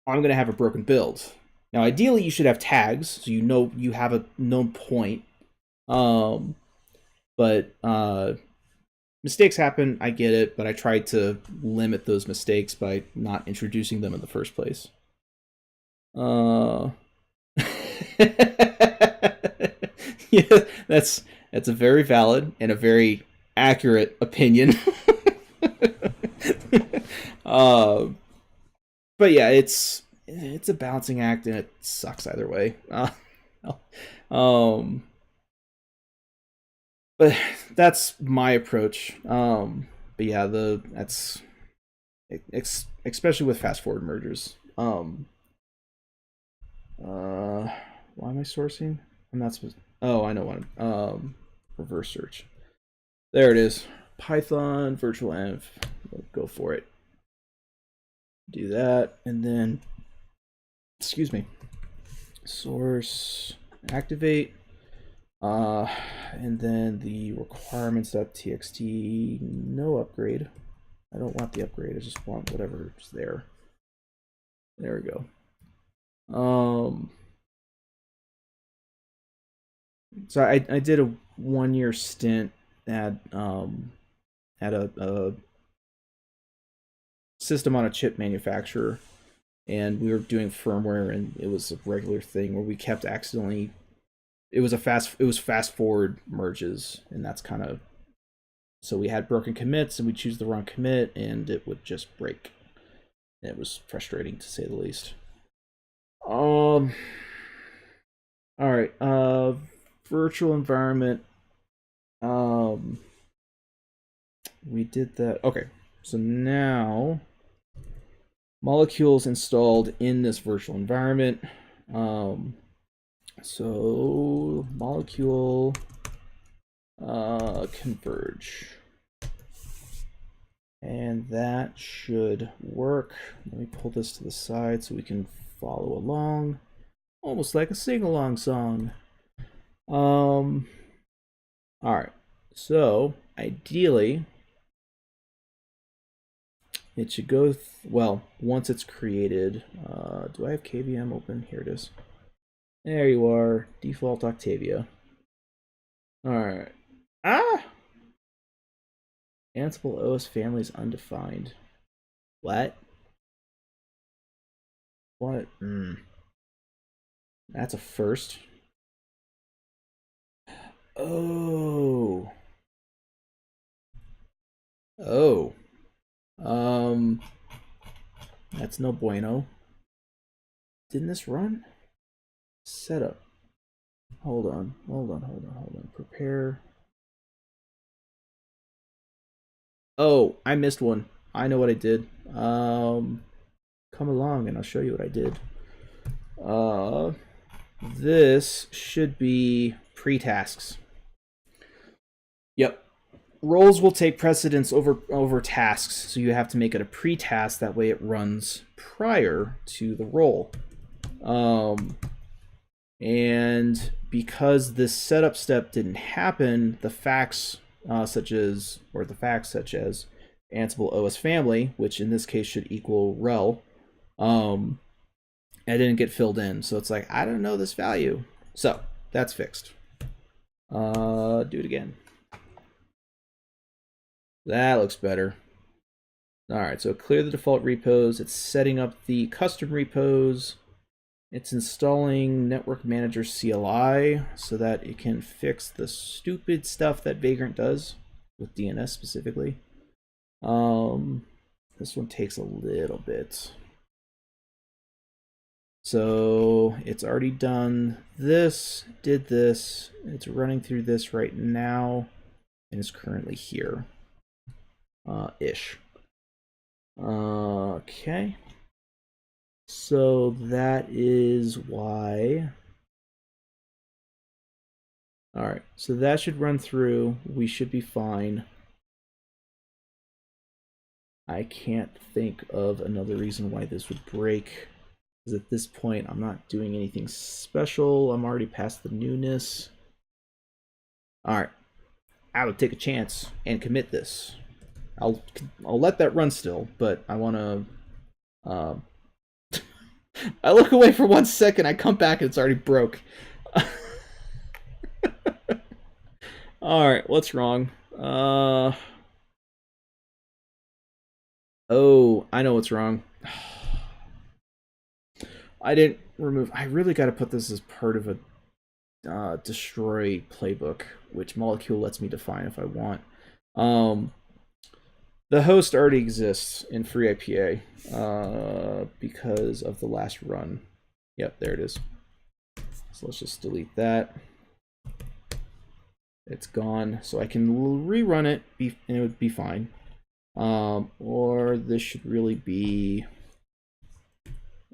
I'm going to have a broken build. Now, ideally, you should have tags, so you know you have a known point. But mistakes happen. I get it, but I tried to limit those mistakes by not introducing them in the first place. Yeah, that's a very valid and a very accurate opinion. uh, but yeah, it's a balancing act and it sucks either way. Um, but that's my approach. But yeah, that's especially with fast forward mergers. Why am I sourcing? I'm not supposed. Oh, I know one. Reverse search. There it is. Python virtual env. Go for it. Do that, and then, excuse me. Source activate. And then the requirements.txt, no upgrade. I don't want the upgrade. I just want whatever's there. There we go. So I did a 1 year stint at a system on a chip manufacturer, and we were doing firmware, and it was a regular thing where we kept accidentally. It was fast forward merges, and that's kind of, so we had broken commits and we choose the wrong commit and it would just break. It was frustrating to say the least. All right, virtual environment. We did that. Okay, so now molecules installed in this virtual environment. So molecule converge. And that should work. Let me pull this to the side so we can follow along. Almost like a sing-along song. All right. So ideally, it should go, well, once it's created. Do I have KVM open? Here it is. There you are. Default Octavia. All right. Ah! Ansible OS family is undefined. What? What? That's a first. Oh. Oh. That's no bueno. Didn't this run? Setup. Hold on. Prepare. Oh, I missed one. I know what I did. Come along and I'll show you what I did. This should be pre-tasks. Yep. Roles will take precedence over tasks, so you have to make it a pre-task. That way it runs prior to the role. And because this setup step didn't happen, the facts such as Ansible OS family, which in this case should equal rel, I didn't get filled in. So it's like, I don't know this value. So that's fixed. Do it again. That looks better. All right, so clear the default repos. It's setting up the custom repos. It's installing Network Manager CLI so that it can fix the stupid stuff that Vagrant does with DNS specifically. This one takes a little bit. So it's already done this, did this. It's running through this right now, and it's currently here. Ish. Okay. So that is why. All right, so that should run through. We should be fine. I can't think of another reason why this would break. Because at this point, I'm not doing anything special. I'm already past the newness. All right, I would take a chance and commit this. I'll let that run still, but I want to. I look away for 1 second. I come back and it's already broke. All right, what's wrong? Oh, I know what's wrong. I didn't remove. I really got to put this as part of a destroy playbook, which Molecule lets me define if I want. The host already exists in FreeIPA because of the last run. Yep, there it is. So let's just delete that. It's gone, so I can rerun it, and it would be fine. Or this should really be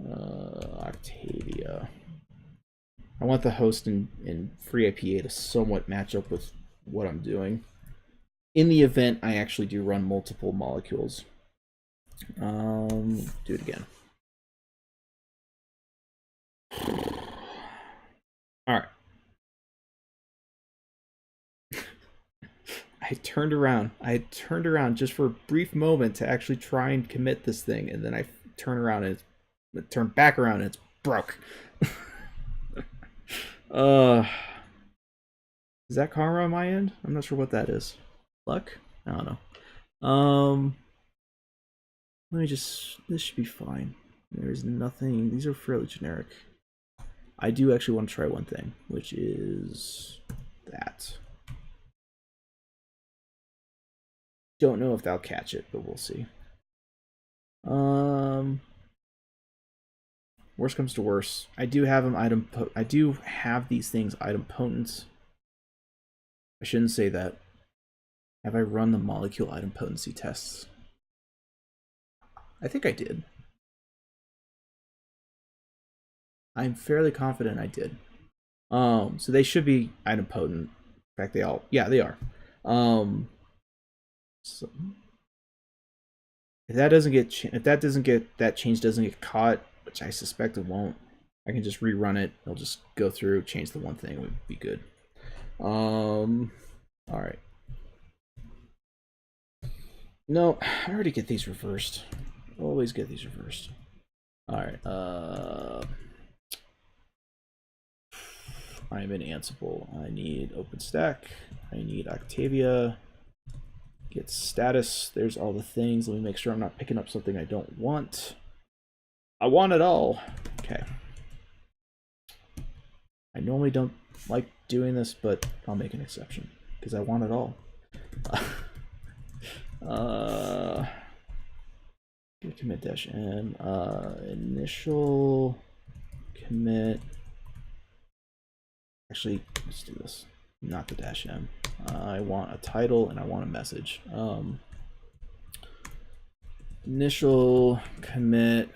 Octavia. I want the host in FreeIPA to somewhat match up with what I'm doing. In the event I actually do run multiple molecules. Do it again. All right. I turned around just for a brief moment to actually try and commit this thing, and then I turn around and it turned back around and it's broke. Is that karma on my end? I'm not sure what that is. Luck? I don't know. Let me just. This should be fine. There's nothing. These are fairly generic. I do actually want to try one thing, which is that. Don't know if they'll catch it, but we'll see. Worst comes to worst, I do have them item. I do have these things item potents. I shouldn't say that. Have I run the molecule item potency tests? I think I did. I'm fairly confident I did. So they should be idempotent. In fact, they all, yeah, they are. So if that doesn't get, that change doesn't get caught, which I suspect it won't, I can just rerun it. I'll just go through, change the one thing, it would be good. All right. No, I already get these reversed. Always get these reversed. All right. I'm in Ansible. I need OpenStack. I need Octavia. Get status. There's all the things. Let me make sure I'm not picking up something I don't want. I want it all. Okay. I normally don't like doing this, but I'll make an exception because I want it all. Commit dash m. Initial commit. Actually, let's do this. Not the dash m. I want a title and I want a message. Initial commit.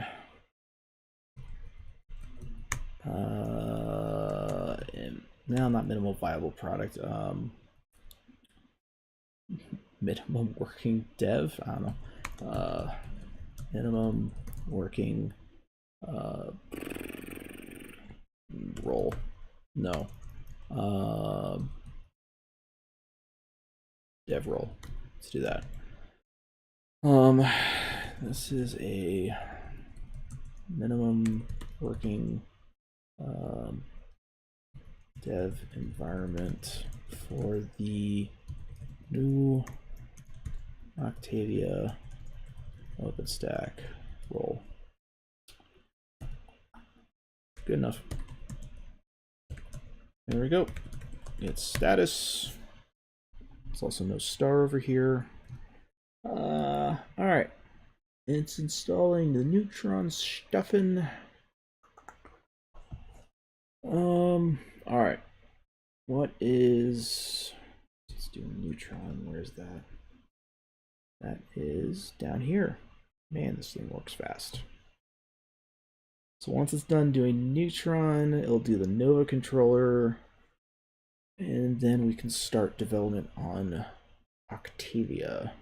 No, not minimal viable product. Minimum working dev. I don't know. Minimum working role. No. Dev role. Let's do that. This is a minimum working dev environment for the new Octavia OpenStack role. Good enough. There we go. Get status. There's also no star over here. All right. It's installing the Neutron stuffing. All right. What is? Let's do Neutron. Where's that? That is down here. Man, this thing works fast. So once it's done doing Neutron, it'll do the Nova controller, and then we can start development on Octavia.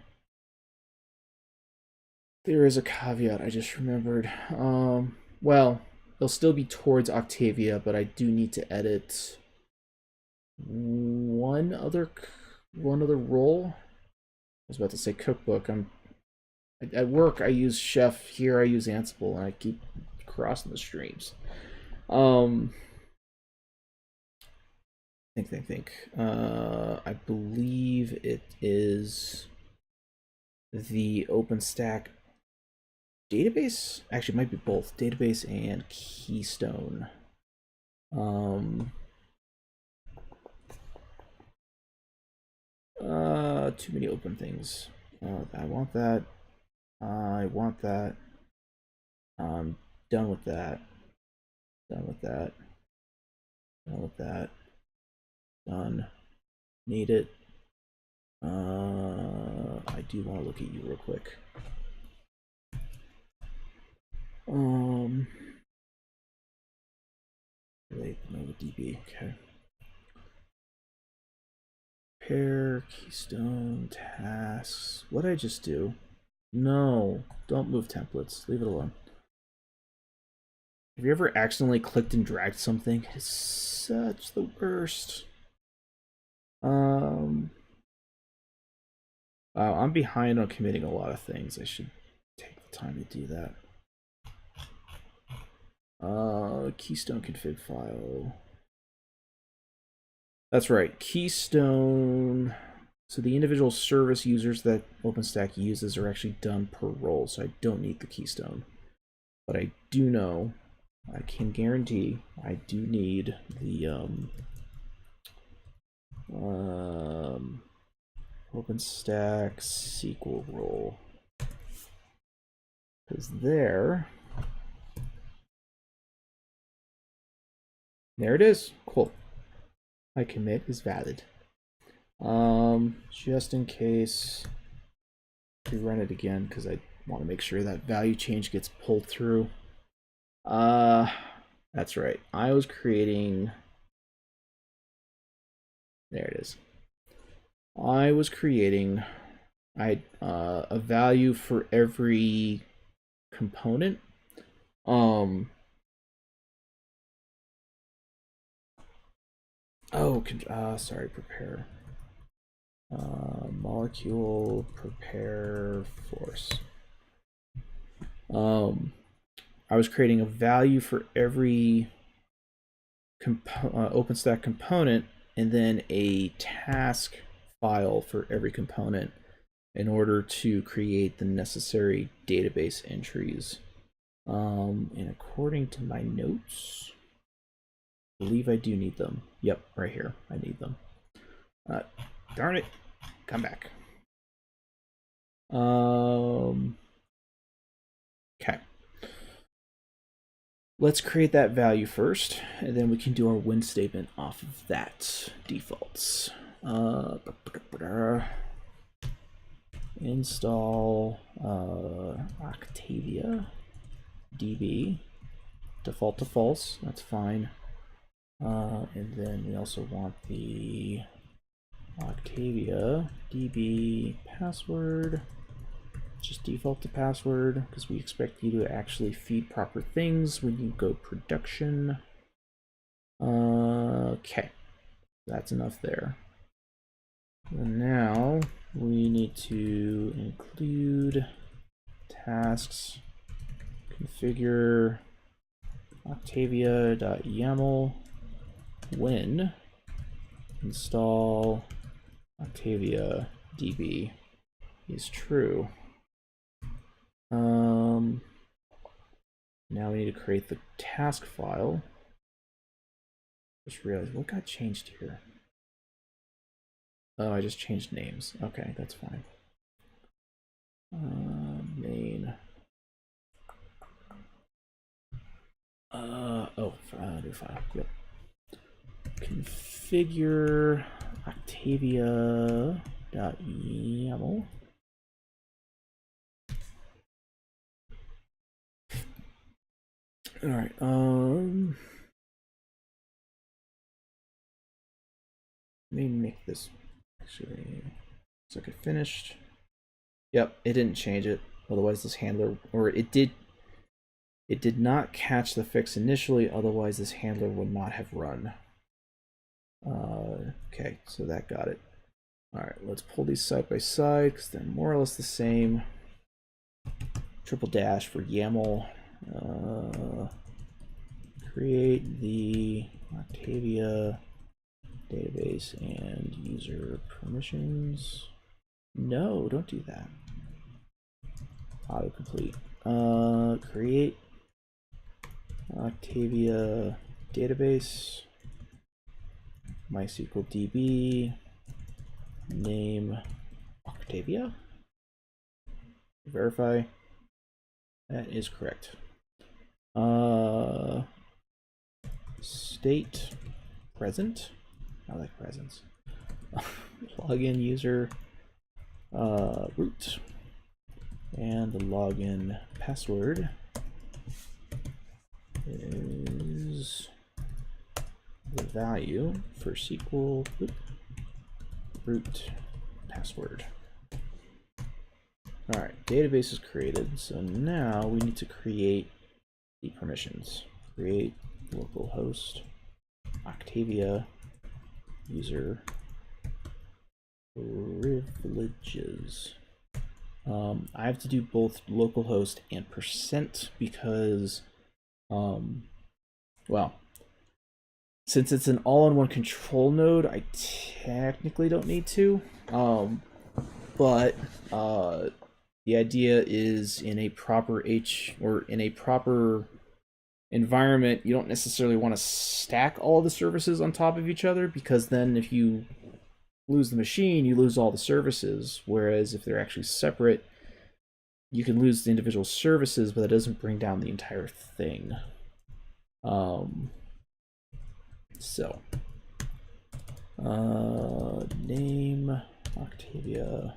There is a caveat I just remembered. Well, it'll still be towards Octavia, but I do need to edit one other role. I was about to say cookbook. At work I use Chef, here I use Ansible, and I keep crossing the streams. Think. I believe it is the OpenStack database. Actually, it might be both database and Keystone. Too many open things. I want that. I want that. I'm done with that. Done with that. Done with that. Done. Need it. I do want to look at you real quick. Relate Nova DB. Okay. Pair, Keystone, tasks. What did I just do? No, don't move templates. Leave it alone. Have you ever accidentally clicked and dragged something? It's such the worst. Wow, I'm behind on committing a lot of things. I should take the time to do that. Keystone config file. That's right, Keystone. So the individual service users that OpenStack uses are actually done per role, so I don't need the Keystone. But I do know, I can guarantee, I do need the OpenStack SQL role. Because there it is. Cool. My commit is valid. Just in case, we run it again because I want to make sure that value change gets pulled through. I That's right. I was creating. There it is. I was creating a value for every component. Sorry, prepare. Molecule prepare force. I was creating a value for every OpenStack component, and then a task file for every component in order to create the necessary database entries. And according to my notes, I believe I do need them. Yep, right here. I need them. Darn it. Come back. Okay. Let's create that value first, and then we can do our when statement off of that defaults. Install Octavia DB, default to false, that's fine. And then we also want the Octavia DB password, just default to password, because we expect you to actually feed proper things when you go production. Okay, that's enough there. And now we need to include tasks, configure octavia.yaml when install Octavia DB is true. Now we need to create the task file. Just realized what got changed here. Oh, I just changed names. Okay, that's fine. Main. New file. Yep. Configure Octavia.yaml. All right. Let me make this actually. So I finished. Yep, it didn't change it. Otherwise, this handler, or it did not catch the fix initially. Otherwise, this handler would not have run. Okay, so that got it. All right, let's pull these side by side because they're more or less the same. Triple dash for YAML. Create the Octavia database and user permissions. No, don't do that. Autocomplete. Create Octavia database, MySQL DB, name Octavia. Verify. That is correct. State present. I like presents. Login user root, and the login password is the value for SQL root password. All right, database is created. So now we need to create the permissions. Create localhost Octavia user privileges. I have to do both localhost and percent because, well, since it's an all-in-one control node, I technically don't need to. But the idea is in a proper environment, you don't necessarily want to stack all the services on top of each other, because then if you lose the machine, you lose all the services. Whereas if they're actually separate, you can lose the individual services, but that doesn't bring down the entire thing. Name Octavia.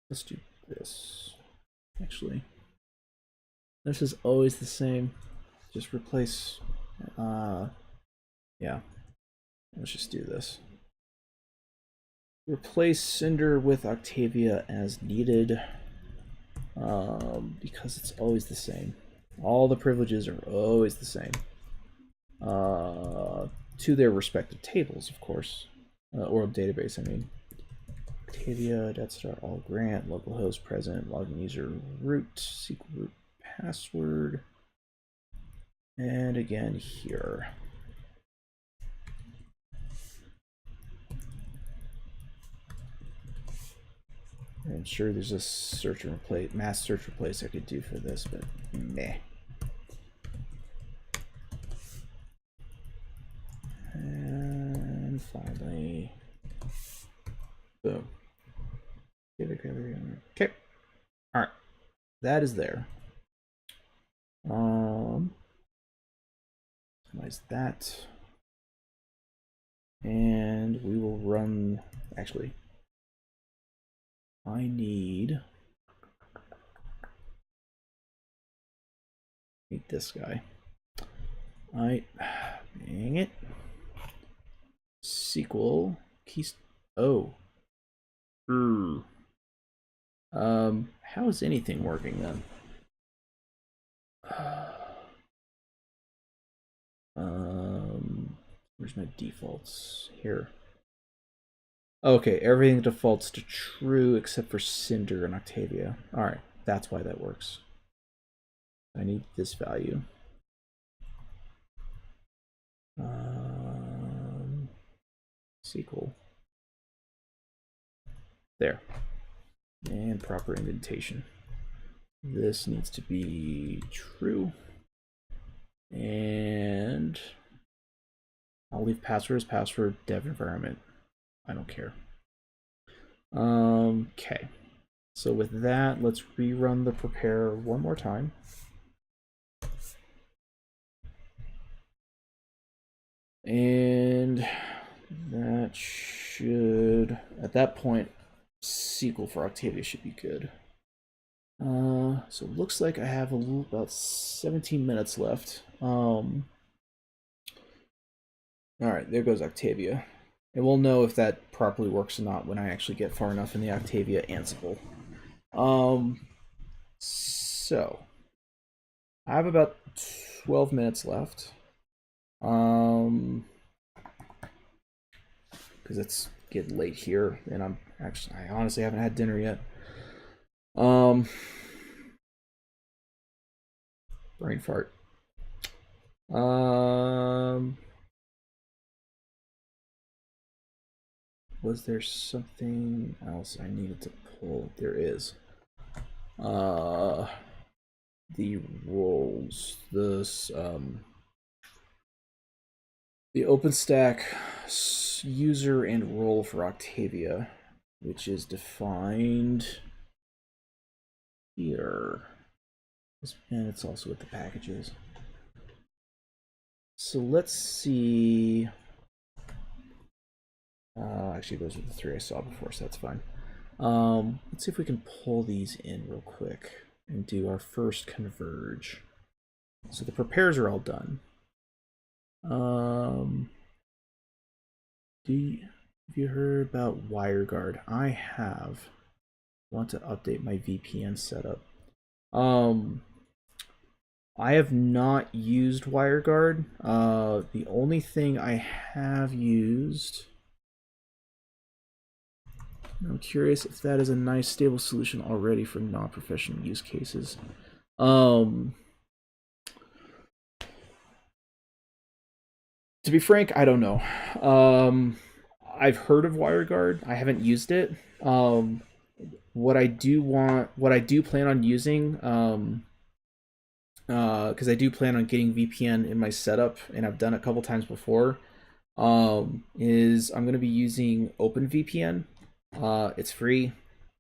Let's do this. Actually, This is always the same. Just replace, yeah. Let's just do this. Replace Cinder with Octavia as needed, because it's always the same. All the privileges are always the same. To their respective tables, of course, or database, I mean. Octavia, Deathstar, all grant, localhost, present, login user, root, SQL root, password, and again here. I'm sure there's a search and replace, mass search replace I could do for this, but meh. And finally, boom. Okay. All right. That is there. Minimize that. And we will run, actually, I need this guy. Dang it. SQL keys. Oh. How is anything working then? Where's my defaults? Here. Okay, everything defaults to true except for Cinder and Octavia. Alright, that's why that works. I need this value. SQL. There. And proper indentation. This needs to be true. And I'll leave password as password, dev environment. I don't care. Okay. So with that, let's rerun the prepare one more time. And that should, at that point, SQL for Octavia should be good. So it looks like I have about 17 minutes left. All right, there goes Octavia. And we'll know if that properly works or not when I actually get far enough in the Octavia Ansible. So I have about 12 minutes left. Because it's getting late here, and I honestly haven't had dinner yet. Brain fart. Was there something else I needed to pull? There is. The roles. This the OpenStack user and role for Octavia, which is defined here. And it's also with the packages. So let's see. Actually, those are the three I saw before, so that's fine. Let's see if we can pull these in real quick and do our first converge. So the prepares are all done. Have you heard about WireGuard? I have. Want to update my VPN setup. I have not used WireGuard. The only thing I have used, I'm curious if that is a nice stable solution already for non-professional use cases. To be frank, I don't know. I've heard of WireGuard. I haven't used it. What I do plan on using, because I do plan on getting VPN in my setup, and I've done it a couple times before, is I'm going to be using OpenVPN. It's free.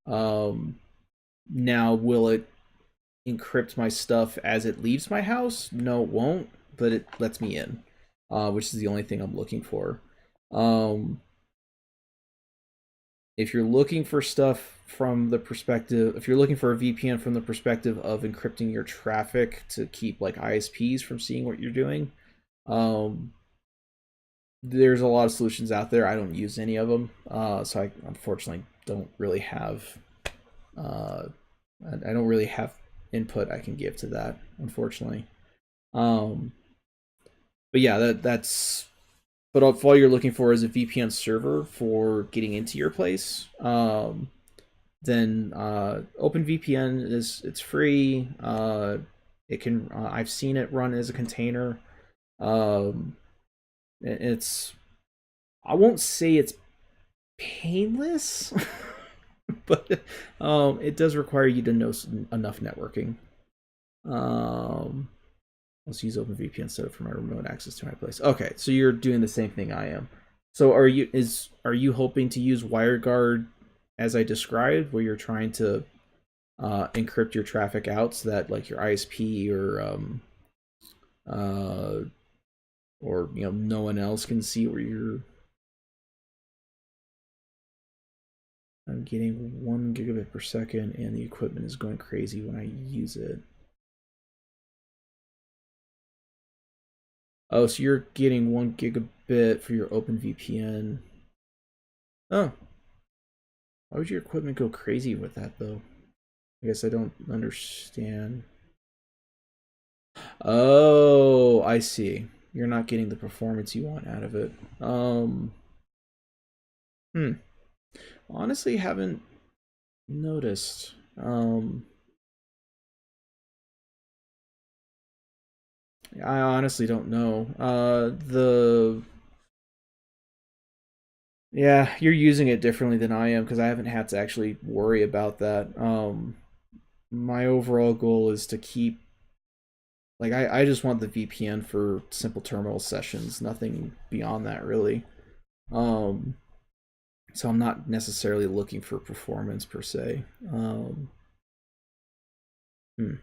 Now, will it encrypt my stuff as it leaves my house? No, it won't, but it lets me in, which is the only thing I'm looking for. if you're looking for stuff from the perspective, if you're looking for a VPN from the perspective of encrypting your traffic to keep like ISPs from seeing what you're doing, um, there's a lot of solutions out there. I don't use any of them, so I unfortunately don't really have, uh, I don't really have input I can give to that, unfortunately. Um, but yeah, that's. But if all you're looking for is a VPN server for getting into your place, then OpenVPN it's free. It can I've seen it run as a container. Um, it's I won't say it's painless, but it does require you to know enough networking. Um, let's use OpenVPN instead of for my remote access to my place. Okay, so you're doing the same thing I am. So are you hoping to use WireGuard as I described, where you're trying to encrypt your traffic out so that like your ISP uh, or no one else can see where you're. I'm getting 1 gigabit per second, and the equipment is going crazy when I use it. Oh, so you're getting 1 gigabit for your OpenVPN. Oh, why would your equipment go crazy with that though? I guess I don't understand. Oh, I see. You're not getting the performance you want out of it. Hmm. Honestly, haven't noticed. I honestly don't know. Yeah, you're using it differently than I am because I haven't had to actually worry about that. My overall goal is to keep like I just want the VPN for simple terminal sessions, nothing beyond that really. Um, so I'm not necessarily looking for performance per se. Hmm.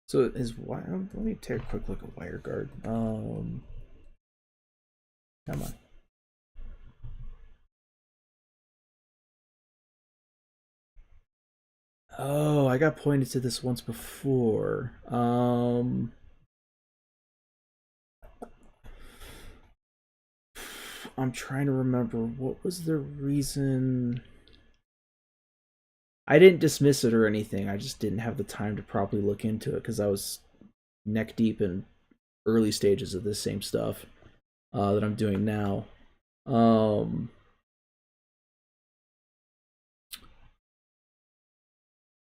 So is why? Let me take a quick look at WireGuard. Come on. Oh, I got pointed to this once before. I'm trying to remember what was the reason. I didn't dismiss it or anything. I just didn't have the time to properly look into it because I was neck deep in early stages of this same stuff that I'm doing now. Um,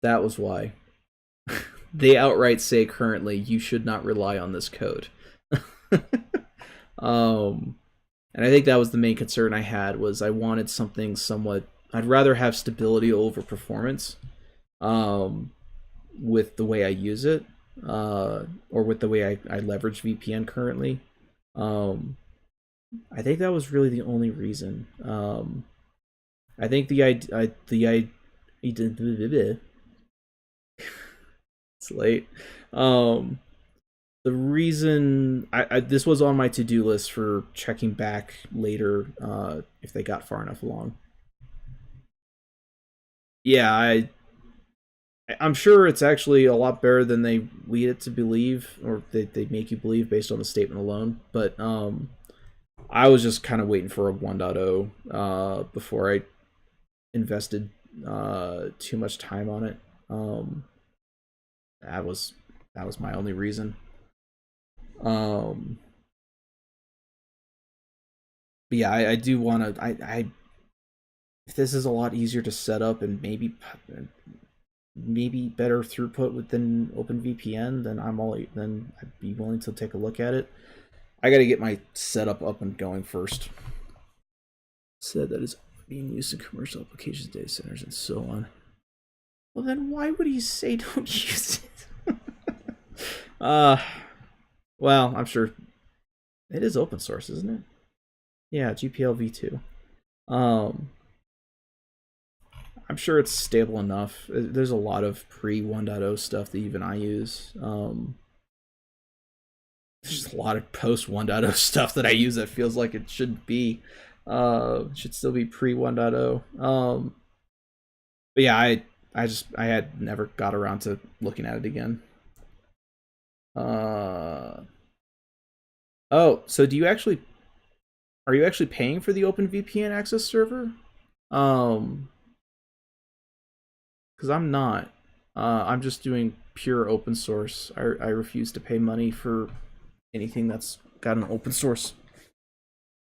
that was why. They outright say currently you should not rely on this code. um, and I think that was the main concern I had was I wanted something somewhat. I'd rather have stability over performance, um, with the way I use it, or with the way I leverage VPN currently. Um, I think that was really the only reason. I think it's late. Um, the reason this was on my to-do list for checking back later if they got far enough along. Yeah, I'm sure it's actually a lot better than they lead it to believe, or they make you believe based on the statement alone. But I was just kind of waiting for a 1.0 before I invested too much time on it. Um, that was my only reason. Um, but yeah, I do want to. If this is a lot easier to set up and maybe better throughput within OpenVPN, then I'd be willing to take a look at it. I got to get my setup up and going first. Said that is being used in commercial applications, data centers, and so on. Well, then why would he say don't use it? uh, well, I'm sure it is open source, isn't it? Yeah, GPL v2. Um, I'm sure it's stable enough. There's a lot of pre 1.0 stuff that even I use. There's a lot of post 1.0 stuff that I use that feels like it should be. Should still be pre 1.0. But yeah, I had never got around to looking at it again. Oh, so are you actually paying for the OpenVPN access server? Because I'm not. I'm just doing pure open source. I refuse to pay money for anything that's got an open source.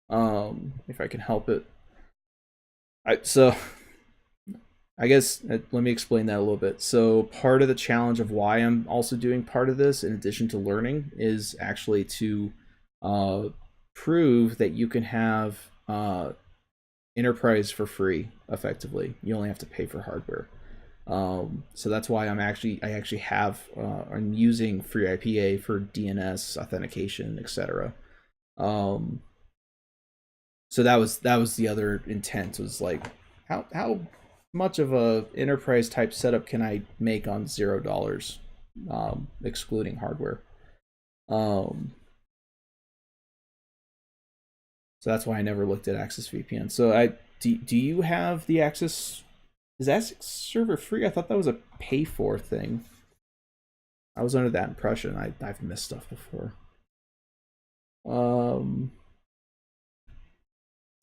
If I can help it. So I guess let me explain that a little bit. So part of the challenge of why I'm also doing part of this, in addition to learning, is actually to prove that you can have enterprise for free. Effectively, you only have to pay for hardware. So that's why I actually have I'm using FreeIPA for DNS authentication, etc. So that was the other intent, was like how much of a enterprise type setup can I make on $0, excluding hardware. So that's why I never looked at Access VPN. So do you have the Access? Is Access server free? I thought that was a pay for thing. I was under that impression. I've missed stuff before.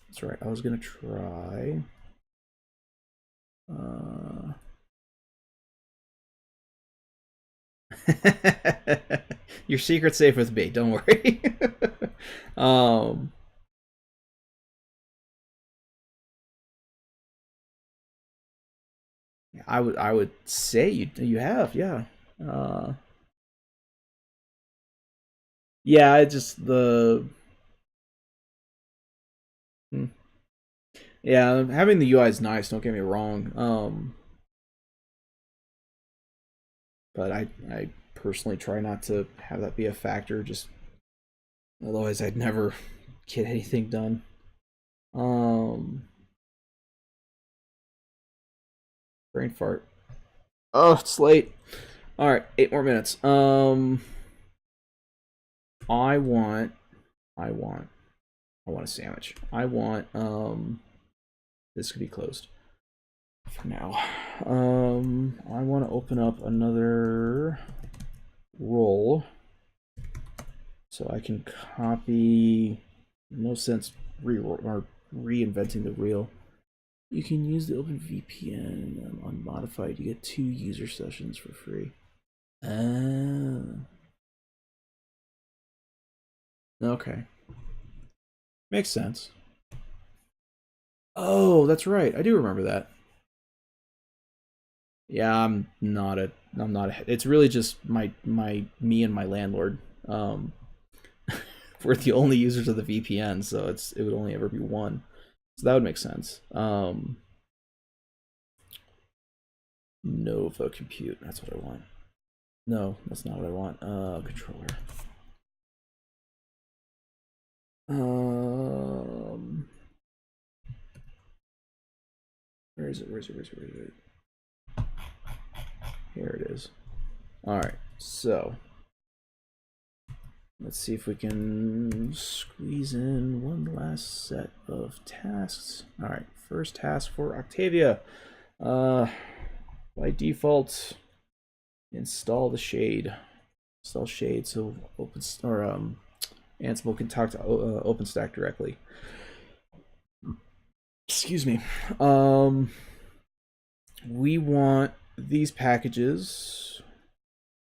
That's right. I was gonna try. Your secret's safe with me. Don't worry. I would say you have, yeah. Yeah, I just hmm. Yeah, having the UI is nice. Don't get me wrong. But I personally try not to have that be a factor. Just otherwise, I'd never get anything done. Brain fart. Oh, it's late. All right, 8 more minutes. I want a sandwich. I want this could be closed for now. I want to open up another roll so I can copy. No sense reinventing the wheel. You can use the OpenVPN unmodified. You get 2 user sessions for free. Okay. Makes sense. Oh, that's right. I do remember that. Yeah, I'm not a, it's really just me and my landlord. We're the only users of the VPN, so it would only ever be one. So that would make sense. Nova compute, that's what I want. No, that's not what I want. Controller. Where is it? Here it is. All right, so let's see if we can squeeze in one last set of tasks. All right, first task for Octavia. By default, install the shade. Install shade so Ansible can talk to OpenStack directly. Excuse me. We want these packages.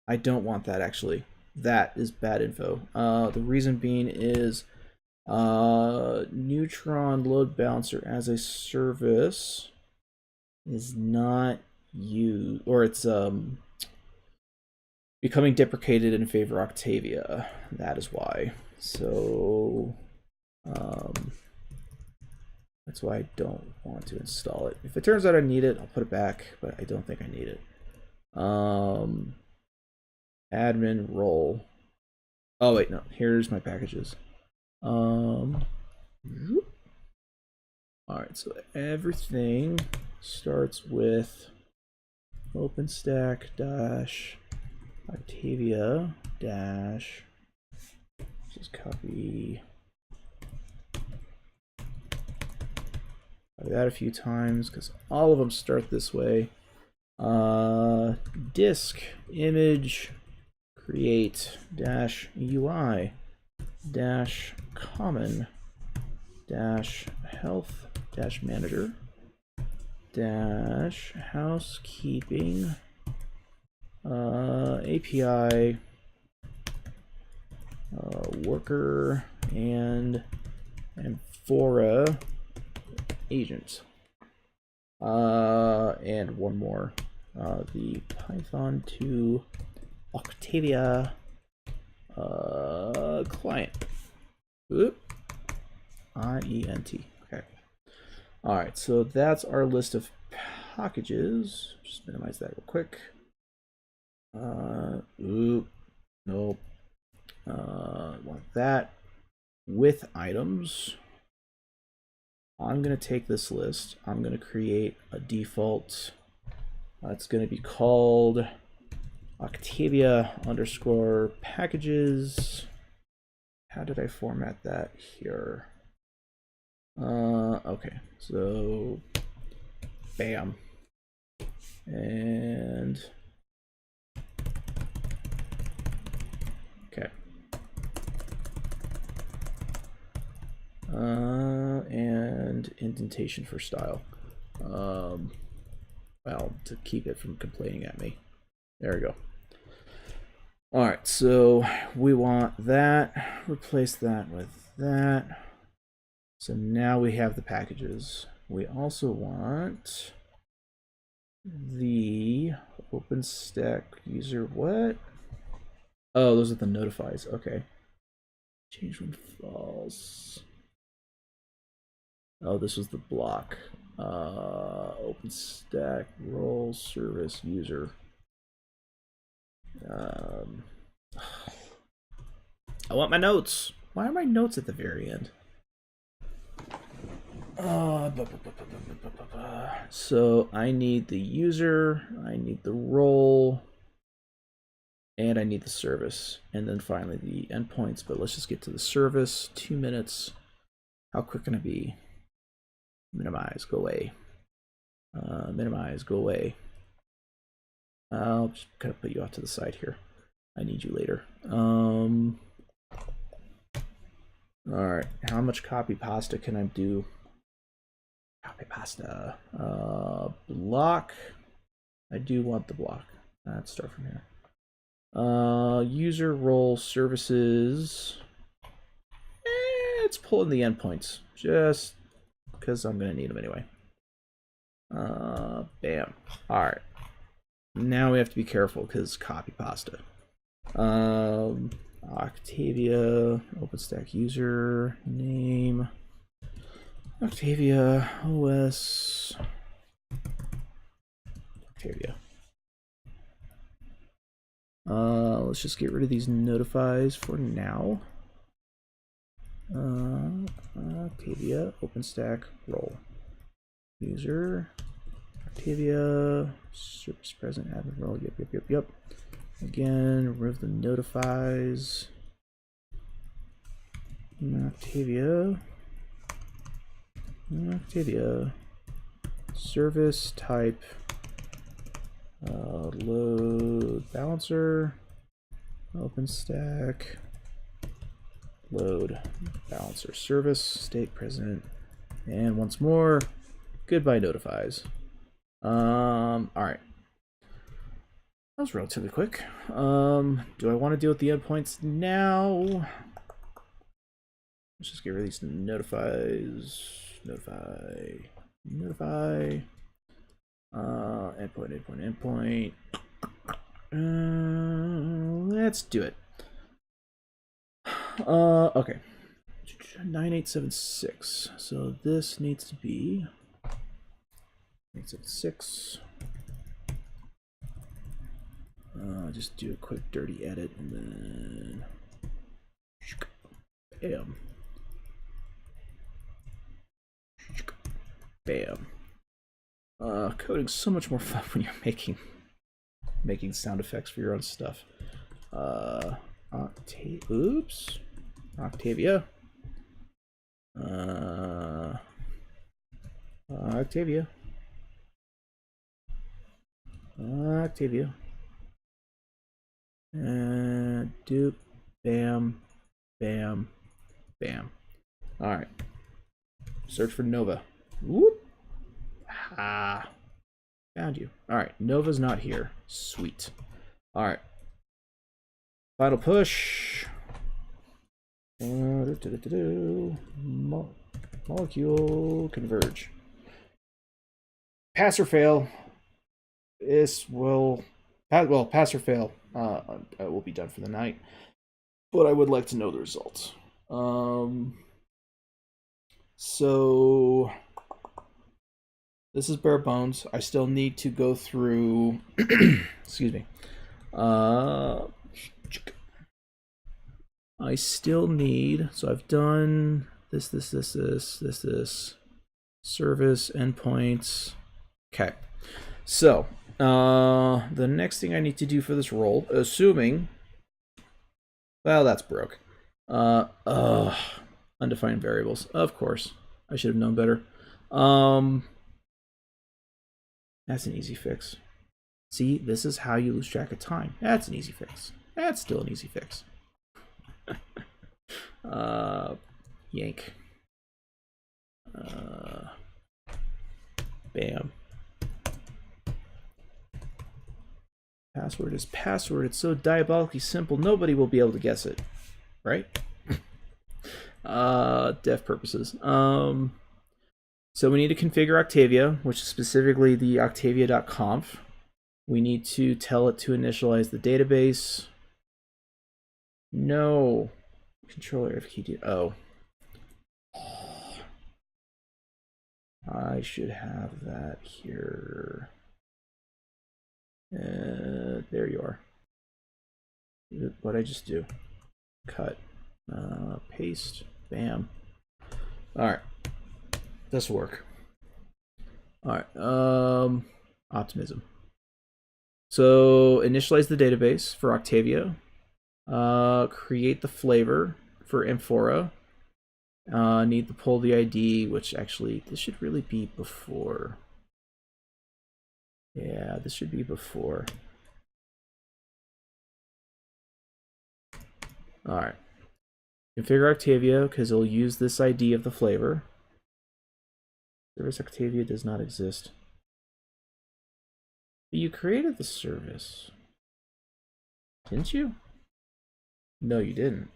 I don't want that, actually. That is bad info. The reason being is Neutron load balancer as a service is not used, or it's becoming deprecated in favor of Octavia. That is why. So that's why I don't want to install it. If it turns out I need it, I'll put it back, but I don't think I need it. Admin role. Oh wait, no. Here's my packages. All right, so everything starts with OpenStack dash Octavia dash. Just copy Try that a few times because all of them start this way. Disk image create dash UI dash common dash health dash manager dash housekeeping API worker and Amphora agent. And one more. The Python 2 Octavia client. Oop. IENT. Okay. All right, so that's our list of packages. Just minimize that real quick. Oop. Nope. Want that with items. I'm going to take this list. I'm going to create a default. It's going to be called Octavia underscore packages. How did I format that here? Okay, so bam. And okay. And indentation for style. Well, to keep it from complaining at me. There we go. All right, so we want that. Replace that with that. So now we have the packages. We also want the OpenStack user what? Oh, those are the notifies. Okay. Change when false. Oh, this was the block. OpenStack role service user. I want my notes. Why are my notes at the very end? So I need the user, I need the role, and I need the service, and then finally the endpoints. But let's just get to the service. 2 minutes. How quick can I be? Minimize, go away. Minimize, go away. I'll just kind of put you off to the side here. I need you later. All right, how much copy pasta can I do? Copy pasta. Block. I do want the block. Let's start from here. User role services. It's pulling the endpoints just because I'm gonna need them anyway. Bam. All right. Now we have to be careful because copy pasta. Octavia OpenStack user name. Octavia OS. Octavia. Let's just get rid of these notifies for now. Octavia OpenStack role user Octavia service present admin role. Yep. Again, remove the notifies. Octavia service type load balancer OpenStack load balancer service state present, and once more goodbye notifies. All right, that was relatively quick. Do I want to deal with the endpoints now? Let's just get rid of these notifies. Notify. Endpoint. Let's do it. Okay. 9876. So this needs to be 876. Just do a quick dirty edit and then bam. Coding's so much more fun when you're making sound effects for your own stuff. Octavia. Octavia. Octavia. Doop. Bam. Bam. Bam. Alright. Search for Nova. Whoop. Ah. Found you. Alright. Nova's not here. Sweet. Alright. Final push. Molecule converge. Pass or fail. This will, well, pass or fail. I will be done for the night, but I would like to know the result. So this is bare bones. I still need to go through. Excuse me. I still need. So I've done this, service endpoints. Okay. So the next thing I need to do for this role, assuming, well, that's broke. Undefined variables. Of course, I should have known better. That's an easy fix. See, this is how you lose track of time. That's an easy fix. That's still an easy fix. Yank. Bam. Password is password. It's so diabolically simple, nobody will be able to guess it. Right? Dev purposes. So we need to configure Octavia, which is specifically the octavia.conf. We need to tell it to initialize the database. No. Controller if key. Oh. I should have that here. There you are. What'd I just do? Cut. Paste. Bam. Alright. This will work. Alright. Optimism. So initialize the database for Octavia. Create the flavor for Amphora. Need to pull the ID, which actually this should really be before. Yeah, this should be before. Alright. Configure Octavia because it'll use this ID of the flavor. Service Octavia does not exist. But you created the service. Didn't you? No, you didn't.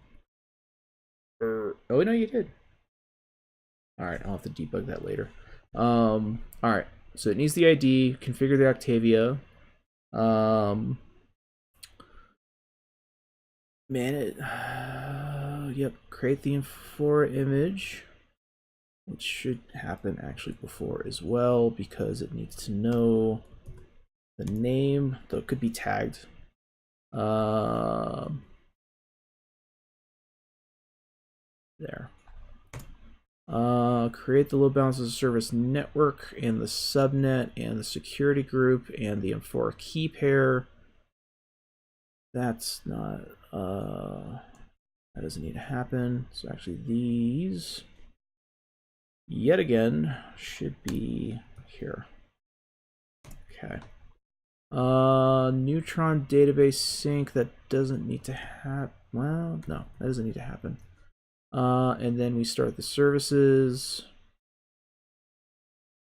Oh, no, you did. Alright, I'll have to debug that later. Alright, so it needs the ID, configure the Octavia. Yep, create the Amphora image, which should happen actually before as well, because it needs to know the name, though it could be tagged. There. Create the load balance as a service network and the subnet and the security group and the Amphora key pair. That's not, that doesn't need to happen. So actually these, yet again, should be here. Okay. Neutron database sync, that doesn't need to happen. Well, no, that doesn't need to happen. And then we start the services.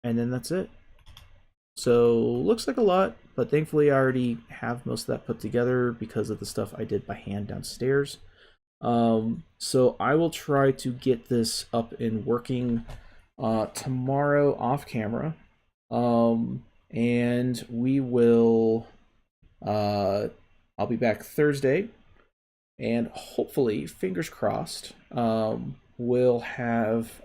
And then that's it. So looks like a lot, but thankfully I already have most of that put together because of the stuff I did by hand downstairs. So I will try to get this up and working tomorrow off camera. And we will, I'll be back Thursday, and hopefully, fingers crossed, we'll have,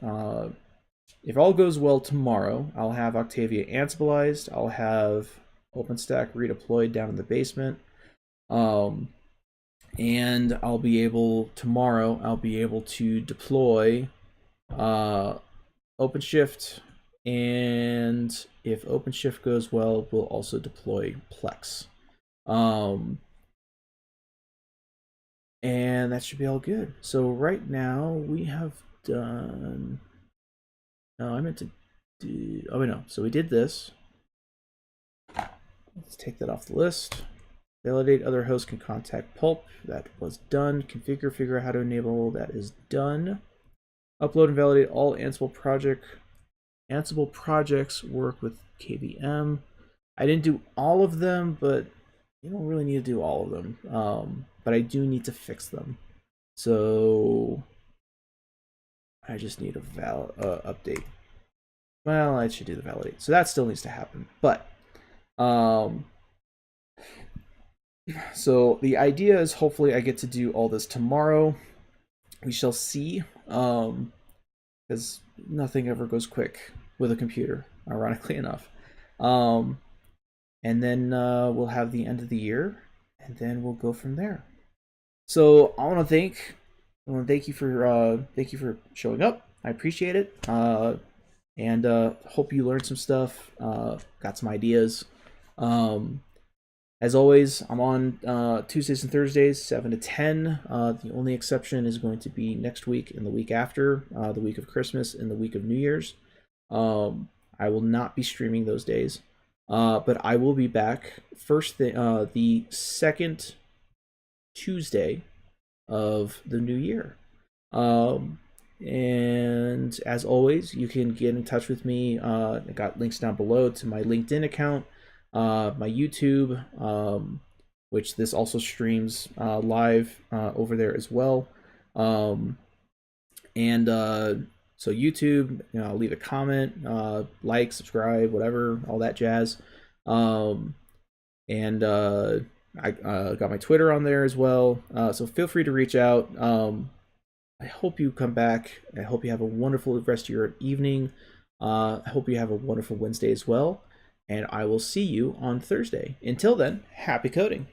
if all goes well tomorrow, I'll have Octavia Ansiblized, I'll have OpenStack redeployed down in the basement, and I'll be able, tomorrow, I'll be able to deploy OpenShift, and if OpenShift goes well, we'll also deploy Plex. And that should be all good. So right now we have done, no, I meant to Oh, wait, no. So we did this. Let's take that off the list. Validate other hosts can contact Pulp. That was done. Configure, figure out how to enable. That is done. Upload and validate all Ansible projects work with KVM. I didn't do all of them, but you don't really need to do all of them. But I do need to fix them. So I just need a update. Well, I should do the validate. So that still needs to happen. But so the idea is hopefully I get to do all this tomorrow. We shall see. Because nothing ever goes quick with a computer, ironically enough. And then we'll have the end of the year, and then we'll go from there. So I want to thank you for showing up. I appreciate it, and hope you learned some stuff, got some ideas. As always, I'm on Tuesdays and Thursdays, 7 to 10. The only exception is going to be next week and the week after, the week of Christmas and the week of New Year's. I will not be streaming those days, but I will be back the second Tuesday of the new year. And as always, you can get in touch with me. I got links down below to my LinkedIn account, my YouTube, which this also streams live over there as well. So YouTube, leave a comment, like, subscribe, whatever, all that jazz. I got my Twitter on there as well. So feel free to reach out. I hope you come back. I hope you have a wonderful rest of your evening. I hope you have a wonderful Wednesday as well. And I will see you on Thursday. Until then, happy coding.